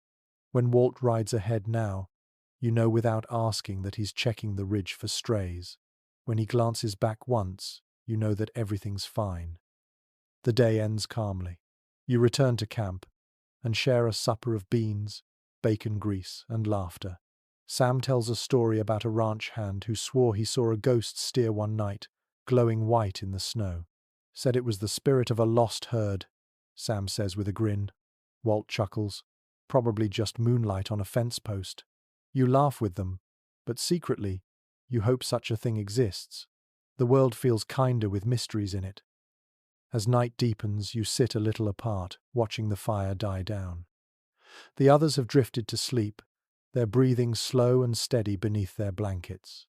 When Walt rides ahead now, you know without asking that he's checking the ridge for strays. When he glances back once, you know that everything's fine. The day ends calmly. You return to camp and share a supper of beans, bacon grease, and laughter. Sam tells a story about a ranch hand who swore he saw a ghost steer one night, glowing white in the snow. Said it was the spirit of a lost herd, Sam says with a grin. Walt chuckles. Probably just moonlight on a fence post. You laugh with them, but secretly, you hope such a thing exists. The world feels kinder with mysteries in it. As night deepens, you sit a little apart, watching the fire die down. The others have drifted to sleep, their breathing slow and steady beneath their blankets.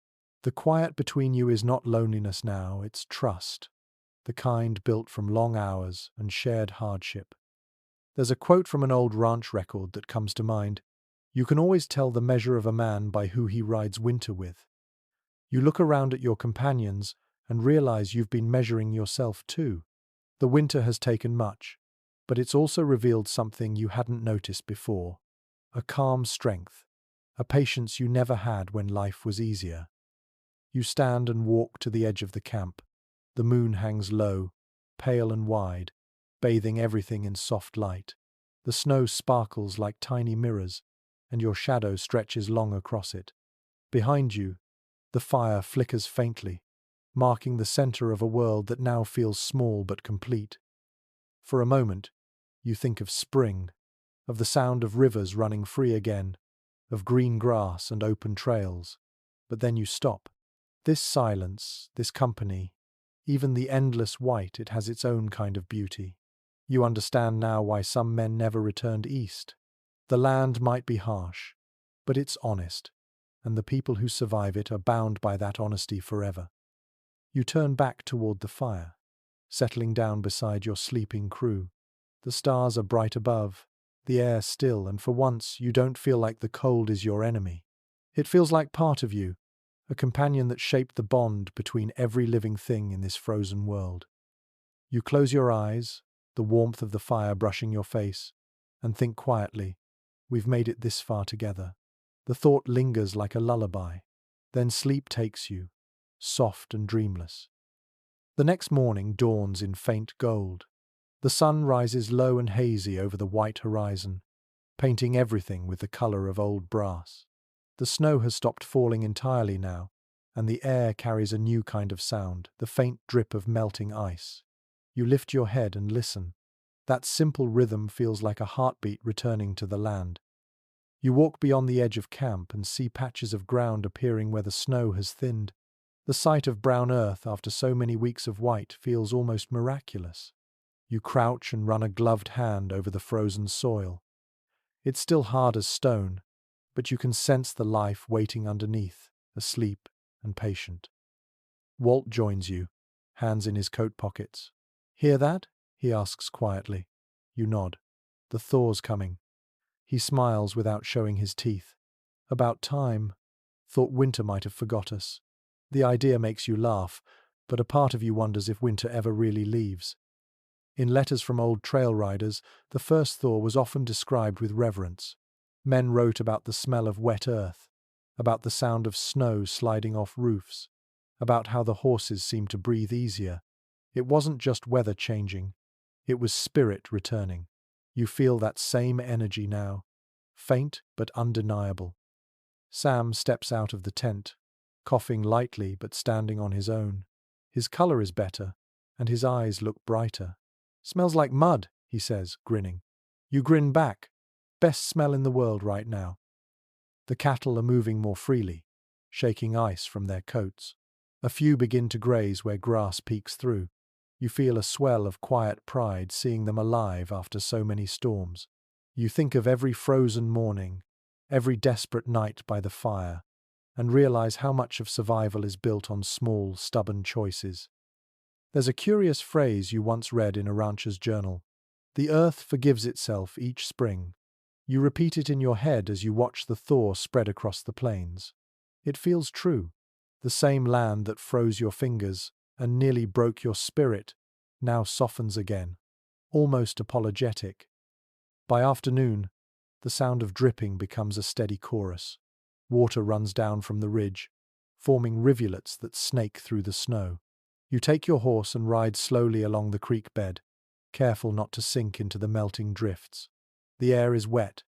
The quiet between you is not loneliness now, it's trust, the kind built from long hours and shared hardship. There's a quote from an old ranch record that comes to mind. You can always tell the measure of a man by who he rides winter with. You look around at your companions and realize you've been measuring yourself too. The winter has taken much, but it's also revealed something you hadn't noticed before. A calm strength, a patience you never had when life was easier. You stand and walk to the edge of the camp. The moon hangs low, pale and wide, bathing everything in soft light. The snow sparkles like tiny mirrors, and your shadow stretches long across it. Behind you, the fire flickers faintly, marking the center of a world that now feels small but complete. For a moment, you think of spring, of the sound of rivers running free again, of green grass and open trails. But then you stop. This silence, this company, even the endless white, it has its own kind of beauty. You understand now why some men never returned east. The land might be harsh, but it's honest, and the people who survive it are bound by that honesty forever. You turn back toward the fire, settling down beside your sleeping crew. The stars are bright above, the air still, and for once you don't feel like the cold is your enemy. It feels like part of you, a companion that shaped the bond between every living thing in this frozen world. You close your eyes, the warmth of the fire brushing your face, and think quietly, we've made it this far together. The thought lingers like a lullaby. Then sleep takes you, soft and dreamless. The next morning dawns in faint gold. The sun rises low and hazy over the white horizon, painting everything with the color of old brass. The snow has stopped falling entirely now, and the air carries a new kind of sound, the faint drip of melting ice. You lift your head and listen. That simple rhythm feels like a heartbeat returning to the land. You walk beyond the edge of camp and see patches of ground appearing where the snow has thinned. The sight of brown earth after so many weeks of white feels almost miraculous. You crouch and run a gloved hand over the frozen soil. It's still hard as stone, but you can sense the life waiting underneath, asleep and patient. Walt joins you, hands in his coat pockets. Hear that? He asks quietly. You nod. The thaw's coming. He smiles without showing his teeth. About time. Thought winter might have forgot us. The idea makes you laugh, but a part of you wonders if winter ever really leaves. In letters from old trail riders, the first thaw was often described with reverence. Men wrote about the smell of wet earth, about the sound of snow sliding off roofs, about how the horses seemed to breathe easier. It wasn't just weather changing, it was spirit returning. You feel that same energy now, faint but undeniable. Sam steps out of the tent, coughing lightly but standing on his own. His color is better, and his eyes look brighter. "Smells like mud," he says, grinning. You grin back. "Best smell in the world right now." The cattle are moving more freely, shaking ice from their coats. A few begin to graze where grass peeks through. You feel a swell of quiet pride seeing them alive after so many storms. You think of every frozen morning, every desperate night by the fire, and realize how much of survival is built on small, stubborn choices. There's a curious phrase you once read in a rancher's journal. "The earth forgives itself each spring." You repeat it in your head as you watch the thaw spread across the plains. It feels true. The same land that froze your fingers and nearly broke your spirit now softens again, almost apologetic. By afternoon, the sound of dripping becomes a steady chorus. Water runs down from the ridge, forming rivulets that snake through the snow. You take your horse and ride slowly along the creek bed, careful not to sink into the melting drifts. The air is wet,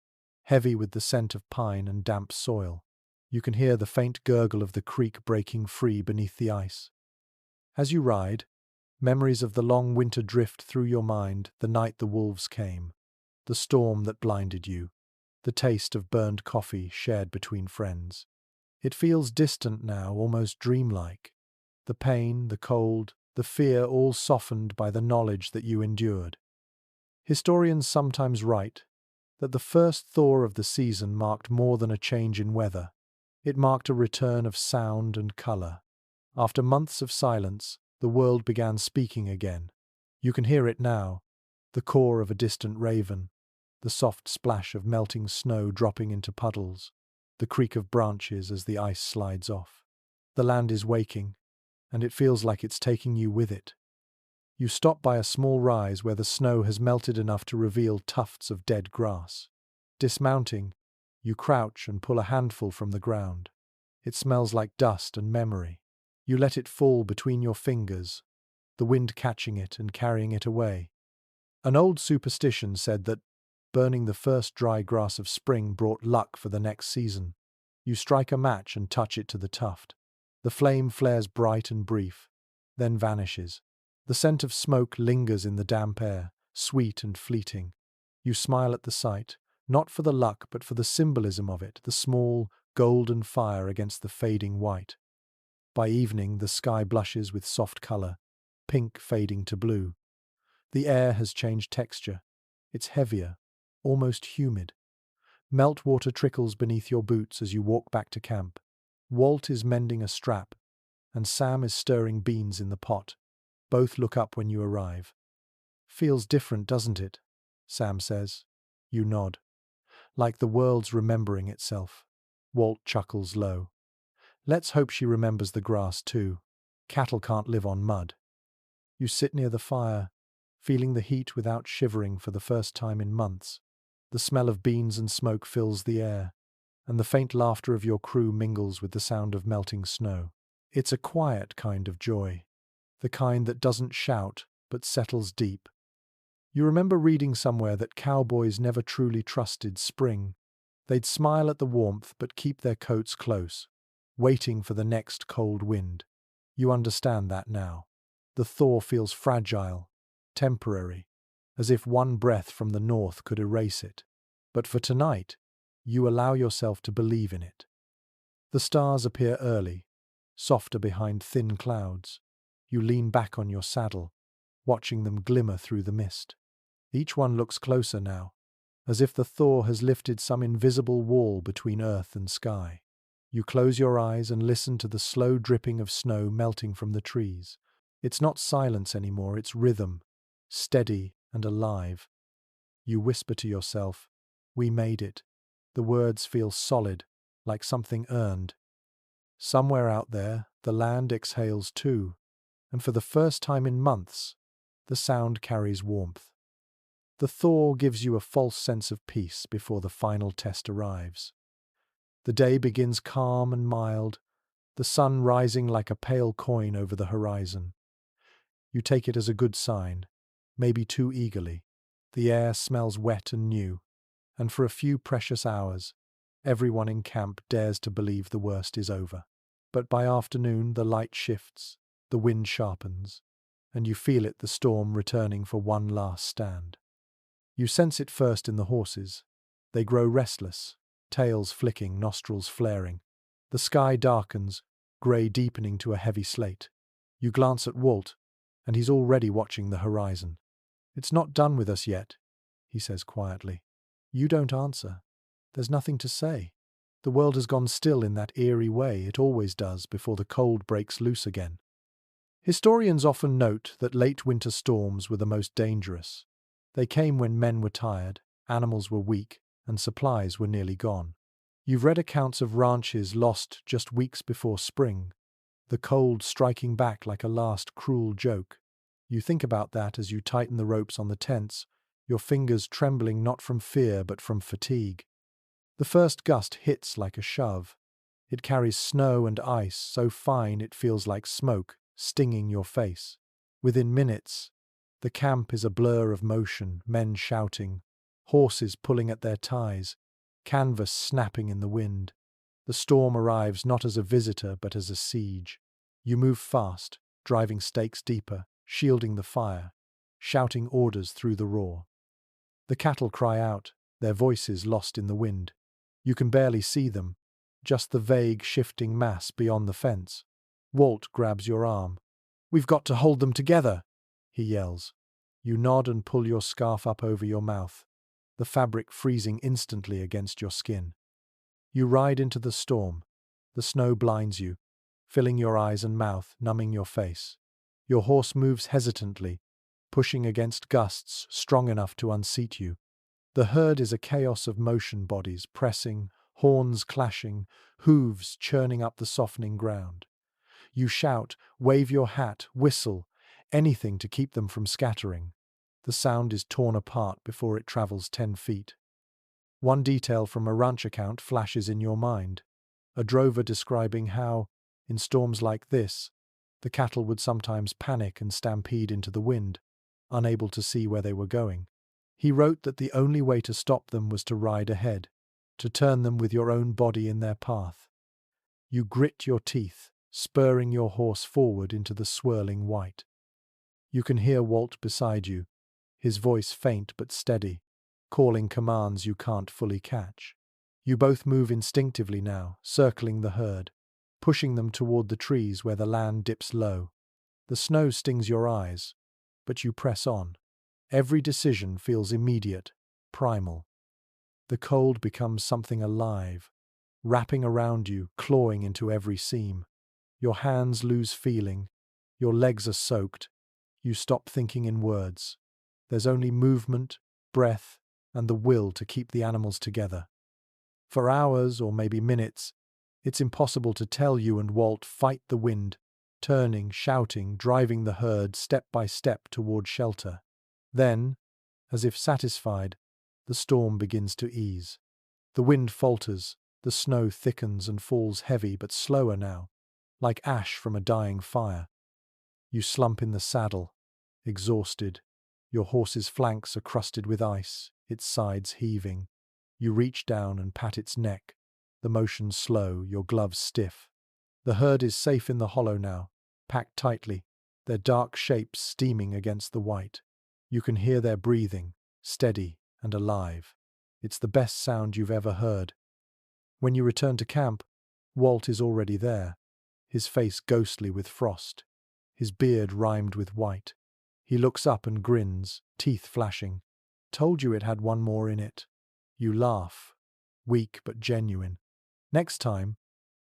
heavy with the scent of pine and damp soil. You can hear the faint gurgle of the creek breaking free beneath the ice. As you ride, memories of the long winter drift through your mind, the night the wolves came, the storm that blinded you, the taste of burned coffee shared between friends. It feels distant now, almost dreamlike. The pain, the cold, the fear all softened by the knowledge that you endured. Historians sometimes write that the first thaw of the season marked more than a change in weather. It marked a return of sound and color. After months of silence, the world began speaking again. You can hear it now, the caw of a distant raven, the soft splash of melting snow dropping into puddles, the creak of branches as the ice slides off. The land is waking, and it feels like it's taking you with it. You stop by a small rise where the snow has melted enough to reveal tufts of dead grass. Dismounting, you crouch and pull a handful from the ground. It smells like dust and memory. You let it fall between your fingers, the wind catching it and carrying it away. An old superstition said that burning the first dry grass of spring brought luck for the next season. You strike a match and touch it to the tuft. The flame flares bright and brief, then vanishes. The scent of smoke lingers in the damp air, sweet and fleeting. You smile at the sight, not for the luck but for the symbolism of it, the small, golden fire against the fading white. By evening, the sky blushes with soft color, pink fading to blue. The air has changed texture. It's heavier, almost humid. Meltwater trickles beneath your boots as you walk back to camp. Walt is mending a strap, and Sam is stirring beans in the pot. Both look up when you arrive. "Feels different, doesn't it?" Sam says. You nod. "Like the world's remembering itself." Walt chuckles low. "Let's hope she remembers the grass too. Cattle can't live on mud." You sit near the fire, feeling the heat without shivering for the first time in months. The smell of beans and smoke fills the air, and the faint laughter of your crew mingles with the sound of melting snow. It's a quiet kind of joy, the kind that doesn't shout but settles deep. You remember reading somewhere that cowboys never truly trusted spring. They'd smile at the warmth but keep their coats close, waiting for the next cold wind. You understand that now. The thaw feels fragile, temporary, as if one breath from the north could erase it. But for tonight, you allow yourself to believe in it. The stars appear early, softer behind thin clouds. You lean back on your saddle, watching them glimmer through the mist. Each one looks closer now, as if the thaw has lifted some invisible wall between earth and sky. You close your eyes and listen to the slow dripping of snow melting from the trees. It's not silence anymore, it's rhythm, steady and alive. You whisper to yourself, "We made it." The words feel solid, like something earned. Somewhere out there, the land exhales too, and for the first time in months, the sound carries warmth. The thaw gives you a false sense of peace before the final test arrives. The day begins calm and mild, the sun rising like a pale coin over the horizon. You take it as a good sign, maybe too eagerly. The air smells wet and new, and for a few precious hours, everyone in camp dares to believe the worst is over. But by afternoon the light shifts, the wind sharpens, and you feel it, the storm returning for one last stand. You sense it first in the horses. They grow restless, tails flicking, nostrils flaring. The sky darkens, grey deepening to a heavy slate. You glance at Walt, and he's already watching the horizon. "It's not done with us yet," he says quietly. You don't answer. There's nothing to say. The world has gone still in that eerie way it always does before the cold breaks loose again. Historians often note that late winter storms were the most dangerous. They came when men were tired, animals were weak, and supplies were nearly gone. You've read accounts of ranches lost just weeks before spring, the cold striking back like a last cruel joke. You think about that as you tighten the ropes on the tents, your fingers trembling not from fear but from fatigue. The first gust hits like a shove. It carries snow and ice so fine it feels like smoke, stinging your face. Within minutes, the camp is a blur of motion, men shouting, horses pulling at their ties, canvas snapping in the wind. The storm arrives not as a visitor but as a siege. You move fast, driving stakes deeper, shielding the fire, shouting orders through the roar. The cattle cry out, their voices lost in the wind. You can barely see them, just the vague, shifting mass beyond the fence. Walt grabs your arm. "We've got to hold them together," he yells. You nod and pull your scarf up over your mouth, the fabric freezing instantly against your skin. You ride into the storm. The snow blinds you, filling your eyes and mouth, numbing your face. Your horse moves hesitantly, pushing against gusts strong enough to unseat you. The herd is a chaos of motion, bodies pressing, horns clashing, hooves churning up the softening ground. You shout, wave your hat, whistle, anything to keep them from scattering. The sound is torn apart before it travels 10 feet. One detail from a ranch account flashes in your mind. A drover describing how, in storms like this, the cattle would sometimes panic and stampede into the wind, unable to see where they were going. He wrote that the only way to stop them was to ride ahead, to turn them with your own body in their path. You grit your teeth, spurring your horse forward into the swirling white. You can hear Walt beside you, his voice faint but steady, calling commands you can't fully catch. You both move instinctively now, circling the herd, pushing them toward the trees where the land dips low. The snow stings your eyes, but you press on. Every decision feels immediate, primal. The cold becomes something alive, wrapping around you, clawing into every seam. Your hands lose feeling, your legs are soaked. You stop thinking in words. There's only movement, breath, and the will to keep the animals together. For hours, or maybe minutes, it's impossible to tell. You and Walt fight the wind, turning, shouting, driving the herd step by step toward shelter. Then, as if satisfied, the storm begins to ease. The wind falters, the snow thickens and falls heavy but slower now, like ash from a dying fire. You slump in the saddle, exhausted. Your horse's flanks are crusted with ice, its sides heaving. You reach down and pat its neck, the motion slow, your gloves stiff. The herd is safe in the hollow now, packed tightly, their dark shapes steaming against the white. You can hear their breathing, steady and alive. It's the best sound you've ever heard. When you return to camp, Walt is already there, his face ghostly with frost, his beard rimed with white. He looks up and grins, teeth flashing. "Told you it had one more in it." You laugh, weak but genuine. "Next time,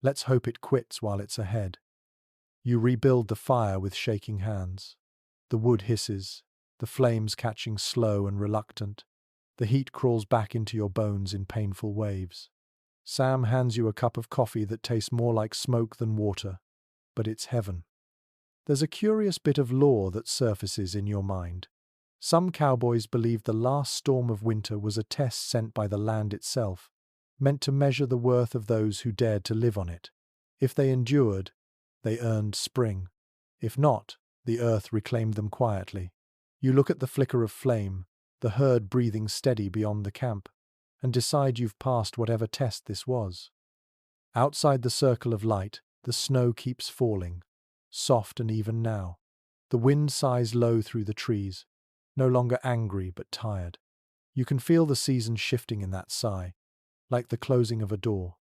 let's hope it quits while it's ahead." You rebuild the fire with shaking hands. The wood hisses, the flames catching slow and reluctant. The heat crawls back into your bones in painful waves. Sam hands you a cup of coffee that tastes more like smoke than water, but it's heaven. There's a curious bit of lore that surfaces in your mind. Some cowboys believe the last storm of winter was a test sent by the land itself, meant to measure the worth of those who dared to live on it. If they endured, they earned spring. If not, the earth reclaimed them quietly. You look at the flicker of flame, the herd breathing steady beyond the camp, and decide you've passed whatever test this was. Outside the circle of light, The snow keeps falling, soft and even now. The wind sighs low through the trees, no longer angry but tired. You can feel the season shifting in that sigh, like the closing of a door.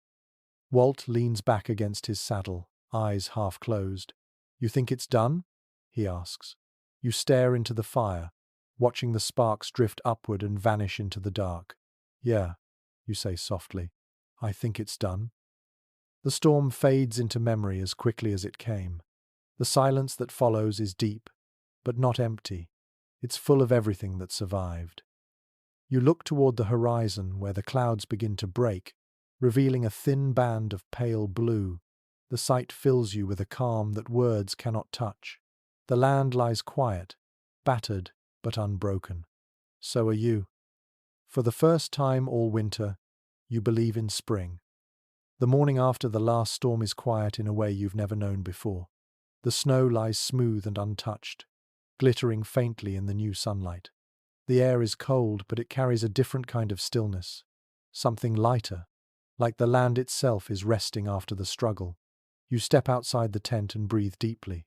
Walt leans back against his saddle, eyes half closed. "You think it's done?" he asks. You stare into the fire, watching the sparks drift upward and vanish into the dark. "Yeah," you say softly. "I think it's done." The storm fades into memory as quickly as it came. The silence that follows is deep, but not empty. It's full of everything that survived. You look toward the horizon where the clouds begin to break, revealing a thin band of pale blue. The sight fills you with a calm that words cannot touch. The land lies quiet, battered but unbroken. So are you. For the first time all winter, you believe in spring. The morning after the last storm is quiet in a way you've never known before. The snow lies smooth and untouched, glittering faintly in the new sunlight. The air is cold, but it carries a different kind of stillness, something lighter, like the land itself is resting after the struggle. You step outside the tent and breathe deeply.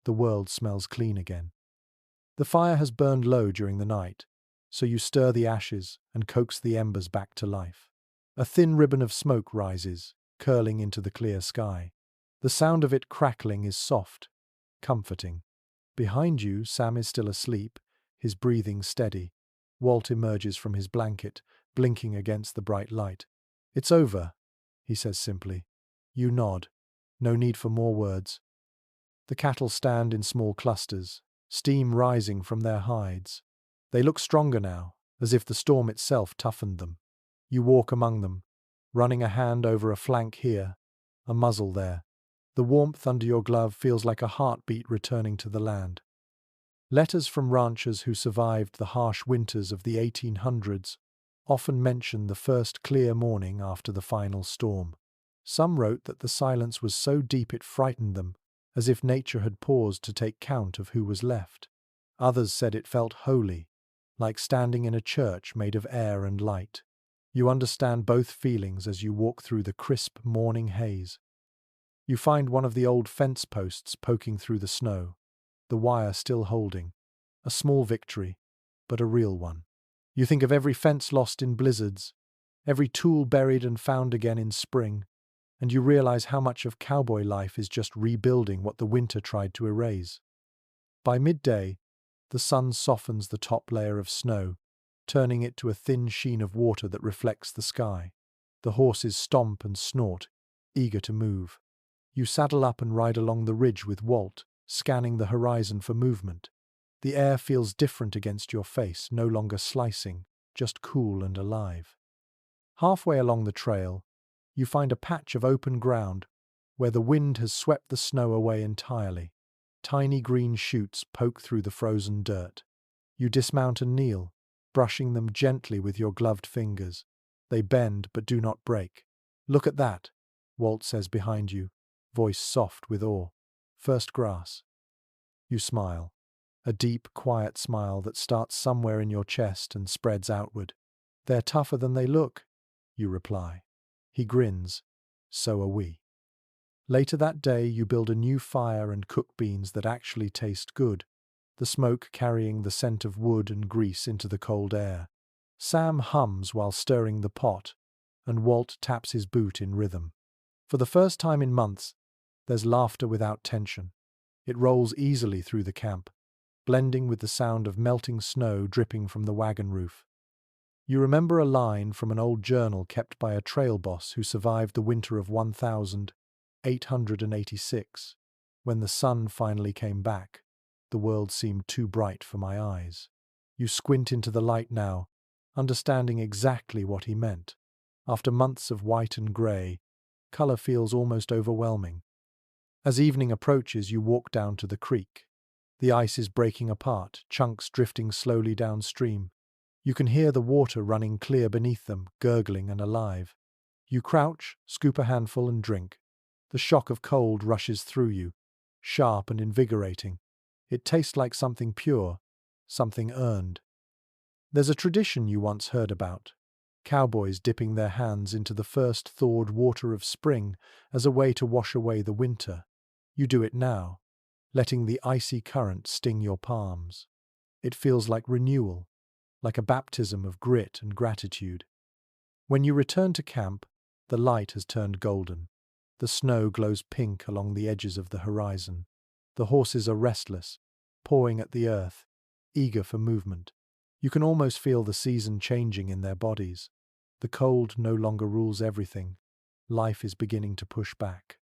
The world smells clean again. The fire has burned low during the night, so you stir the ashes and coax the embers back to life. A thin ribbon of smoke rises, curling into the clear sky. The sound of it crackling is soft, comforting. Behind you, Sam is still asleep, his breathing steady. Walt emerges from his blanket, blinking against the bright light. "It's over," he says simply. You nod. No need for more words. The cattle stand in small clusters, steam rising from their hides. They look stronger now, as if the storm itself toughened them. You walk among them, running a hand over a flank here, a muzzle there. The warmth under your glove feels like a heartbeat returning to the land. Letters from ranchers who survived the harsh winters of the 1800s often mention the first clear morning after the final storm. Some wrote that the silence was so deep it frightened them, as if nature had paused to take count of who was left. Others said it felt holy, like standing in a church made of air and light. You understand both feelings as you walk through the crisp morning haze. You find one of the old fence posts poking through the snow, the wire still holding. A small victory, but a real one. You think of every fence lost in blizzards, every tool buried and found again in spring, and you realize how much of cowboy life is just rebuilding what the winter tried to erase. By midday, the sun softens the top layer of snow, turning it to a thin sheen of water that reflects the sky. The horses stomp and snort, eager to move. You saddle up and ride along the ridge with Walt, scanning the horizon for movement. The air feels different against your face, no longer slicing, just cool and alive. Halfway along the trail, you find a patch of open ground where the wind has swept the snow away entirely. Tiny green shoots poke through the frozen dirt. You dismount and kneel, brushing them gently with your gloved fingers. They bend but do not break. "Look at that," Walt says behind you, voice soft with awe. "First grass." You smile. A deep, quiet smile that starts somewhere in your chest and spreads outward. "They're tougher than they look," you reply. He grins. "So are we." Later that day, you build a new fire and cook beans that actually taste good, the smoke carrying the scent of wood and grease into the cold air. Sam hums while stirring the pot, and Walt taps his boot in rhythm. For the first time in months, there's laughter without tension. It rolls easily through the camp, blending with the sound of melting snow dripping from the wagon roof. You remember a line from an old journal kept by a trail boss who survived the winter of 1886. When the sun finally came back, the world seemed too bright for my eyes. You squint into the light now, understanding exactly what he meant. After months of white and grey, color feels almost overwhelming. As evening approaches, you walk down to the creek. The ice is breaking apart, chunks drifting slowly downstream. You can hear the water running clear beneath them, gurgling and alive. You crouch, scoop a handful and drink. The shock of cold rushes through you, sharp and invigorating. It tastes like something pure, something earned. There's a tradition you once heard about. Cowboys dipping their hands into the first thawed water of spring as a way to wash away the winter. You do it now, letting the icy current sting your palms. It feels like renewal, like a baptism of grit and gratitude. When you return to camp, the light has turned golden. The snow glows pink along the edges of the horizon. The horses are restless, pawing at the earth, eager for movement. You can almost feel the season changing in their bodies. The cold no longer rules everything. Life is beginning to push back.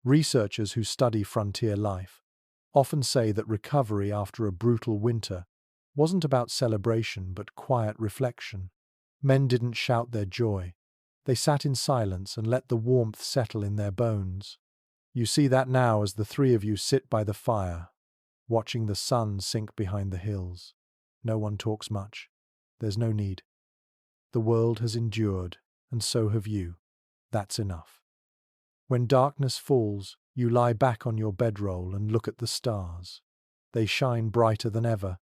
Researchers who study frontier life often say that recovery after a brutal winter wasn't about celebration but quiet reflection. Men didn't shout their joy. They sat in silence and let the warmth settle in their bones. You see that now as the three of you sit by the fire, watching the sun sink behind the hills. No one talks much. There's no need. The world has endured, and so have you. That's enough. When darkness falls, you lie back on your bedroll and look at the stars. They shine brighter than ever,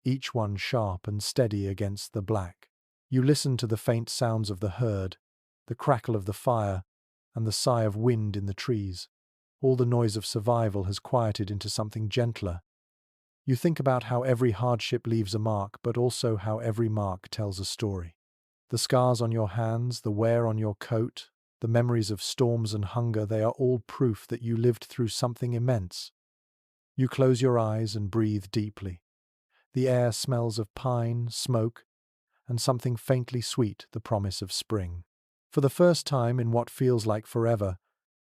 each one sharp and steady against the black. You listen to the faint sounds of the herd, the crackle of the fire, and the sigh of wind in the trees. All the noise of survival has quieted into something gentler. You think about how every hardship leaves a mark, but also how every mark tells a story. The scars on your hands, the wear on your coat, the memories of storms and hunger, they are all proof that you lived through something immense. You close your eyes and breathe deeply. The air smells of pine, smoke, and something faintly sweet, the promise of spring. For the first time in what feels like forever,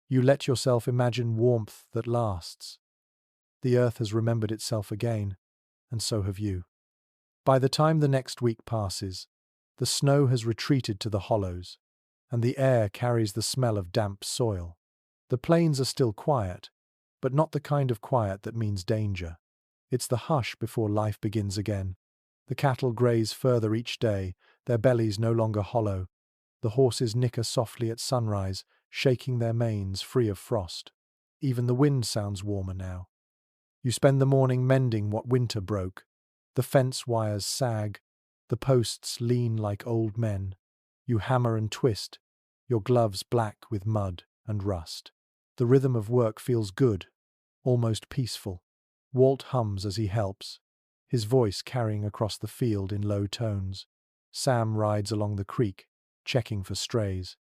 you let yourself imagine warmth that lasts. The earth has remembered itself again, and so have you. By the time the next week passes, the snow has retreated to the hollows, and the air carries the smell of damp soil. The plains are still quiet, but not the kind of quiet that means danger. It's the hush before life begins again. The cattle graze further each day, their bellies no longer hollow. The horses nicker softly at sunrise, shaking their manes free of frost. Even the wind sounds warmer now. You spend the morning mending what winter broke. The fence wires sag, the posts lean like old men. You hammer and twist, your gloves black with mud and rust. The rhythm of work feels good, almost peaceful. Walt hums as he helps, his voice carrying across the field in low tones. Sam rides along the creek, checking for strays.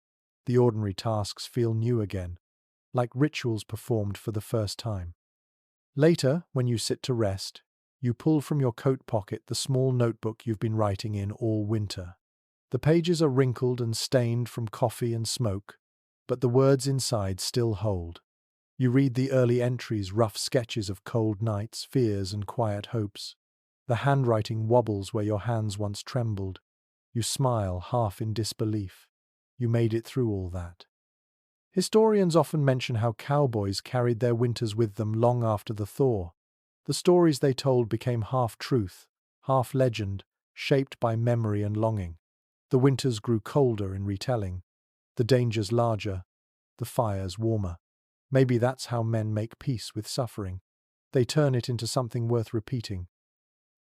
The ordinary tasks feel new again, like rituals performed for the first time. Later, when you sit to rest, you pull from your coat pocket the small notebook you've been writing in all winter. The pages are wrinkled and stained from coffee and smoke, but the words inside still hold. You read the early entries, rough sketches of cold nights, fears, and quiet hopes. The handwriting wobbles where your hands once trembled. You smile, half in disbelief. You made it through all that. Historians often mention how cowboys carried their winters with them long after the thaw. The stories they told became half truth, half legend, shaped by memory and longing. The winters grew colder in retelling, the dangers larger, the fires warmer. Maybe that's how men make peace with suffering. They turn it into something worth repeating.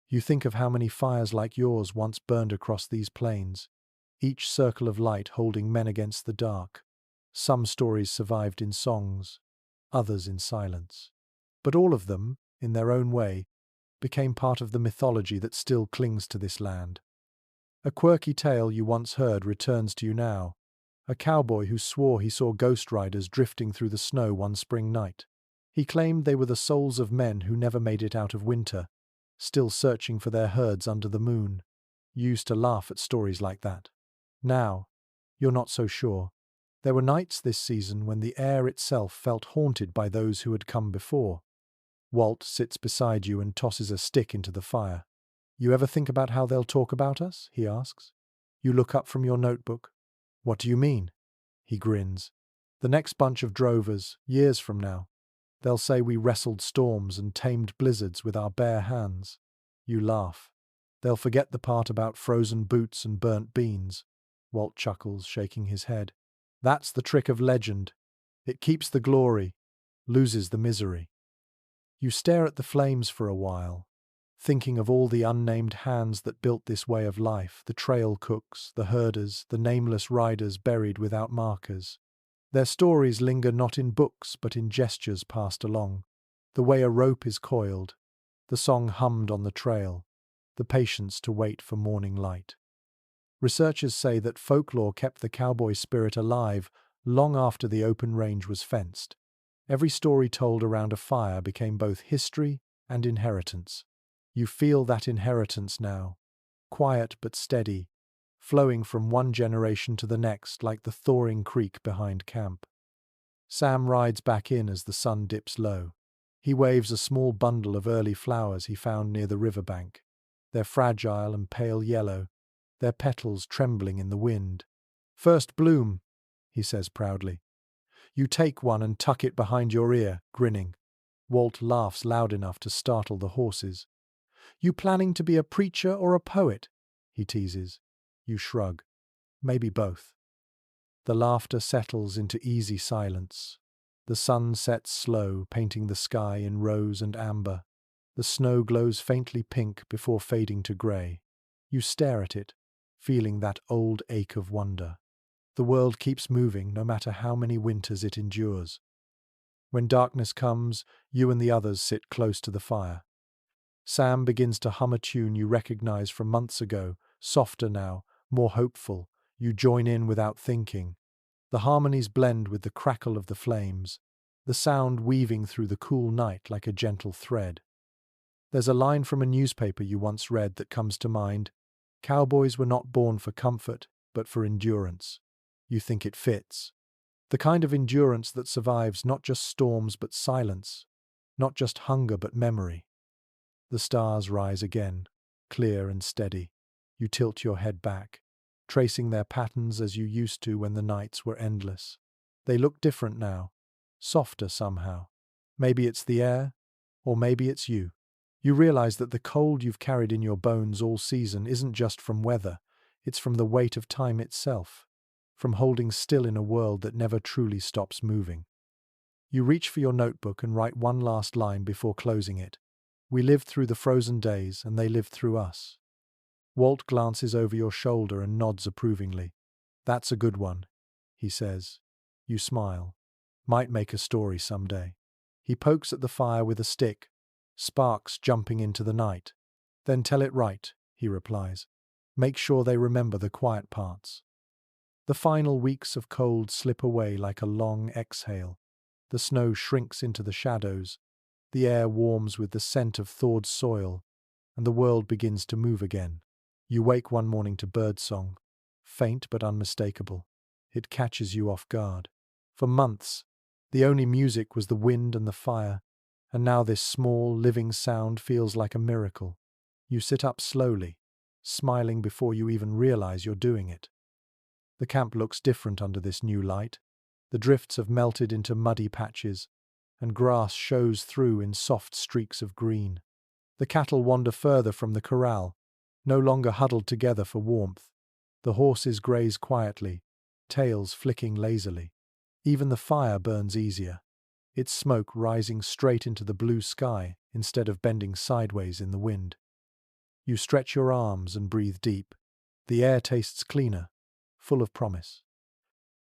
You think of how many fires like yours once burned across these plains, each circle of light holding men against the dark. Some stories survived in songs, others in silence. But all of them, in their own way, became part of the mythology that still clings to this land. A quirky tale you once heard returns to you now. A cowboy who swore he saw ghost riders drifting through the snow one spring night. He claimed they were the souls of men who never made it out of winter, still searching for their herds under the moon. You used to laugh at stories like that. Now, you're not so sure. There were nights this season when the air itself felt haunted by those who had come before. Walt sits beside you and tosses a stick into the fire. You ever think about how they'll talk about us? He asks. You look up from your notebook. What do you mean? He grins. The next bunch of drovers, years from now, they'll say we wrestled storms and tamed blizzards with our bare hands. You laugh. They'll forget the part about frozen boots and burnt beans. Walt chuckles, shaking his head. That's the trick of legend. It keeps the glory, loses the misery. You stare at the flames for a while, thinking of all the unnamed hands that built this way of life, the trail cooks, the herders, the nameless riders buried without markers. Their stories linger not in books but in gestures passed along, the way a rope is coiled, the song hummed on the trail, the patience to wait for morning light. Researchers say that folklore kept the cowboy spirit alive long after the open range was fenced. Every story told around a fire became both history and inheritance. You feel that inheritance now, quiet but steady, flowing from one generation to the next like the thawing creek behind camp. Sam rides back in as the sun dips low. He waves a small bundle of early flowers he found near the riverbank. They're fragile and pale yellow, their petals trembling in the wind. "First bloom," he says proudly. You take one and tuck it behind your ear, grinning. Walt laughs loud enough to startle the horses. "You planning to be a preacher or a poet?" he teases. You shrug. "Maybe both." The laughter settles into easy silence. The sun sets slow, painting the sky in rose and amber. The snow glows faintly pink before fading to grey. You stare at it, feeling that old ache of wonder. The world keeps moving no matter how many winters it endures. When darkness comes, you and the others sit close to the fire. Sam begins to hum a tune you recognize from months ago, softer now, more hopeful. You join in without thinking. The harmonies blend with the crackle of the flames, the sound weaving through the cool night like a gentle thread. There's a line from a newspaper you once read that comes to mind. Cowboys were not born for comfort, but for endurance. You think it fits. The kind of endurance that survives not just storms but silence, not just hunger but memory. The stars rise again, clear and steady. You tilt your head back, tracing their patterns as you used to when the nights were endless. They look different now, softer somehow. Maybe it's the air, or maybe it's you. You realize that the cold you've carried in your bones all season isn't just from weather, it's from the weight of time itself, from holding still in a world that never truly stops moving. You reach for your notebook and write one last line before closing it. We lived through the frozen days, and they lived through us. Walt glances over your shoulder and nods approvingly. "That's a good one," he says. You smile. "Might make a story someday." He pokes at the fire with a stick, sparks jumping into the night. "Then tell it right," he replies. "Make sure they remember the quiet parts." The final weeks of cold slip away like a long exhale. The snow shrinks into the shadows, the air warms with the scent of thawed soil, and the world begins to move again. You wake one morning to birdsong, faint but unmistakable. It catches you off guard. For months, the only music was the wind and the fire, and now this small, living sound feels like a miracle. You sit up slowly, smiling before you even realize you're doing it. The camp looks different under this new light. The drifts have melted into muddy patches, and grass shows through in soft streaks of green. The cattle wander further from the corral, no longer huddled together for warmth. The horses graze quietly, tails flicking lazily. Even the fire burns easier, its smoke rising straight into the blue sky instead of bending sideways in the wind. You stretch your arms and breathe deep. The air tastes cleaner, full of promise.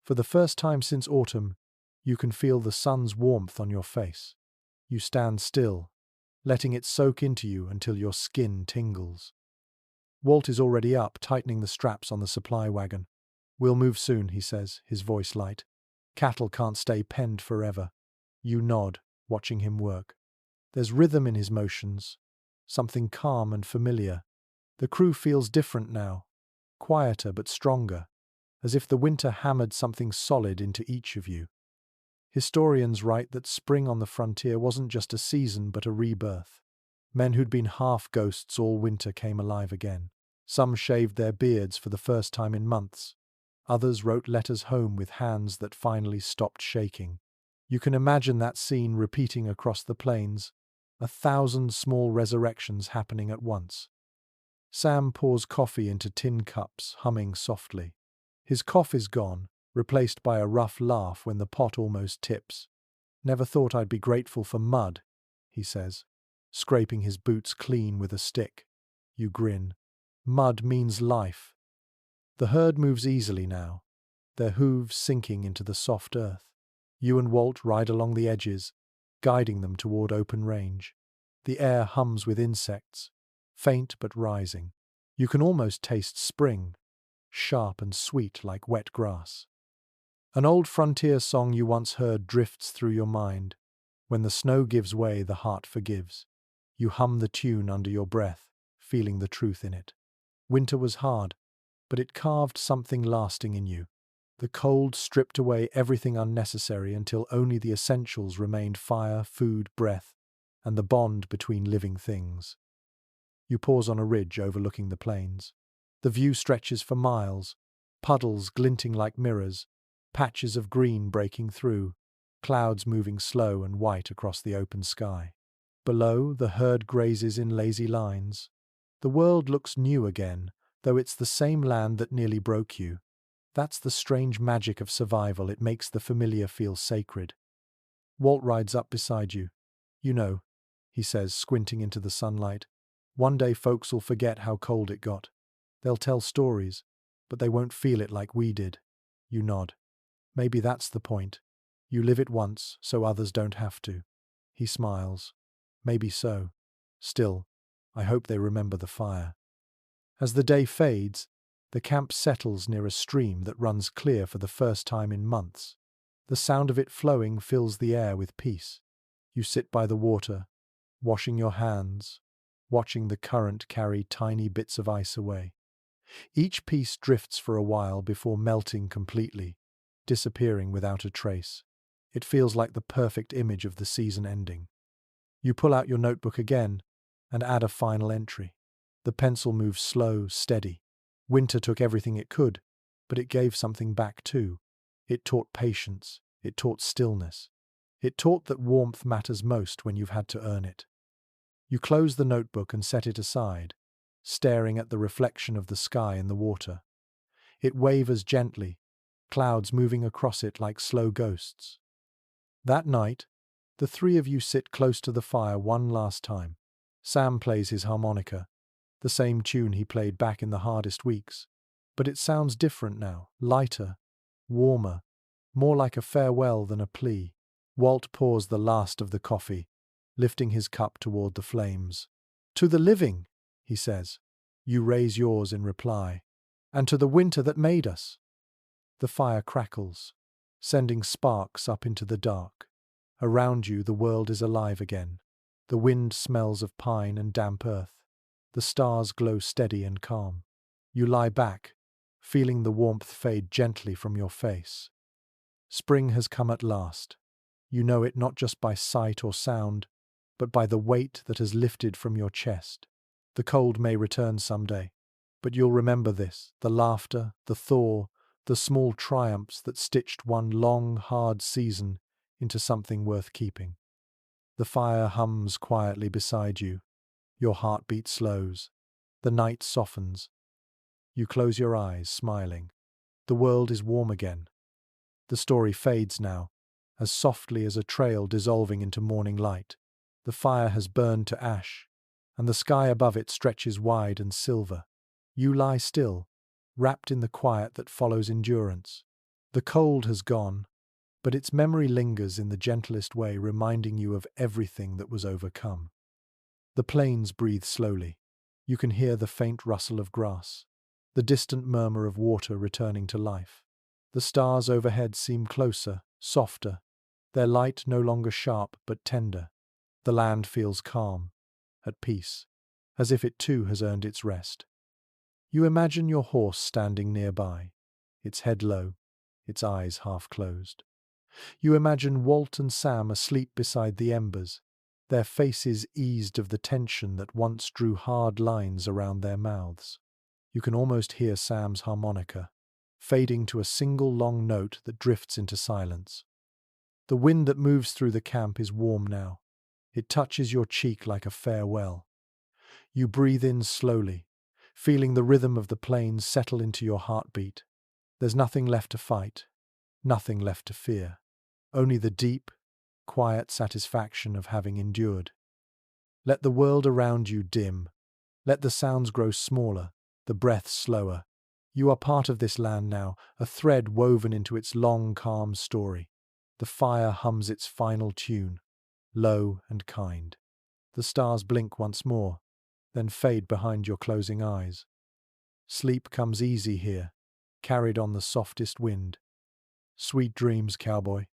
For the first time since autumn, you can feel the sun's warmth on your face. You stand still, letting it soak into you until your skin tingles. Walt is already up, tightening the straps on the supply wagon. "We'll move soon," he says, his voice light. "Cattle can't stay penned forever." You nod, watching him work. There's rhythm in his motions, something calm and familiar. The crew feels different now, quieter but stronger, as if the winter hammered something solid into each of you. Historians write that spring on the frontier wasn't just a season but a rebirth. Men who'd been half ghosts all winter came alive again. Some shaved their beards for the first time in months. Others wrote letters home with hands that finally stopped shaking. You can imagine that scene repeating across the plains, 1,000 small resurrections happening at once. Sam pours coffee into tin cups, humming softly. His cough is gone, replaced by a rough laugh when the pot almost tips. "Never thought I'd be grateful for mud," he says. scraping his boots clean with a stick. You grin. Mud means life. The herd moves easily now, their hooves sinking into the soft earth. You and Walt ride along the edges, guiding them toward open range. The air hums with insects, faint but rising. You can almost taste spring, sharp and sweet like wet grass. An old frontier song you once heard drifts through your mind. When the snow gives way, the heart forgives. You hum the tune under your breath, feeling the truth in it. Winter was hard, but it carved something lasting in you. The cold stripped away everything unnecessary until only the essentials remained: fire, food, breath, and the bond between living things. You pause on a ridge overlooking the plains. The view stretches for miles, puddles glinting like mirrors, patches of green breaking through, clouds moving slow and white across the open sky. Below, the herd grazes in lazy lines. The world looks new again, though it's the same land that nearly broke you. That's the strange magic of survival. It makes the familiar feel sacred. Walt rides up beside you. You know, he says, squinting into the sunlight, one day folks will forget how cold it got. They'll tell stories, but they won't feel it like we did. You nod. Maybe that's the point. You live it once, so others don't have to. He smiles. Maybe so. Still, I hope they remember the fire. As the day fades, the camp settles near a stream that runs clear for the first time in months. The sound of it flowing fills the air with peace. You sit by the water, washing your hands, watching the current carry tiny bits of ice away. Each piece drifts for a while before melting completely, disappearing without a trace. It feels like the perfect image of the season ending. You pull out your notebook again and add a final entry. The pencil moves slow, steady. Winter took everything it could, but it gave something back too. It taught patience. It taught stillness. It taught that warmth matters most when you've had to earn it. You close the notebook and set it aside, staring at the reflection of the sky in the water. It wavers gently, clouds moving across it like slow ghosts. That night, the three of you sit close to the fire one last time. Sam plays his harmonica, the same tune he played back in the hardest weeks. But it sounds different now, lighter, warmer, more like a farewell than a plea. Walt pours the last of the coffee, lifting his cup toward the flames. "To the living," he says. You raise yours in reply. "And to the winter that made us." The fire crackles, sending sparks up into the dark. Around you, the world is alive again. The wind smells of pine and damp earth. The stars glow steady and calm. You lie back, feeling the warmth fade gently from your face. Spring has come at last. You know it not just by sight or sound, but by the weight that has lifted from your chest. The cold may return someday, but you'll remember this: the laughter, the thaw, the small triumphs that stitched one long, hard season into something worth keeping. The fire hums quietly beside you. Your heartbeat slows. The night softens. You close your eyes, smiling. The world is warm again. The story fades now, as softly as a trail dissolving into morning light. The fire has burned to ash, and the sky above it stretches wide and silver. You lie still, wrapped in the quiet that follows endurance. The cold has gone, but its memory lingers in the gentlest way, reminding you of everything that was overcome. The plains breathe slowly. You can hear the faint rustle of grass, the distant murmur of water returning to life. The stars overhead seem closer, softer, their light no longer sharp but tender. The land feels calm, at peace, as if it too has earned its rest. You imagine your horse standing nearby, its head low, its eyes half closed. You imagine Walt and Sam asleep beside the embers, their faces eased of the tension that once drew hard lines around their mouths. You can almost hear Sam's harmonica, fading to a single long note that drifts into silence. The wind that moves through the camp is warm now. It touches your cheek like a farewell. You breathe in slowly, feeling the rhythm of the plains settle into your heartbeat. There's nothing left to fight, nothing left to fear, only the deep, quiet satisfaction of having endured. Let the world around you dim. Let the sounds grow smaller, the breaths slower. You are part of this land now, a thread woven into its long, calm story. The fire hums its final tune, low and kind. The stars blink once more, then fade behind your closing eyes. Sleep comes easy here, carried on the softest wind. Sweet dreams, cowboy.